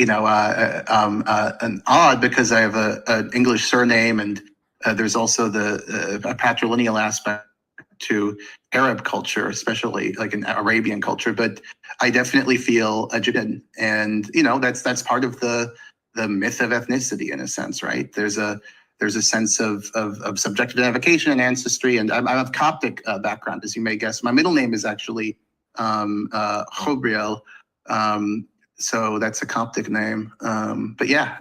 odd because I have an English surname, and there's also a patrilineal aspect to Arab culture, especially like in Arabian culture. But I definitely feel Egyptian, and that's part of the myth of ethnicity in a sense, right? There's a sense of subjective identification and ancestry, and I'm of Coptic background, as you may guess. My middle name is actually Cockerill, so that's a Coptic name. But yeah,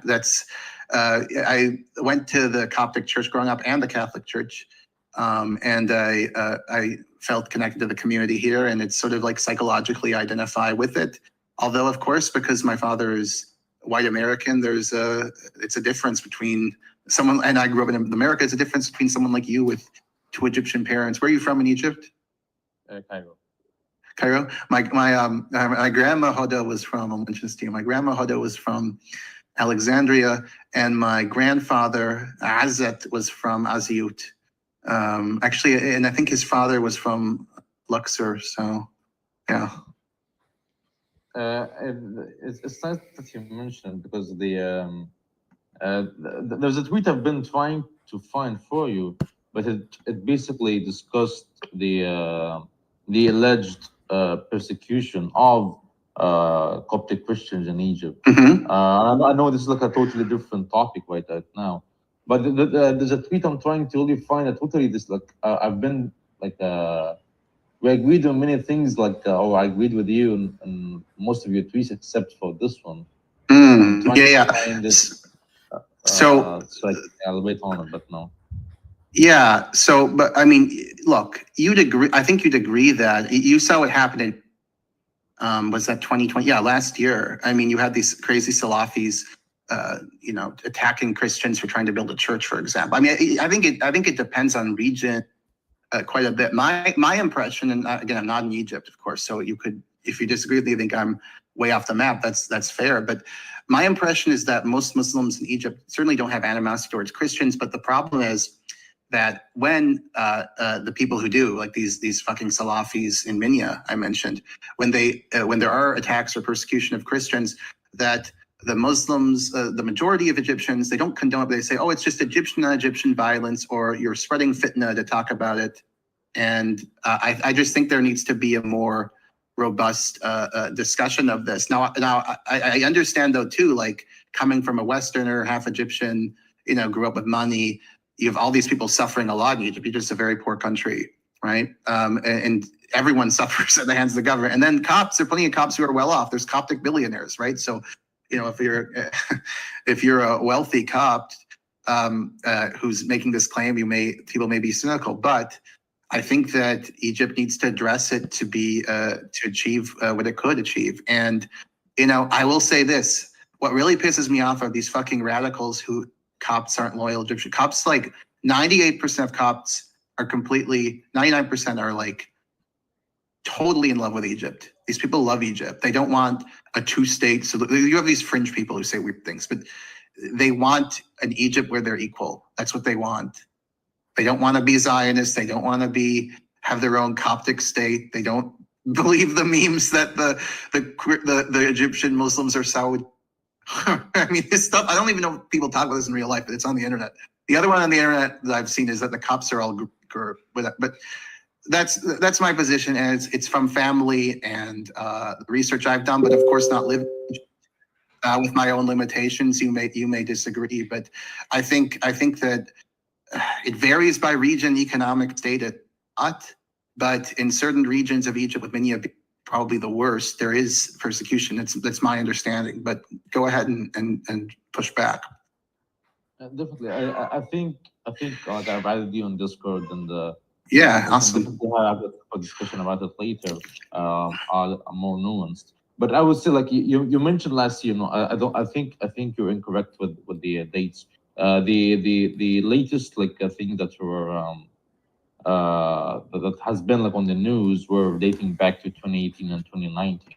I went to the Coptic church growing up and the Catholic church, and I felt connected to the community here, and it's sort of like psychologically identify with it. Although, of course, because my father is white American, it's a difference between someone, and I grew up in America, it's a difference between someone like you with two Egyptian parents. Where are you from in Egypt? Cairo. Cairo. My grandma Hoda was from, I'll mention this to you, my grandma Hoda was from Alexandria, and my grandfather Azet was from Aziut. Actually, and I think his father was from Luxor, so yeah. It's nice that you mentioned, because there's a tweet I've been trying to find for you, but it basically discussed the alleged persecution of Coptic Christians in Egypt. Mm-hmm. I know this is like a totally different topic right now, but there's a tweet I'm trying to really find that totally this like I've been like we agreed on many things, like or I agreed with you in most of your tweets except for this one. Yeah. So I can elaborate on it, but no. Yeah. So, but I mean, look, you'd agree. I think you'd agree that you saw what happened in was that 2020? Yeah, last year. I mean, you had these crazy Salafis, attacking Christians for trying to build a church, for example. I mean, I think it depends on region quite a bit. My impression, and again, I'm not in Egypt, of course, so you could, if you disagree with me, think I'm way off the map. That's fair. But my impression is that most Muslims in Egypt certainly don't have animosity towards Christians. But the problem is that when the people who do, like these fucking Salafis in Minya I mentioned, when there are attacks or persecution of Christians, that the Muslims, the majority of Egyptians, they don't condone it. They say, oh, it's just Egyptian on Egyptian violence, or you're spreading fitna to talk about it. And I just think there needs to be a more robust discussion of this. Now I understand though too, like coming from a Westerner, half Egyptian, grew up with money, you have all these people suffering a lot in Egypt. Egypt's a very poor country, right? And everyone suffers at the hands of the government. And then Copts, there are plenty of Copts who are well off. There's Coptic billionaires, right? So, if you're a wealthy Copt who's making this claim, people may be cynical, but I think that Egypt needs to address it to achieve what it could achieve. And I will say this: what really pisses me off are these fucking radicals who Copts aren't loyal Egyptian. Copts, like 98% of Copts are 99% are like totally in love with Egypt. These people love Egypt. They don't want a two-state. So you have these fringe people who say weird things, but they want an Egypt where they're equal. That's what they want. They don't want to be Zionists. They don't want to have their own Coptic state. They don't believe the memes that the Egyptian Muslims are Saudi. I mean, this stuff, I don't even know if people talk about this in real life, but it's on the internet. The other one on the internet that I've seen is that the Copts are all but that's my position, and it's from family and the research I've done, but of course not living with my own limitations. You may disagree, but I think that it varies by region, economic state, but in certain regions of Egypt, with many of probably the worst, there is persecution. That's my understanding. But go ahead and push back. Definitely, I think like I've added you on Discord, and yeah, we awesome. can definitely have a discussion about it later, more nuanced. But I would say, like you mentioned last year, I think you're incorrect with the dates. The latest thing that were that has been like on the news were dating back to 2018 and 2019.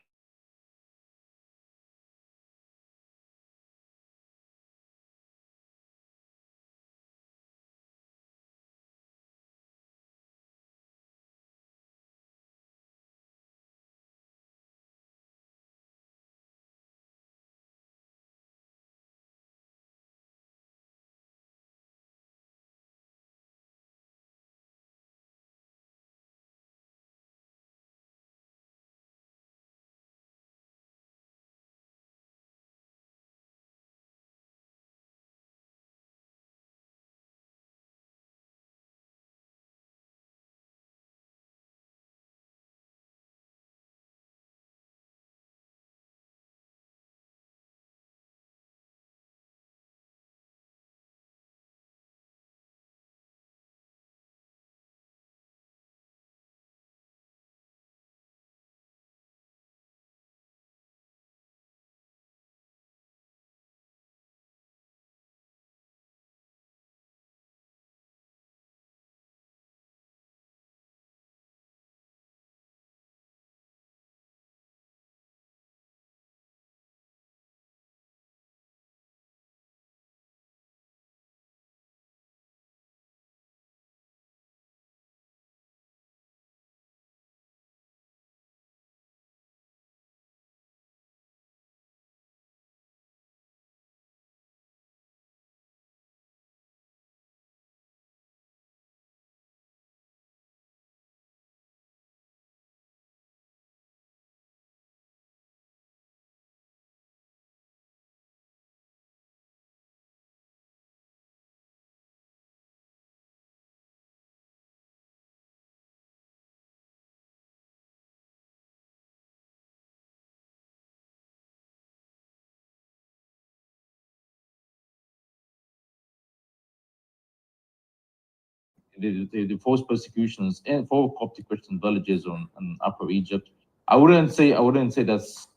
the forced persecutions in for Coptic Christian villages in Upper Egypt. I wouldn't say that's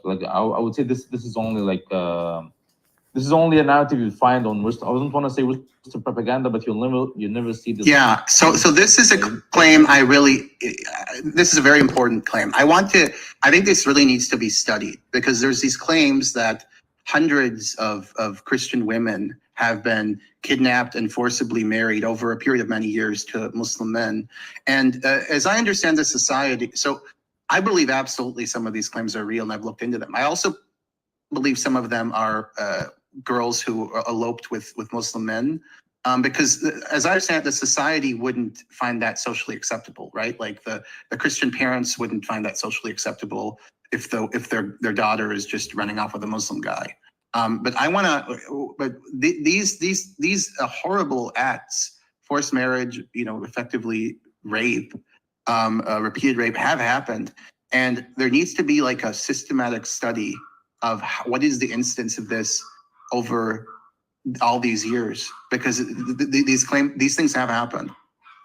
like I would say this is only like this is only a narrative you find on Western. I wouldn't want to say Western propaganda, but you'll never see this. Yeah. So this is a claim I really. This is a very important claim. I think this really needs to be studied, because there's these claims that hundreds of Christian women have been kidnapped and forcibly married over a period of many years to Muslim men. And as I understand the society, so I believe absolutely some of these claims are real, and I've looked into them. I also believe some of them are girls who eloped with Muslim men, because as I understand it, the society wouldn't find that socially acceptable, right? Like the Christian parents wouldn't find that socially acceptable if their daughter is just running off with a Muslim guy. But these horrible acts, forced marriage, effectively rape, repeated rape, have happened, and there needs to be like a systematic study of what is the incidence of this over all these years, because these things have happened.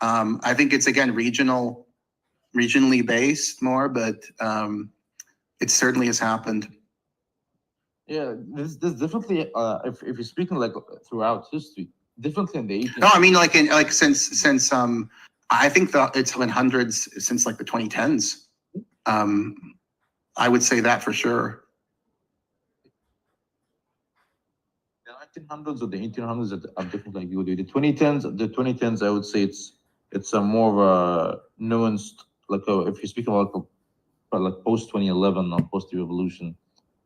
I think it's, again, regionally based more, but it certainly has happened. Yeah, this definitely. If you're speaking like throughout history, definitely in the 18th. No, I mean since I think it's been hundreds since like the 2010s. I would say that for sure. The 1900s or the 1800s are different. Like you would do the 2010s. I would say it's a more of a nuanced. Like if you're speaking about like post 2011 or post the revolution,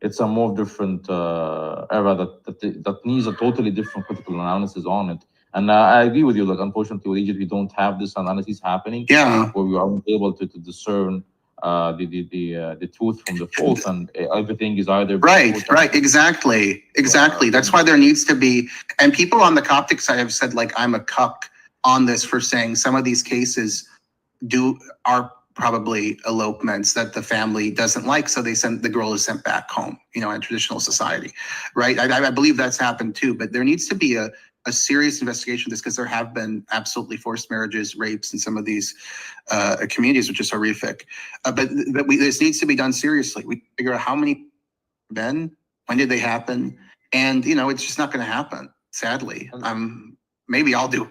it's a more different era that needs a totally different critical analysis on it. And I agree with you. Like, unfortunately, with Egypt, we don't have this analysis happening. Yeah. Where we aren't able to discern the truth from the false, and everything is either right. Exactly. That's why there needs to be. And people on the Coptic side have said, like, I'm a cuck on this for saying some of these cases are probably elopements that the family doesn't like, so the girl is sent back home, in traditional society, right? I believe that's happened too, but there needs to be a serious investigation of this, because there have been absolutely forced marriages, rapes in some of these communities, which is horrific. But this needs to be done seriously. We figure out how many when did they happen, and it's just not going to happen, sadly. Maybe I'll do it.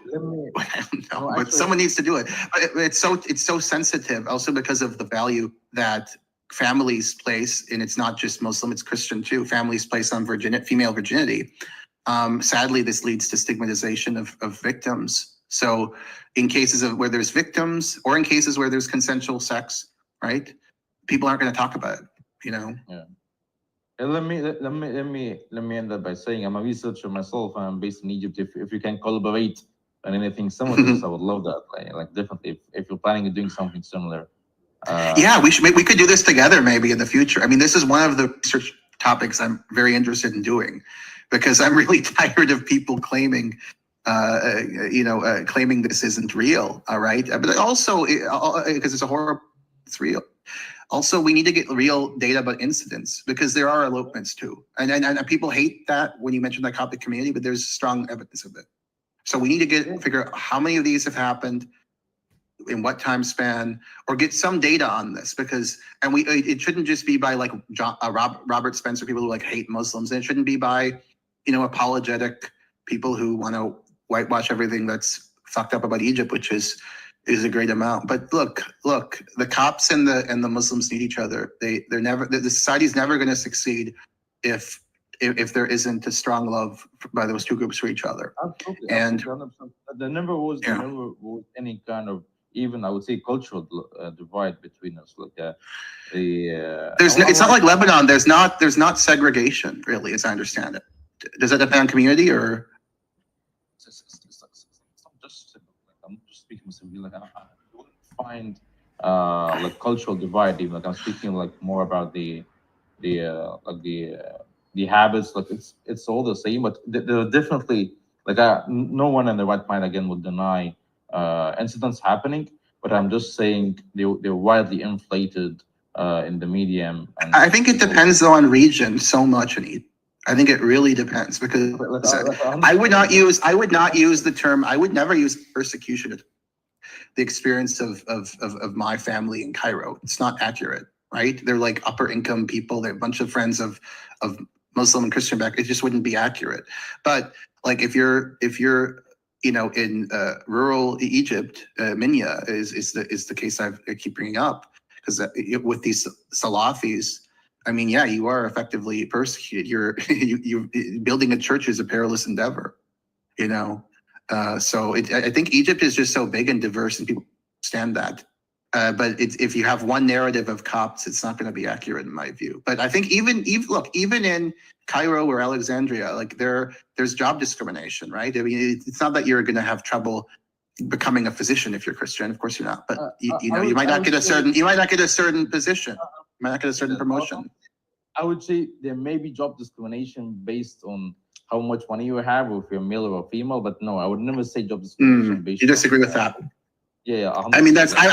I don't know, but someone needs to do it. It's so sensitive, also because of the value that families place, and it's not just Muslim, it's Christian too. Families place on female virginity. Sadly, this leads to stigmatization of victims. So, in cases of where there's victims, or in cases where there's consensual sex, right? People aren't going to talk about it. Yeah. And let me end up by saying I'm a researcher myself, and I'm based in Egypt. If you can collaborate on anything similar to this, I would love that. Like definitely, if you're planning on doing something similar. Yeah, we could do this together maybe in the future. I mean, this is one of the research topics I'm very interested in doing, because I'm really tired of people claiming claiming this isn't real. All right, but also because it's a horror, it's real. Also, we need to get real data about incidents, because there are elopements too. And people hate that when you mention the Coptic community, but there's strong evidence of it. So we need to figure out how many of these have happened, in what time span, or get some data on this, because it shouldn't just be by like Robert Spencer, people who like hate Muslims, and it shouldn't be by apologetic people who want to whitewash everything that's fucked up about Egypt, which is a great amount. But look, the Copts and the Muslims need each other. The society's never going to succeed if there isn't a strong love by those two groups for each other. Absolutely. And there never was any kind of, even I would say, cultural divide between us. Like it's not like Lebanon. There's not segregation, really, as I understand it. Does that depend on community, or? I'm just speaking simply, like I wouldn't find like cultural divide. Even like I'm speaking like more about the habits. Like it's all the same, but there are definitely like no one in the right mind again would deny incidents happening. But I'm just saying they're widely inflated in the media. And I think it depends though on region so much. I think it really depends because I would not use the term. I would never use persecution. The experience of my family in Cairo. It's not accurate, right? They're like upper income people. They're a bunch of friends of Muslim and Christian background. It just wouldn't be accurate. But like if you're in rural Egypt, Minya is the case I keep bringing up because with these Salafis, I mean, yeah, you are effectively persecuted. You building a church is a perilous endeavor, So I think Egypt is just so big and diverse, and people understand that. But if you have one narrative of Copts, it's not going to be accurate in my view. But I think even in Cairo or Alexandria, like there's job discrimination, right? I mean, it's not that you're going to have trouble becoming a physician if you're Christian. Of course, you're not. But you might not get a certain position. You might not get a certain promotion. I would say there may be job discrimination based on how much money you have, or if you're male or female. But no, I would never say job discrimination based. You disagree with that? Yeah. I mean, that's I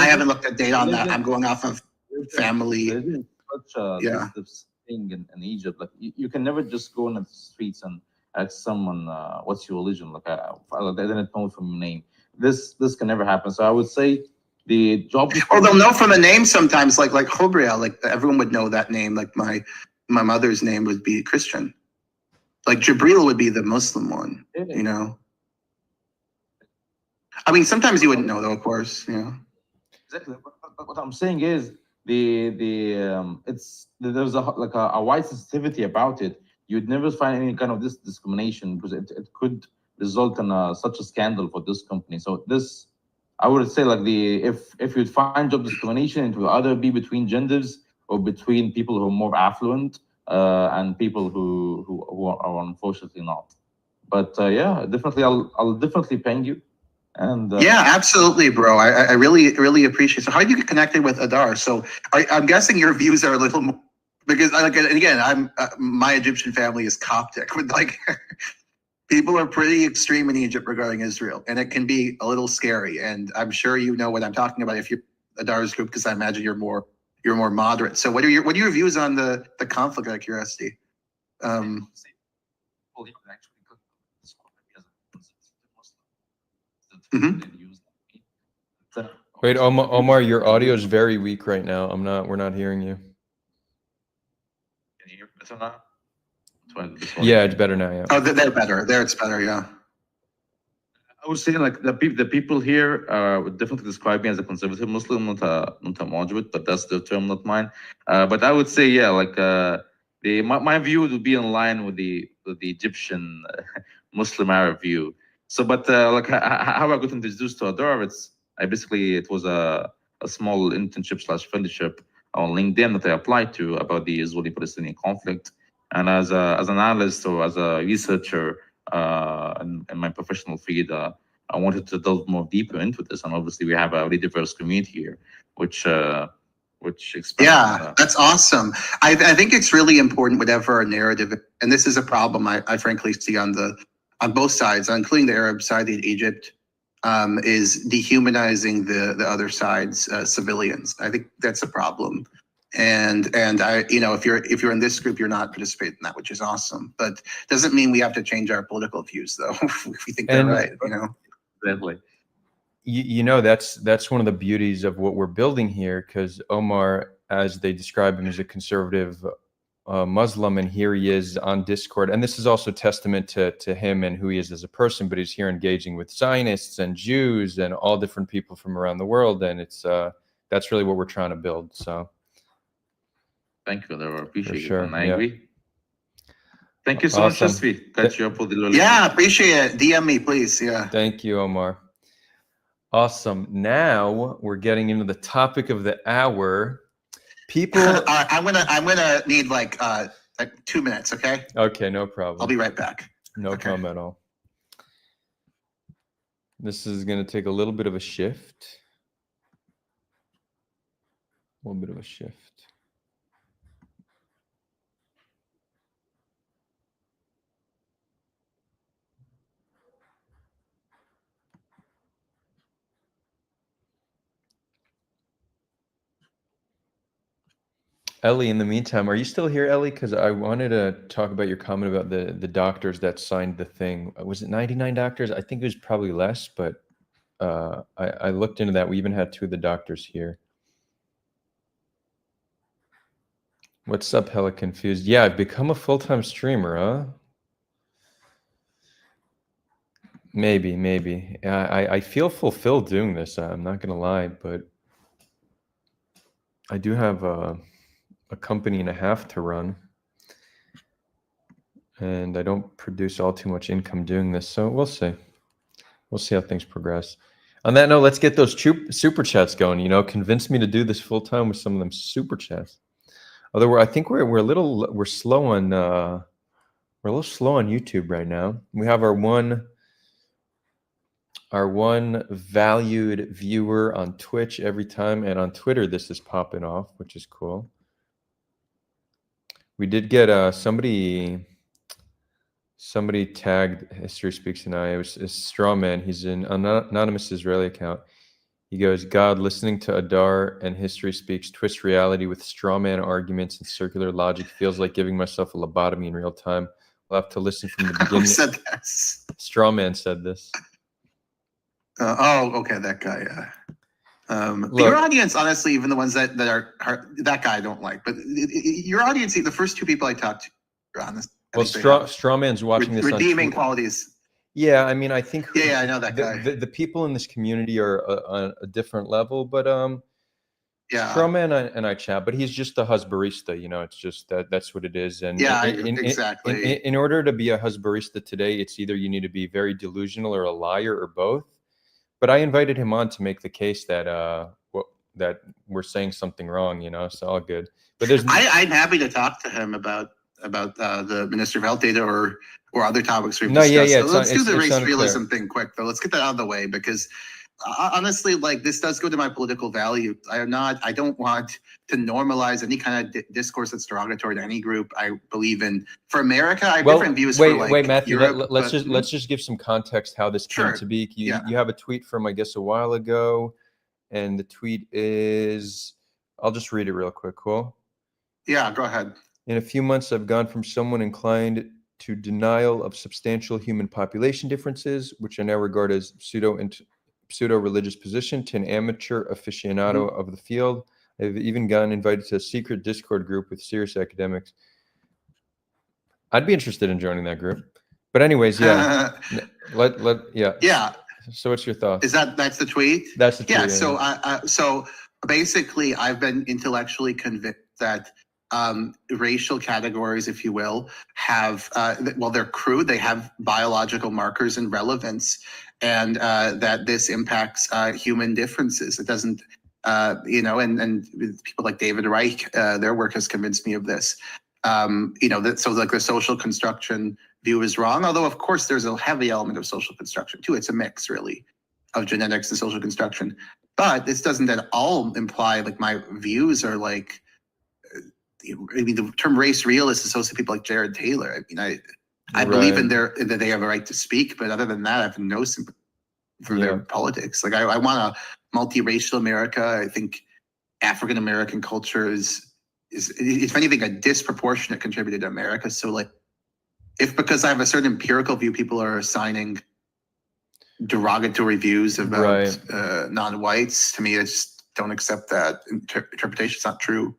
haven't looked at data on that. I'm going off of family. There's such a sensitive thing in Egypt. Like you can never just go in the streets and ask someone, "What's your religion?" Like I didn't know from your name. This can never happen. So I would say the job. Or they'll know from a name sometimes, like Cockerill. Like everyone would know that name. Like my mother's name would be Christian. Like Jibril would be the Muslim one. I mean, sometimes you wouldn't know, though, of course. Exactly. But what I'm saying is there's a wide sensitivity about it. You'd never find any kind of this discrimination because it could result in such a scandal for this company. So this, I would say, like if you'd find job discrimination, it will either be between genders or between people who are more affluent and people who are unfortunately not. But yeah, definitely, I'll definitely ping you. And yeah, absolutely, bro. I really appreciate it. So how did you get connected with Adar? So I'm guessing your views are a little more, because again, my Egyptian family is Coptic, but like people are pretty extreme in Egypt regarding Israel, and it can be a little scary. And I'm sure you know what I'm talking about if you're Adar's group, because I imagine you're more moderate. So what are your views on the conflict, out of curiosity? Wait, Omar, your audio is very weak right now. We're not hearing you. Can you hear better now? Yeah, it's better now. Yeah. Oh, they're better. There, it's better. Yeah. I would say like the people here would definitely describe me as a conservative Muslim, not a moderate, but that's the term, not mine. But I would say, yeah, like my view would be in line with the Egyptian Muslim Arab view. So, but like how I got introduced to Adar, it was a small internship / fellowship on LinkedIn that I applied to about the Israeli-Palestinian conflict, and as an analyst or as a researcher in my professional field, I wanted to delve more deeper into this, and obviously we have a really diverse community here, which expands. Yeah, that's awesome. I think it's really important, whatever narrative, and this is a problem I frankly see on both sides, including the Arab side in Egypt, is dehumanizing the other side's civilians. I think that's a problem. And I, if you're in this group, you're not participating in that, which is awesome. But doesn't mean we have to change our political views, though, if we think they're right. Definitely. That's one of the beauties of what we're building here, because Omar, as they describe him, is a conservative Muslim, and here he is on Discord, and this is also testament to him and who he is as a person. But he's here engaging with Zionists and Jews and all different people from around the world, and it's that's really what we're trying to build. So. Thank you, I appreciate sure. it. And I agree. Thank you so much, Shasvi. Catch you up with the Yeah, appreciate it. DM me, please. Yeah. Thank you, Omar. Awesome. Now we're getting into the topic of the hour. People. I'm gonna need like 2 minutes. Okay. Okay, no problem. I'll be right back. No problem at all. This is going to take a little bit of a shift. A little bit of a shift. Ellie, in the meantime, are you still here, Ellie? Because I wanted to talk about your comment about the doctors that signed the thing. Was it 99 doctors? I think it was probably less, but I looked into that. We even had 2 of the doctors here. What's up, hella confused? Yeah, I've become a full-time streamer, huh? Maybe. I feel fulfilled doing this. I'm not gonna lie, but I do have a company and a half to run, and I don't produce all too much income doing this. So we'll see. We'll see how things progress. On that note, let's get those super chats going. You know, convince me to do this full time with some of them super chats. Although I think we're a little slow on we're a little slow on YouTube right now. We have our one valued viewer on Twitch every time, and on Twitter this is popping off, which is cool. We did get somebody tagged History Speaks and I. It was a straw man. He's an anonymous Israeli account. He goes, God, listening to Adar and History Speaks twist reality with straw man arguments and circular logic feels like giving myself a lobotomy in real time. We'll have to listen from the beginning. Who said this? Straw man said this. Okay, that guy. Your audience, honestly, even the ones that are that guy I don't like, but your audience, the first 2 people I talked to, are honest. Well, straw man's watching this. Redeeming qualities. Yeah, I mean, I think. Yeah, I know that guy. The people in this community are on a different level, but yeah. Straw man and I chat, but he's just a husbarista. You know, it's just that's what it is. And yeah, exactly. In order to be a husbarista today, it's either you need to be very delusional or a liar or both. But I invited him on to make the case that that we're saying something wrong. You know, it's all good. But I'm happy to talk to him about the Minister of Health data or other topics we've discussed. Yeah. So let's do the race realism thing quick, though. Let's get that out of the way, because honestly, like, this does go to my political value. I don't want to normalize any kind of discourse that's derogatory to any group I believe in. For America, I have different views. Wait, Matthew. Let's just give some context how this came to be. You have a tweet from, I guess, a while ago, and the tweet is, I'll just read it real quick. Cool. Yeah, go ahead. In a few months, I've gone from someone inclined to denial of substantial human population differences, which I now regard as pseudo-religious position, to an amateur aficionado of the field. I've even gotten invited to a secret Discord group with serious academics. I'd be interested in joining that group. But anyways, yeah. Yeah. So what's your thought? That's the tweet? That's the tweet. Yeah. So basically, I've been intellectually convinced that racial categories, if you will, have they're crude. They have biological markers and relevance, and that this impacts human differences. It doesn't, and people like David Reich, their work has convinced me of this. So like the social construction view is wrong. Although of course there's a heavy element of social construction too. It's a mix really of genetics and social construction. But this doesn't at all imply like my views are like. I mean, the term race realist associates people like Jared Taylor. I mean, I believe in that they have a right to speak, but other than that, I have no sympathy for their politics. Like, I want a multiracial America. I think African American culture is, if anything, a disproportionate contributor to America. So, like, if because I have a certain empirical view, people are assigning derogatory views about non-whites, to me, I just don't accept that interpretation. It's not true.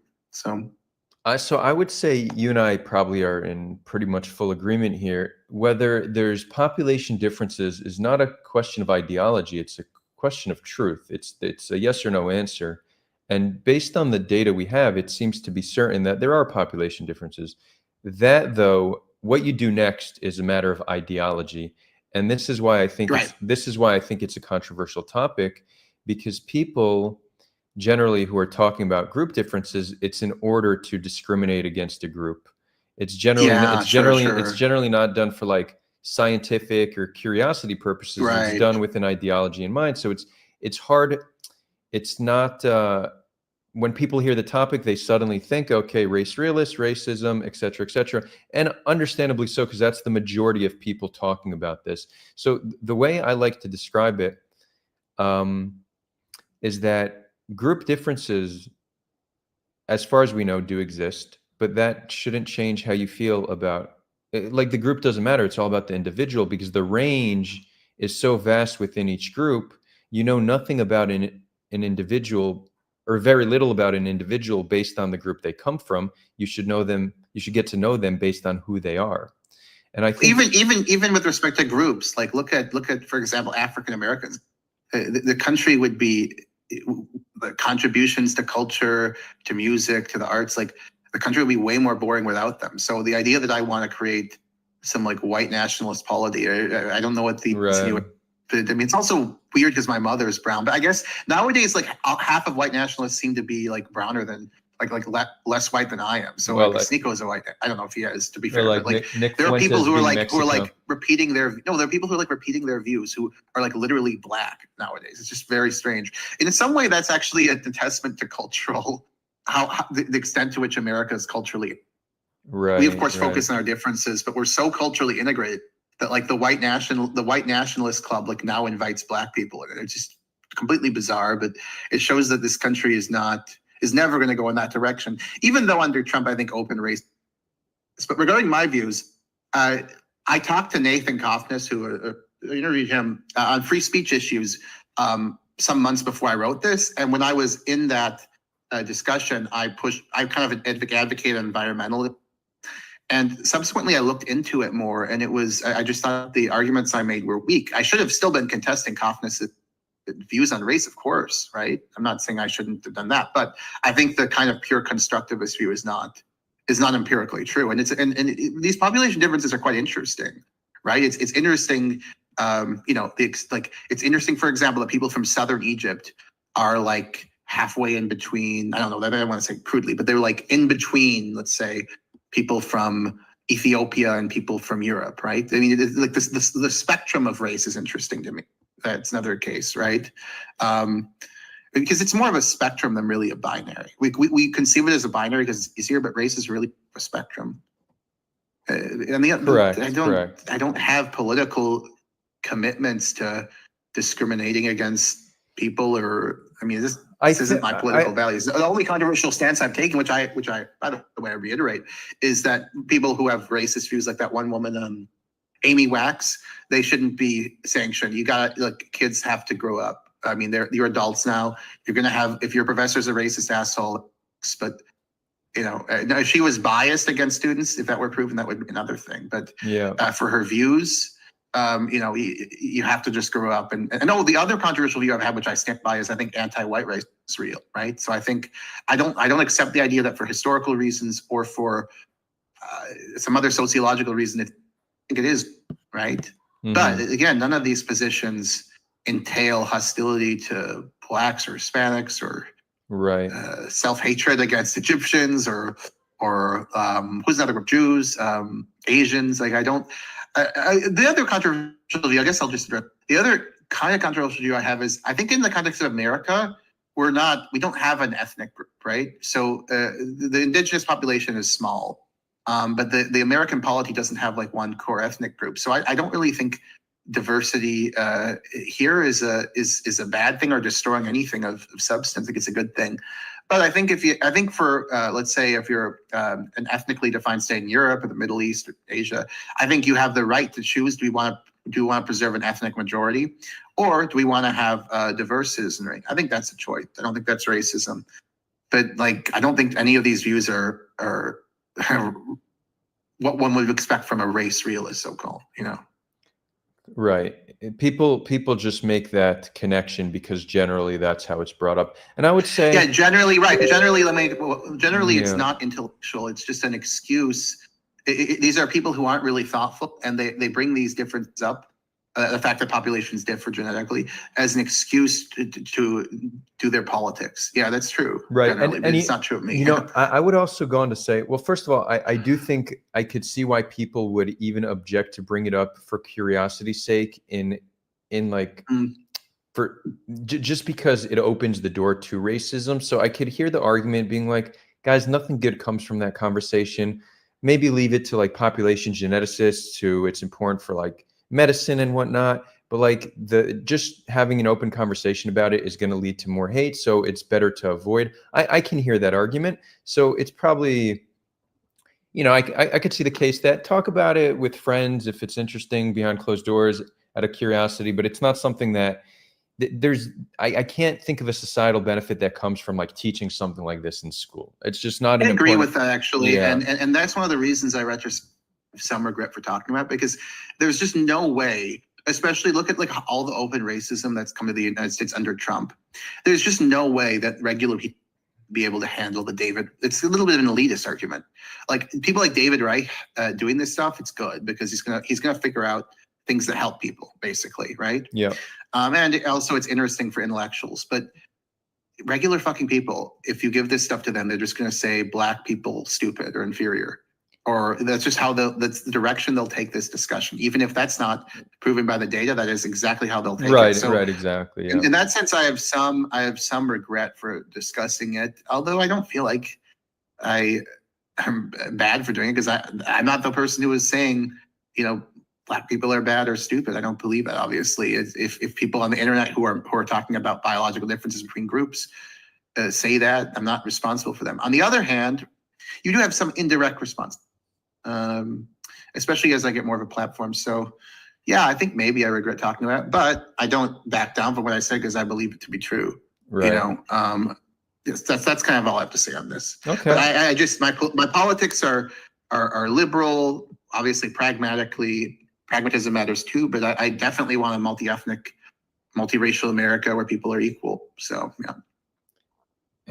So I would say you and I probably are in pretty much full agreement here. Whether there's population differences is not a question of ideology. It's a question of truth. It's a yes or no answer. And based on the data we have, it seems to be certain that there are population differences. That, though, what you do next is a matter of ideology. And this is why I think it's a controversial topic, because people generally who are talking about group differences, it's in order to discriminate against a group. It's generally not done for like scientific or curiosity purposes. It's done with an ideology in mind. So it's hard. It's not when people hear the topic, they suddenly think, okay, race realist, racism, et cetera, and understandably so, because that's the majority of people talking about this. So the way I like to describe it is that group differences as far as we know, do exist, but that shouldn't change how you feel about like the group doesn't matter. It's all about the individual because the range is so vast within each group. You know nothing about an individual or very little about an individual based on the group they come from. You should know them. You should get to know them based on who they are. And I think even with respect to groups, like look at for example African Americans, the country would be the contributions to culture, to music, to the arts, like the country would be way more boring without them. So the idea that I want to create some like white nationalist polity, I don't know what the right. But I mean, it's also weird because my mother is brown. But I guess nowadays, like half of white nationalists seem to be like browner than less white than I am. So Well, like Sneeko is a white. I don't know if he is, to be Or fair. like But like Nick there are people Fuentes who are being like Mexico. repeating their there are people who are like repeating their views who are like literally black nowadays. It's just very strange. And in some way, that's actually a testament to cultural how the extent to which America is culturally. Right. We of course right. focus on our differences, but we're so culturally integrated that like the white nationalist club like now invites black people in it. It's just completely bizarre, but it shows that this country is never going to go in that direction. Even though under Trump, I think open race. But regarding my views, I talked to Nathan Koffness, who interviewed him on free speech issues some months before I wrote this. And when I was in that discussion, I kind of advocated environmentalism. And subsequently, I looked into it more, and I just thought the arguments I made were weak. I should have still been contesting Koffness' views on race, of course, right? I'm not saying I shouldn't have done that, but I think the kind of pure constructivist view is not empirically true. And these population differences are quite interesting, right? It's interesting, it's interesting, for example, that people from southern Egypt are like halfway in between. I don't know, I don't want to say crudely, but they're like in between, let's say, people from Ethiopia and people from Europe, right? I mean, it's like the spectrum of race is interesting to me. That's another case, right? Because it's more of a spectrum than really a binary. We conceive it as a binary because it's easier, but race is really a spectrum. Correct. I don't have political commitments to discriminating against people, or I mean, this isn't my political values. The only controversial stance I've taken, which I, by the way, I reiterate, is that people who have racist views, like that one woman, Amy Wax, they shouldn't be sanctioned. Kids have to grow up. I mean, you're adults now. You're gonna have, if your professor's a racist asshole, but if she was biased against students, if that were proven, that would be another thing. But yeah, for her views, you have to just grow up. And the other controversial view I've had, which I stand by, is I think anti-white race is real, right? So I think I don't accept the idea that for historical reasons or for some other sociological reason, I think it is, right? Mm-hmm. But again, none of these positions entail hostility to blacks or Hispanics or right self-hatred against Egyptians or who's another group, Jews, Asians. Like I don't. The other controversial view, I guess I'll just the other kind of controversial view I have is I think in the context of America, we don't have an ethnic group, right? So the indigenous population is small, but the American polity doesn't have like one core ethnic group. So I don't really think diversity here is a bad thing or destroying anything of substance. I think it's a good thing. But I think for let's say if you're an ethnically defined state in Europe or the Middle East or Asia, I think you have the right to choose. Do we want to preserve an ethnic majority, or do we want to have diverse citizenry? I think that's a choice. I don't think that's racism. But like, I don't think any of these views are what one would expect from a race realist, so-called. Right. People just make that connection because generally that's how it's brought up. And I would say generally, right. Generally it's not intellectual. It's just an excuse. These are people who aren't really thoughtful, and they bring these differences up, the fact that populations differ genetically, as an excuse to do their politics. Yeah, that's true. Right. And it's not true of me. I would also go on to say, well, first of all, I do think I could see why people would even object to bring it up for curiosity's sake just because it opens the door to racism. So I could hear the argument being like, guys, nothing good comes from that conversation. Maybe leave it to like population geneticists who it's important for like medicine and whatnot. but like just having an open conversation about it is going to lead to more hate. So it's better to avoid. I can hear that argument. So it's probably, I could see the case that talk about it with friends if it's interesting behind closed doors out of curiosity, but it's not something that I can't think of a societal benefit that comes from like teaching something like this in school. It's just not I an agree important. with that actually, Yeah. and that's one of the reasons I some regret for talking about, because there's just no way, especially look at like all the open racism that's come to the United States under Trump. There's just no way that regular people be able to handle it's a little bit of an elitist argument. Like people like David Reich doing this stuff, it's good because he's gonna figure out things that help people, basically, right? Yeah. And also it's interesting for intellectuals, but regular fucking people, if you give this stuff to them, they're just gonna say black people stupid or inferior. Or that's just how that's the direction they'll take this discussion. Even if that's not proven by the data, that is exactly how they'll take it. So, right, exactly. Yeah. in that sense, I have some regret for discussing it. Although I don't feel like I'm bad for doing it, because I'm not the person who is saying, black people are bad or stupid. I don't believe that. Obviously, if people on the internet who are talking about biological differences between groups say that, I'm not responsible for them. On the other hand, you do have some indirect response. Especially as I get more of a platform. So yeah, I think maybe I regret talking about it, but I don't back down from what I said because I believe it to be true. Right. Yes, that's kind of all I have to say on this. Okay. But I just, my politics are liberal, obviously pragmatism matters too, but I definitely want a multi-ethnic, multiracial America where people are equal. So yeah.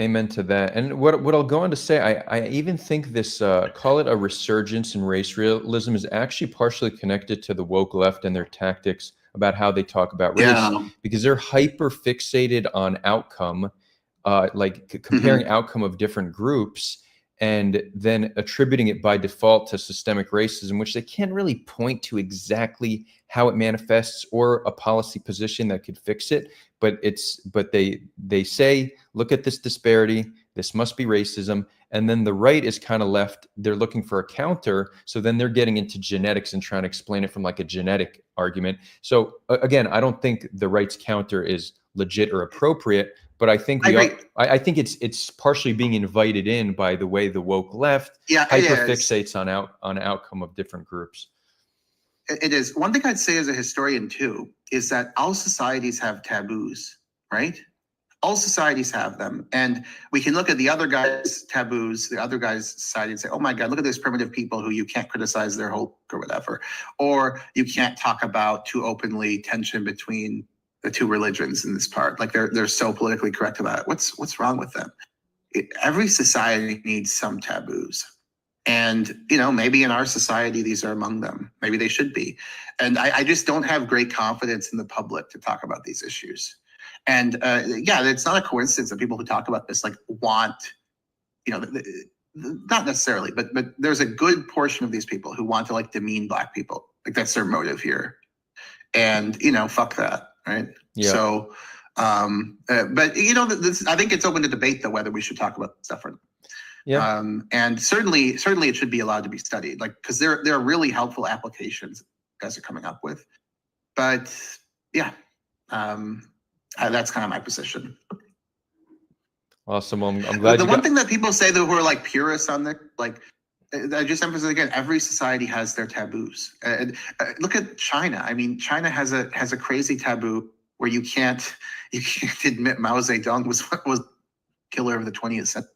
Amen to that. And what I'll go on to say, I even think this, call it a resurgence in race realism, is actually partially connected to the woke left and their tactics about how they talk about race, because they're hyper fixated on outcome, comparing outcome of different groups and then attributing it by default to systemic racism, which they can't really point to exactly how it manifests or a policy position that could fix it. But they say, look at this disparity, this must be racism. And then the right is kind of left, they're looking for a counter. So then they're getting into genetics and trying to explain it from like a genetic argument. So again, I don't think the right's counter is legit or appropriate, but I think I think it's partially being invited in by the way the woke left hyperfixates on outcome of different groups. It is. One thing I'd say as a historian too is that all societies have taboos, right? All societies have them. And we can look at the other guy's taboos, the other guy's society, and say, oh my God, look at these primitive people who you can't criticize their hope or whatever. Or you can't talk about too openly tension between the two religions in this part. Like they're so politically correct about it. What's wrong with them? Every society needs some taboos. And, maybe in our society, these are among them. Maybe they should be. And I just don't have great confidence in the public to talk about these issues. And it's not a coincidence that people who talk about this want, not necessarily, but there's a good portion of these people who want to demean Black people. Like that's their motive here. And, fuck that, right? Yeah. So, but I think it's open to debate though, whether we should talk about stuff or not. Yeah. And certainly it should be allowed to be studied, because there are really helpful applications guys are coming up with. But yeah, that's kind of my position. Awesome. I'm glad. The one thing that people say that who are purists on the I just emphasize again, every society has their taboos. Look at China. I mean, China has a crazy taboo where you can't admit Mao Zedong was killer of the 20th century.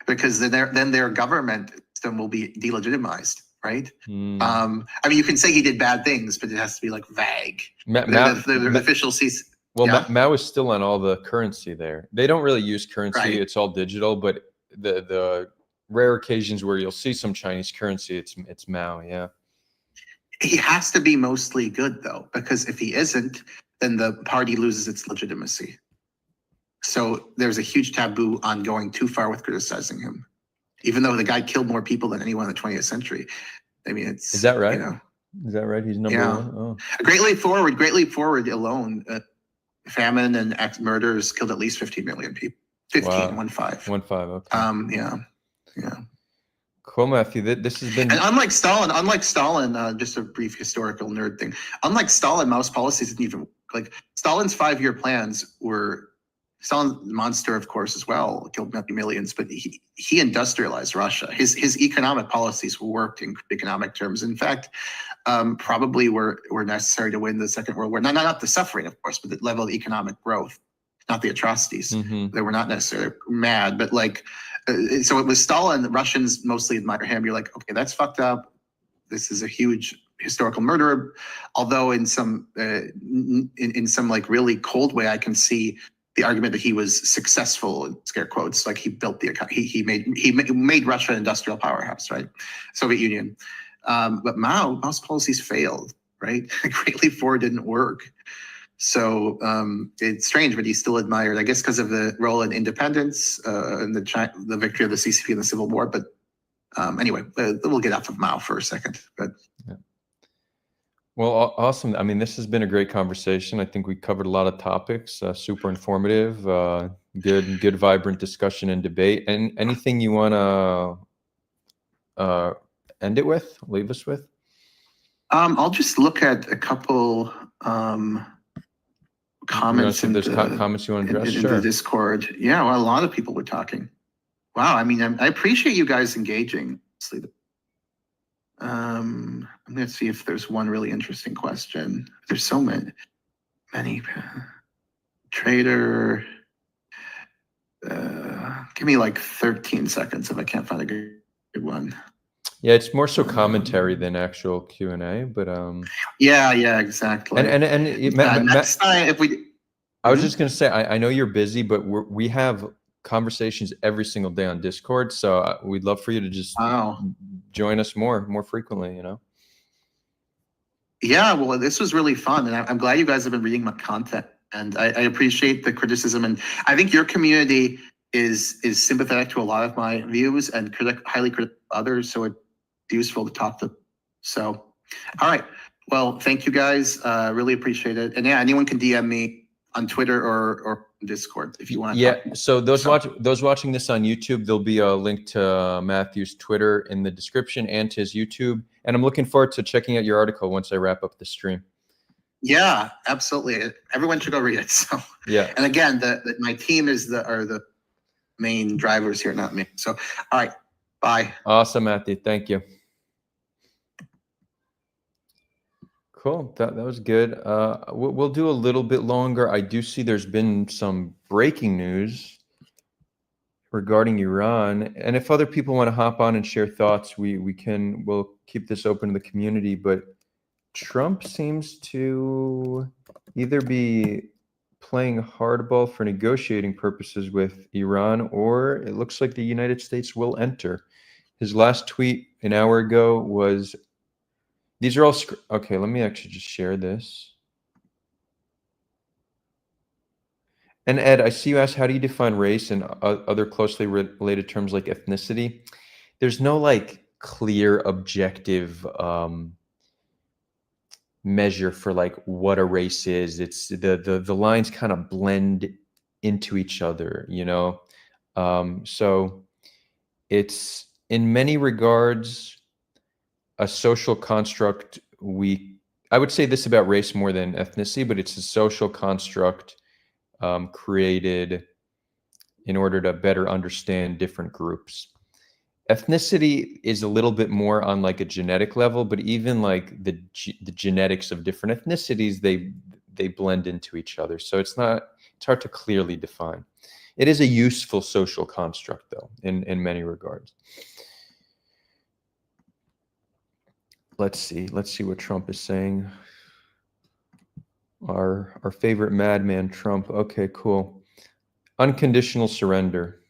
Because then their government system will be delegitimized, right? I mean, you can say he did bad things, but it has to be vague. The official sees. Well, Mao is still on all the currency there. They don't really use currency; Right. It's all digital. But the rare occasions where you'll see some Chinese currency, it's Mao. Yeah. He has to be mostly good though, because if he isn't, then the party loses its legitimacy. So there's a huge taboo on going too far with criticizing him, even though the guy killed more people than anyone in the 20th century. I mean, is that right? Is that right? He's number one. Oh. A Great Leap Forward alone, famine and murders killed at least 15 million people. 15, Wow. 1.5. 1.5. Okay. Yeah. Cool, Matthew. This has been. And unlike Stalin, just a brief historical nerd thing. Unlike Stalin, Mao's policies didn't even like Stalin's 5-year plans were. Stalin's a monster, of course, as well, killed millions, but he industrialized Russia. His economic policies worked in economic terms. In fact, probably were necessary to win the Second World War. Not the suffering, of course, but the level of economic growth, not the atrocities. They were not necessarily mad, but like, so it was Stalin. The Russians mostly admire him. You're like, okay, that's fucked up. This is a huge historical murderer. Although in some like really cold way, I can see the argument that he was successful in scare quotes, like he built he made Russia an industrial powerhouse, right? Soviet Union. But Mao's policies failed, right? Great Leap Forward didn't work. So it's strange, but he's still admired, I guess, because of the role in independence and the victory of the CCP in the Civil War. But anyway, we'll get off of Mao for a second. But yeah. Well, awesome. I mean, this has been a great conversation. I think we covered a lot of topics, super informative, good, vibrant discussion and debate. And anything you want to end it with, leave us with? I'll just look at a couple comments. Comments you want to address? In the Discord. Yeah, well, a lot of people were talking. Wow, I mean, I appreciate you guys engaging. I'm going to see if there's one really interesting question. There's so many. Trader. Give me like 13 seconds if I can't find a good one. Yeah, it's more so commentary than actual Q&A, but yeah, exactly. Next time, if we, I was just gonna say, I know you're busy, but we have conversations every single day on Discord, so we'd love for you to just join us more frequently. You know. Yeah, well, this was really fun, and I'm glad you guys have been reading my content, and I appreciate the criticism, and I think your community is sympathetic to a lot of my views and highly critical of others, so it's useful to talk to. So, all right. Well, thank you guys. Really appreciate it. And yeah, anyone can DM me on Twitter or Discord if you want to. Yeah. So those watching this on YouTube, there'll be a link to Matthew's Twitter in the description and to his YouTube. And I'm looking forward to checking out your article once I wrap up the stream. Yeah, absolutely. Everyone should go read it. So yeah. And again, my team are the main drivers here, not me. So all right. Bye. Awesome, Matthew. Thank you. Cool. That was good. We'll do a little bit longer. I do see there's been some breaking news regarding Iran, and if other people want to hop on and share thoughts, we'll keep this open to the community. But Trump seems to either be playing hardball for negotiating purposes with Iran, or it looks like the United States will enter. His last tweet an hour ago was, these are all, okay, let me actually just share this. And Ed, I see you asked, how do you define race and other closely related terms like ethnicity? There's no like clear objective measure for like what a race is. It's the lines kind of blend into each other, you know? So it's in many regards a social construct. I would say this about race more than ethnicity, but it's a social construct created in order to better understand different groups. Ethnicity is a little bit more on like a genetic level, but even like the genetics of different ethnicities, they blend into each other. So it's hard to clearly define. It is a useful social construct though, in many regards. Let's see what Trump is saying. Our favorite madman, Trump. Okay, cool. Unconditional surrender.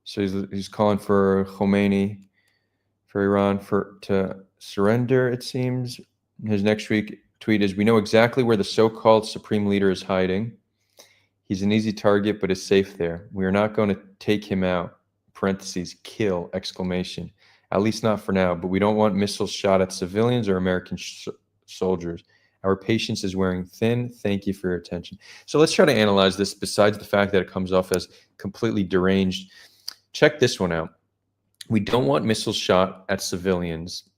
So he's calling for Khomeini, for Iran to surrender, it seems. His next tweet is, we know exactly where the so-called supreme leader is hiding. He's an easy target, but is safe there. We are not going to take him out, parentheses, kill, exclamation. At least not for now, but we don't want missiles shot at civilians or American soldiers. Our patience is wearing thin. Thank you for your attention. So let's try to analyze this besides the fact that it comes off as completely deranged. Check this one out. We don't want missiles shot at civilians.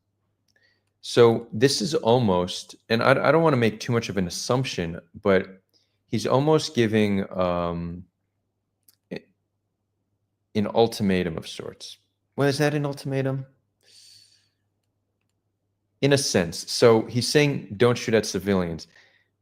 So this is almost, and I don't want to make too much of an assumption, but he's almost giving an ultimatum of sorts. Well, is that an ultimatum? In a sense. So he's saying don't shoot at civilians.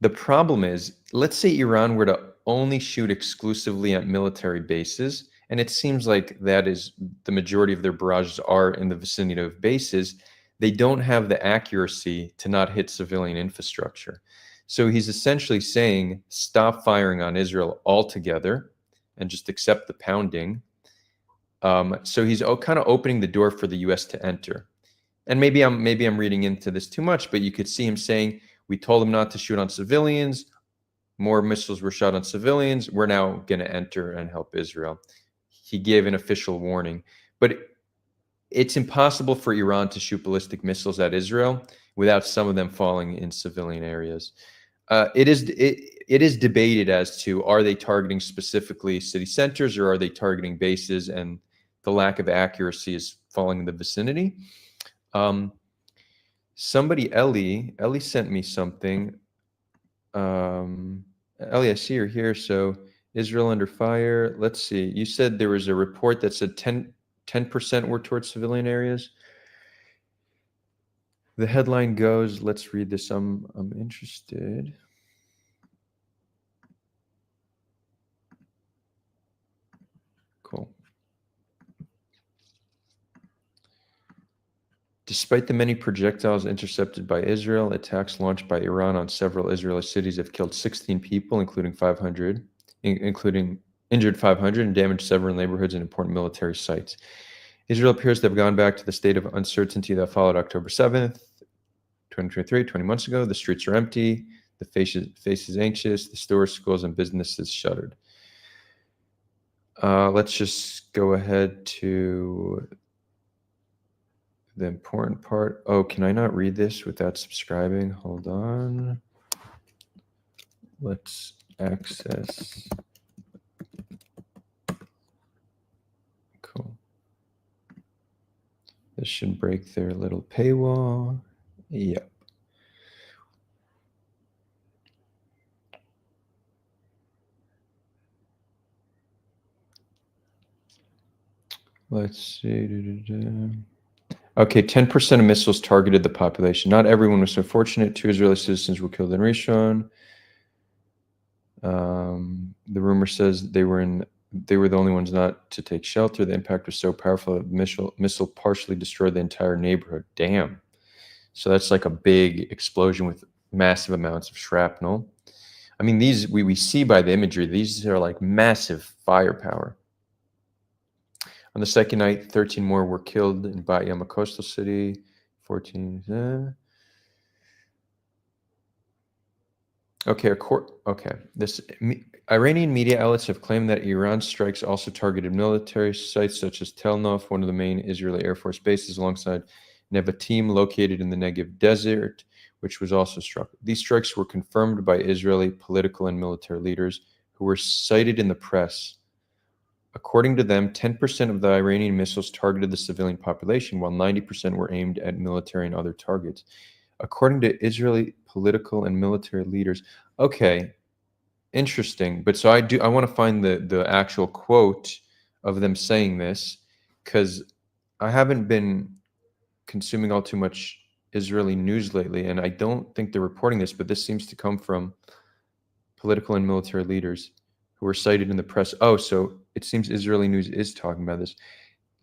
The problem is, let's say Iran were to only shoot exclusively at military bases, and it seems like that is the majority of their barrages are in the vicinity of bases. They don't have the accuracy to not hit civilian infrastructure. So he's essentially saying stop firing on Israel altogether and just accept the pounding. So he's kind of opening the door for the U.S. to enter. And maybe I'm reading into this too much, but you could see him saying, we told them not to shoot on civilians. More missiles were shot on civilians. We're now going to enter and help Israel. He gave an official warning. But it's impossible for Iran to shoot ballistic missiles at Israel without some of them falling in civilian areas. It is debated as to, are they targeting specifically city centers or are they targeting bases, and the lack of accuracy is falling in the vicinity. Ellie sent me something. Ellie, I see you're here. So Israel under fire. Let's see. You said there was a report that said 10% were towards civilian areas. The headline goes, let's read this. I'm interested. Cool. Despite the many projectiles intercepted by Israel, attacks launched by Iran on several Israeli cities have killed 16 people, including injured 500 and damaged several neighborhoods and important military sites. Israel appears to have gone back to the state of uncertainty that followed October 7th, 2023, 20 months ago. The streets are empty, the faces anxious, the stores, schools, and businesses shuttered. Let's just go ahead to the important part. Oh, can I not read this without subscribing? Hold on. Let's access. Cool. This should break their little paywall. Yep. Let's see. Okay, 10% of missiles targeted the population. Not everyone was so fortunate. 2 Israeli citizens were killed in Rishon. The rumor says they were the only ones not to take shelter. The impact was so powerful that the missile partially destroyed the entire neighborhood. Damn. So that's like a big explosion with massive amounts of shrapnel. I mean, these we see by the imagery, these are like massive firepower. On the second night, 13 more were killed in Bat Yam, a coastal city. 14. Okay. Iranian media outlets have claimed that Iran's strikes also targeted military sites such as Tel Nof, one of the main Israeli Air Force bases, alongside Nevatim, located in the Negev desert, which was also struck. These strikes were confirmed by Israeli political and military leaders who were cited in the press. According to them, 10% of the Iranian missiles targeted the civilian population, while 90% were aimed at military and other targets. According to Israeli political and military leaders. Okay, interesting. But so I want to find the actual quote of them saying this, because I haven't been consuming all too much Israeli news lately, and I don't think they're reporting this, but this seems to come from political and military leaders who were cited in the press. Oh, so it seems Israeli news is talking about this.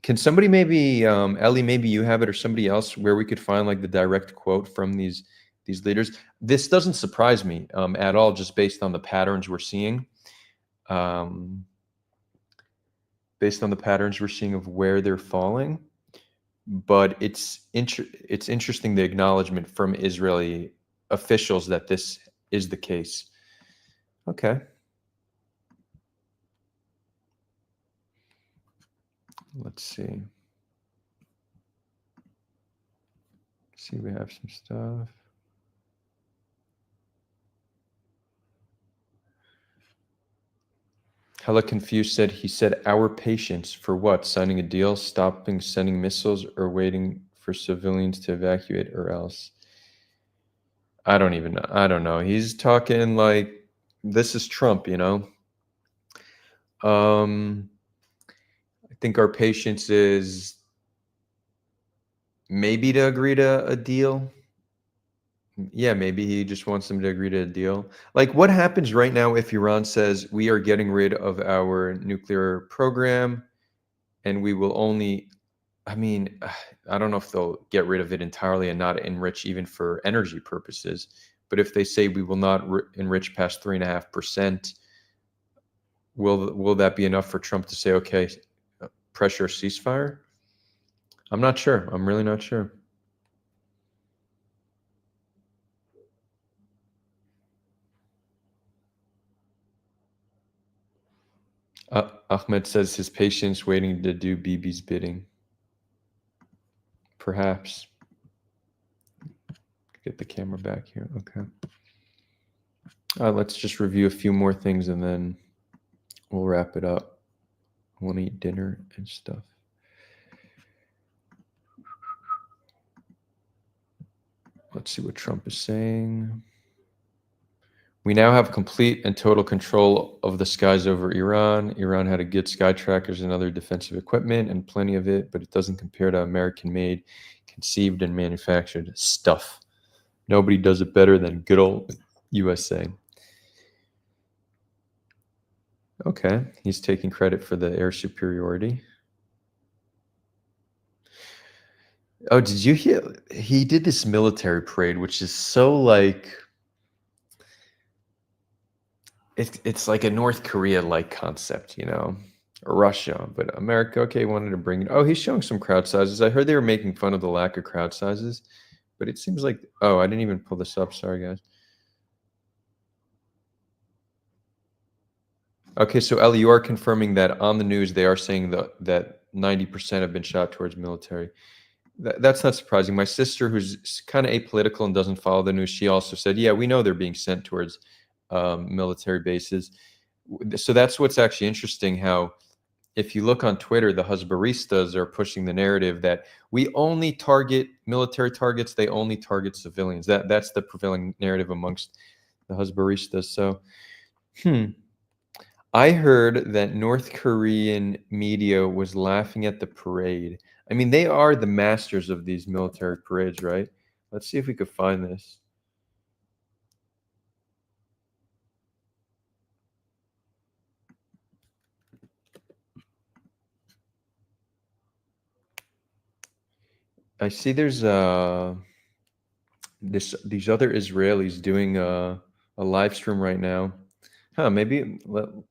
Can somebody maybe, Ellie, maybe you have it, or somebody else, where we could find like the direct quote from these leaders? This doesn't surprise me at all, just based on the patterns we're seeing. Based on the patterns we're seeing of where they're falling. But it's interesting, the acknowledgement from Israeli officials that this is the case. Okay. Let's see. See, we have some stuff. Hella confused said, he said, our patience for what? Signing a deal, stopping sending missiles, or waiting for civilians to evacuate, or else? I don't know. He's talking like this is Trump, you know? I think our patience is maybe to agree to a deal. Yeah, maybe he just wants them to agree to a deal. Like, what happens right now if Iran says we are getting rid of our nuclear program and we will only, I mean, I don't know if they'll get rid of it entirely and not enrich even for energy purposes. But if they say we will not enrich past 3.5%, will that be enough for Trump to say, okay, pressure ceasefire? I'm not sure. I'm really not sure. Ahmed says his patience waiting to do Bibi's bidding. Perhaps. Get the camera back here. Okay. Let's just review a few more things and then we'll wrap it up. I want to eat dinner and stuff. Let's see what Trump is saying. We now have complete and total control of the skies over Iran. Iran had a good sky trackers and other defensive equipment and plenty of it, but it doesn't compare to American-made, conceived and manufactured stuff. Nobody does it better than good old USA. Okay, he's taking credit for the air superiority. Oh, did you hear? He did this military parade, which is so like it's like a North Korea-like concept, you know, or Russia, but America. Okay, wanted to bring it. Oh, he's showing some crowd sizes. I heard they were making fun of the lack of crowd sizes, but it seems like. Oh, I didn't even pull this up. Sorry, guys. Okay, so Ellie, you are confirming that on the news they are saying that 90% have been shot towards military. That's not surprising. My sister, who's kind of apolitical and doesn't follow the news, she also said, yeah, we know they're being sent towards military bases. So that's what's actually interesting, how if you look on Twitter, the Hezbollistas are pushing the narrative that we only target military targets, they only target civilians. That's the prevailing narrative amongst the Hezbollistas. So, I heard that North Korean media was laughing at the parade. I mean, they are the masters of these military parades, right? Let's see if we could find this. I see there's these other Israelis doing a live stream right now. Maybe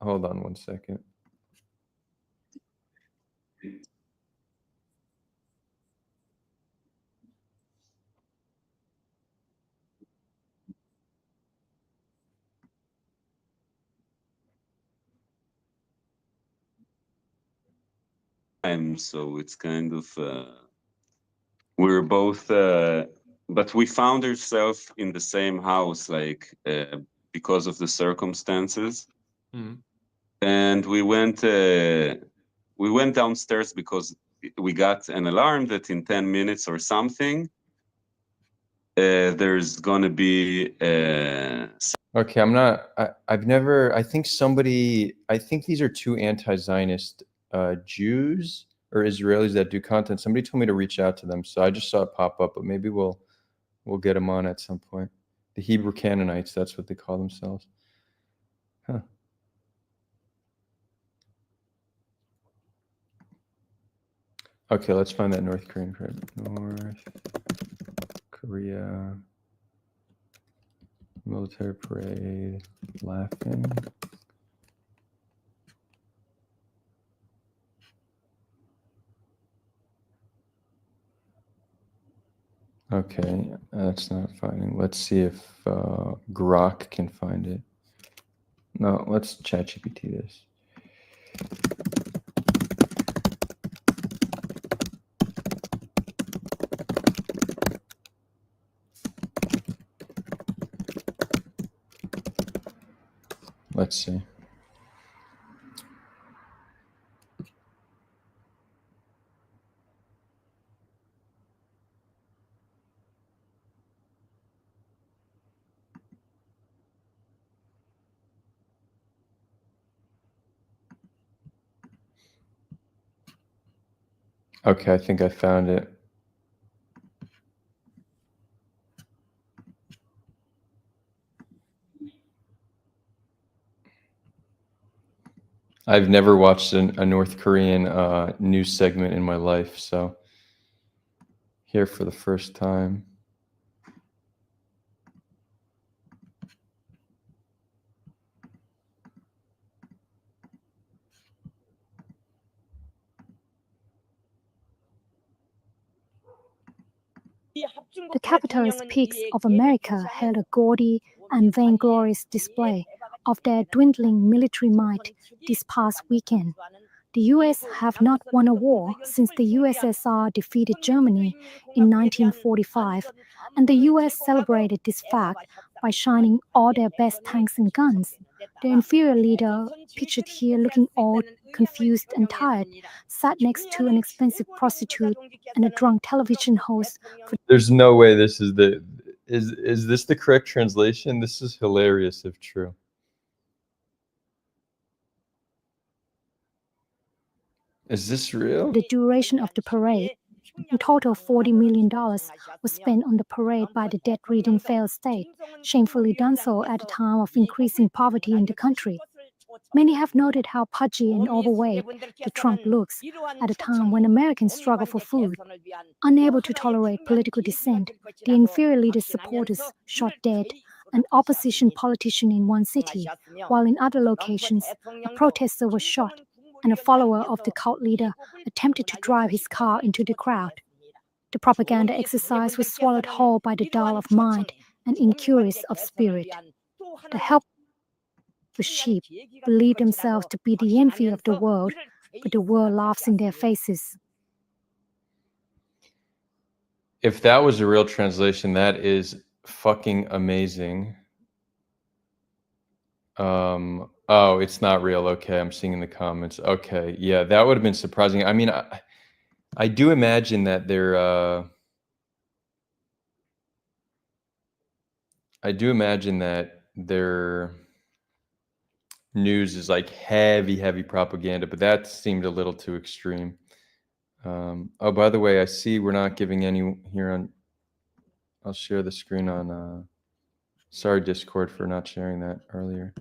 hold on one second. So it's kind of we're both but we found ourselves in the same house, like because of the circumstances. And we went downstairs because we got an alarm that in 10 minutes or something there's gonna be Okay, I think these are two anti-Zionist Jews or Israelis that do content. Somebody told me to reach out to them, so I just saw it pop up, but maybe we'll get them on at some point. The Hebrew Canaanites, that's what they call themselves. Huh. Okay, let's find that North Korean parade. North Korea military parade laughing. Okay, that's not finding. Let's see if Grok can find it. No, let's ChatGPT this. Let's see. Okay, I think I found it. I've never watched a North Korean news segment in my life, so here for the first time. The capitalist peaks of America held a gaudy and vainglorious display of their dwindling military might this past weekend. The US have not won a war since the USSR defeated Germany in 1945, and the US celebrated this fact by shining all their best tanks and guns. The inferior leader, pictured here looking old, confused, and tired, sat next to an expensive prostitute and a drunk television host. There's no way this is the is this the correct translation? This is hilarious if true. Is this real? The duration of the parade, in total $40 million, was spent on the parade by the debt-ridden failed state, shamefully done so at a time of increasing poverty in the country. Many have noted how pudgy and overweight the Trump looks at a time when Americans struggle for food. Unable to tolerate political dissent, the inferior leader's supporters shot dead an opposition politician in one city, while in other locations, a protester was shot and a follower of the cult leader attempted to drive his car into the crowd. The propaganda exercise was swallowed whole by the dull of mind and incurious of spirit. The helpless sheep believe themselves to be the envy of the world, but the world laughs in their faces. If that was a real translation, that is fucking amazing. Oh, it's not real. Okay, I'm seeing in the comments. Okay, yeah, that would have been surprising. I mean, I do imagine that their news is like heavy propaganda, but that seemed a little too extreme. Oh, by the way, I see we're not giving any here on. I'll share the screen on. Sorry, Discord, for not sharing that earlier.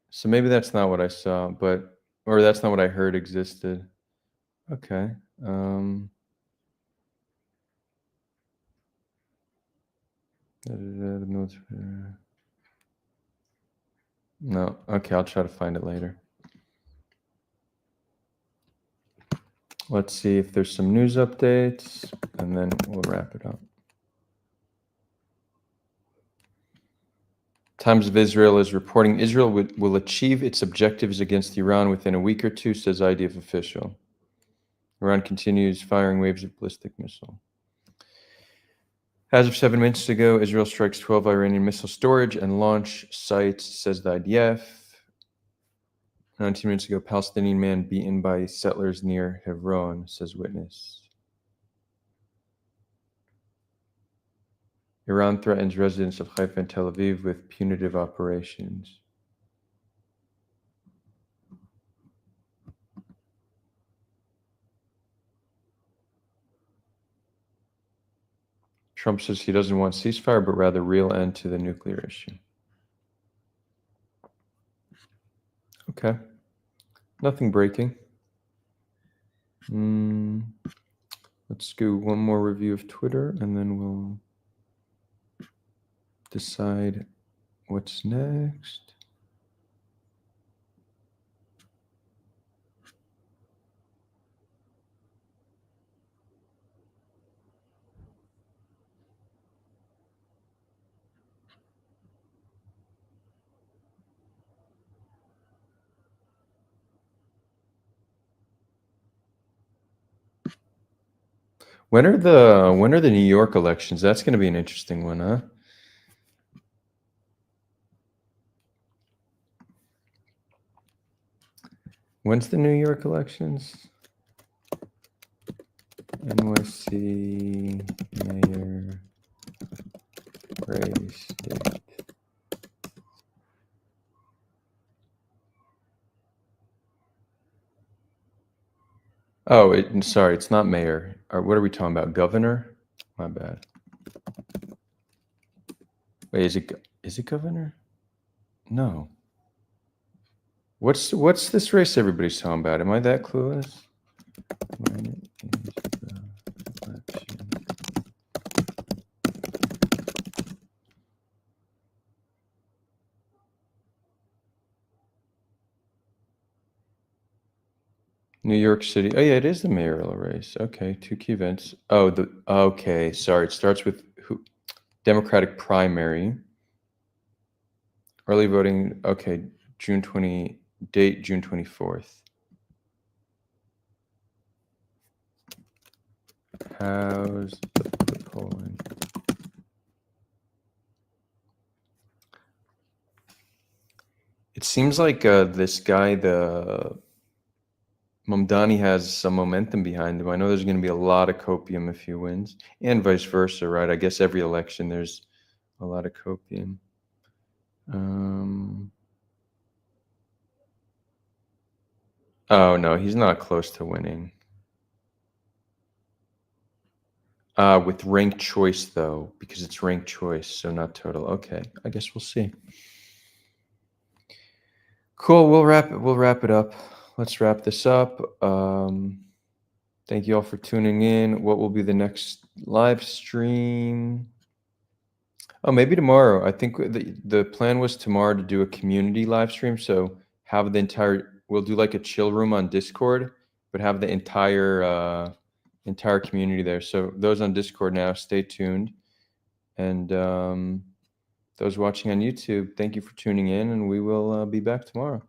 So maybe that's not what I saw, or that's not what I heard existed. Okay. No. Okay, I'll try to find it later. Let's see if there's some news updates, and then we'll wrap it up. Times of Israel is reporting Israel will achieve its objectives against Iran within a week or two, says IDF official. Iran continues firing waves of ballistic missile. As of 7 minutes ago, Israel strikes 12 Iranian missile storage and launch sites, says the IDF. 19 minutes ago, Palestinian man beaten by settlers near Hebron, says witness. Iran threatens residents of Haifa and Tel Aviv with punitive operations. Trump says he doesn't want ceasefire, but rather real end to the nuclear issue. Okay. Nothing breaking. Let's do one more review of Twitter, and then we'll decide what's next. When are the New York elections? That's going to be an interesting one, huh? When's the New York elections? NYC mayor race date. Oh, sorry, it's not mayor. Or what are we talking about? Governor? My bad. Wait, is it governor? No. What's this race everybody's talking about? Am I that clueless? When is the election? New York City. Oh yeah, it is the mayoral race. Okay, 2 key events. Oh, okay. Sorry, it starts with who? Democratic primary. Early voting. Okay, June 24th. How's the polling? It seems like this guy, the Mamdani, has some momentum behind him. I know there's going to be a lot of copium if he wins, and vice versa, right? I guess every election there's a lot of copium. Oh no, he's not close to winning. With ranked choice though, because it's ranked choice, so not total. Okay, I guess we'll see. Cool. We'll wrap it up. Let's wrap this up. Thank you all for tuning in. What will be the next live stream? Oh, maybe tomorrow. I think the plan was tomorrow to do a community live stream. So have the we'll do like a chill room on Discord, but have the entire community there. So those on Discord now, stay tuned. And those watching on YouTube, thank you for tuning in, and we will be back tomorrow.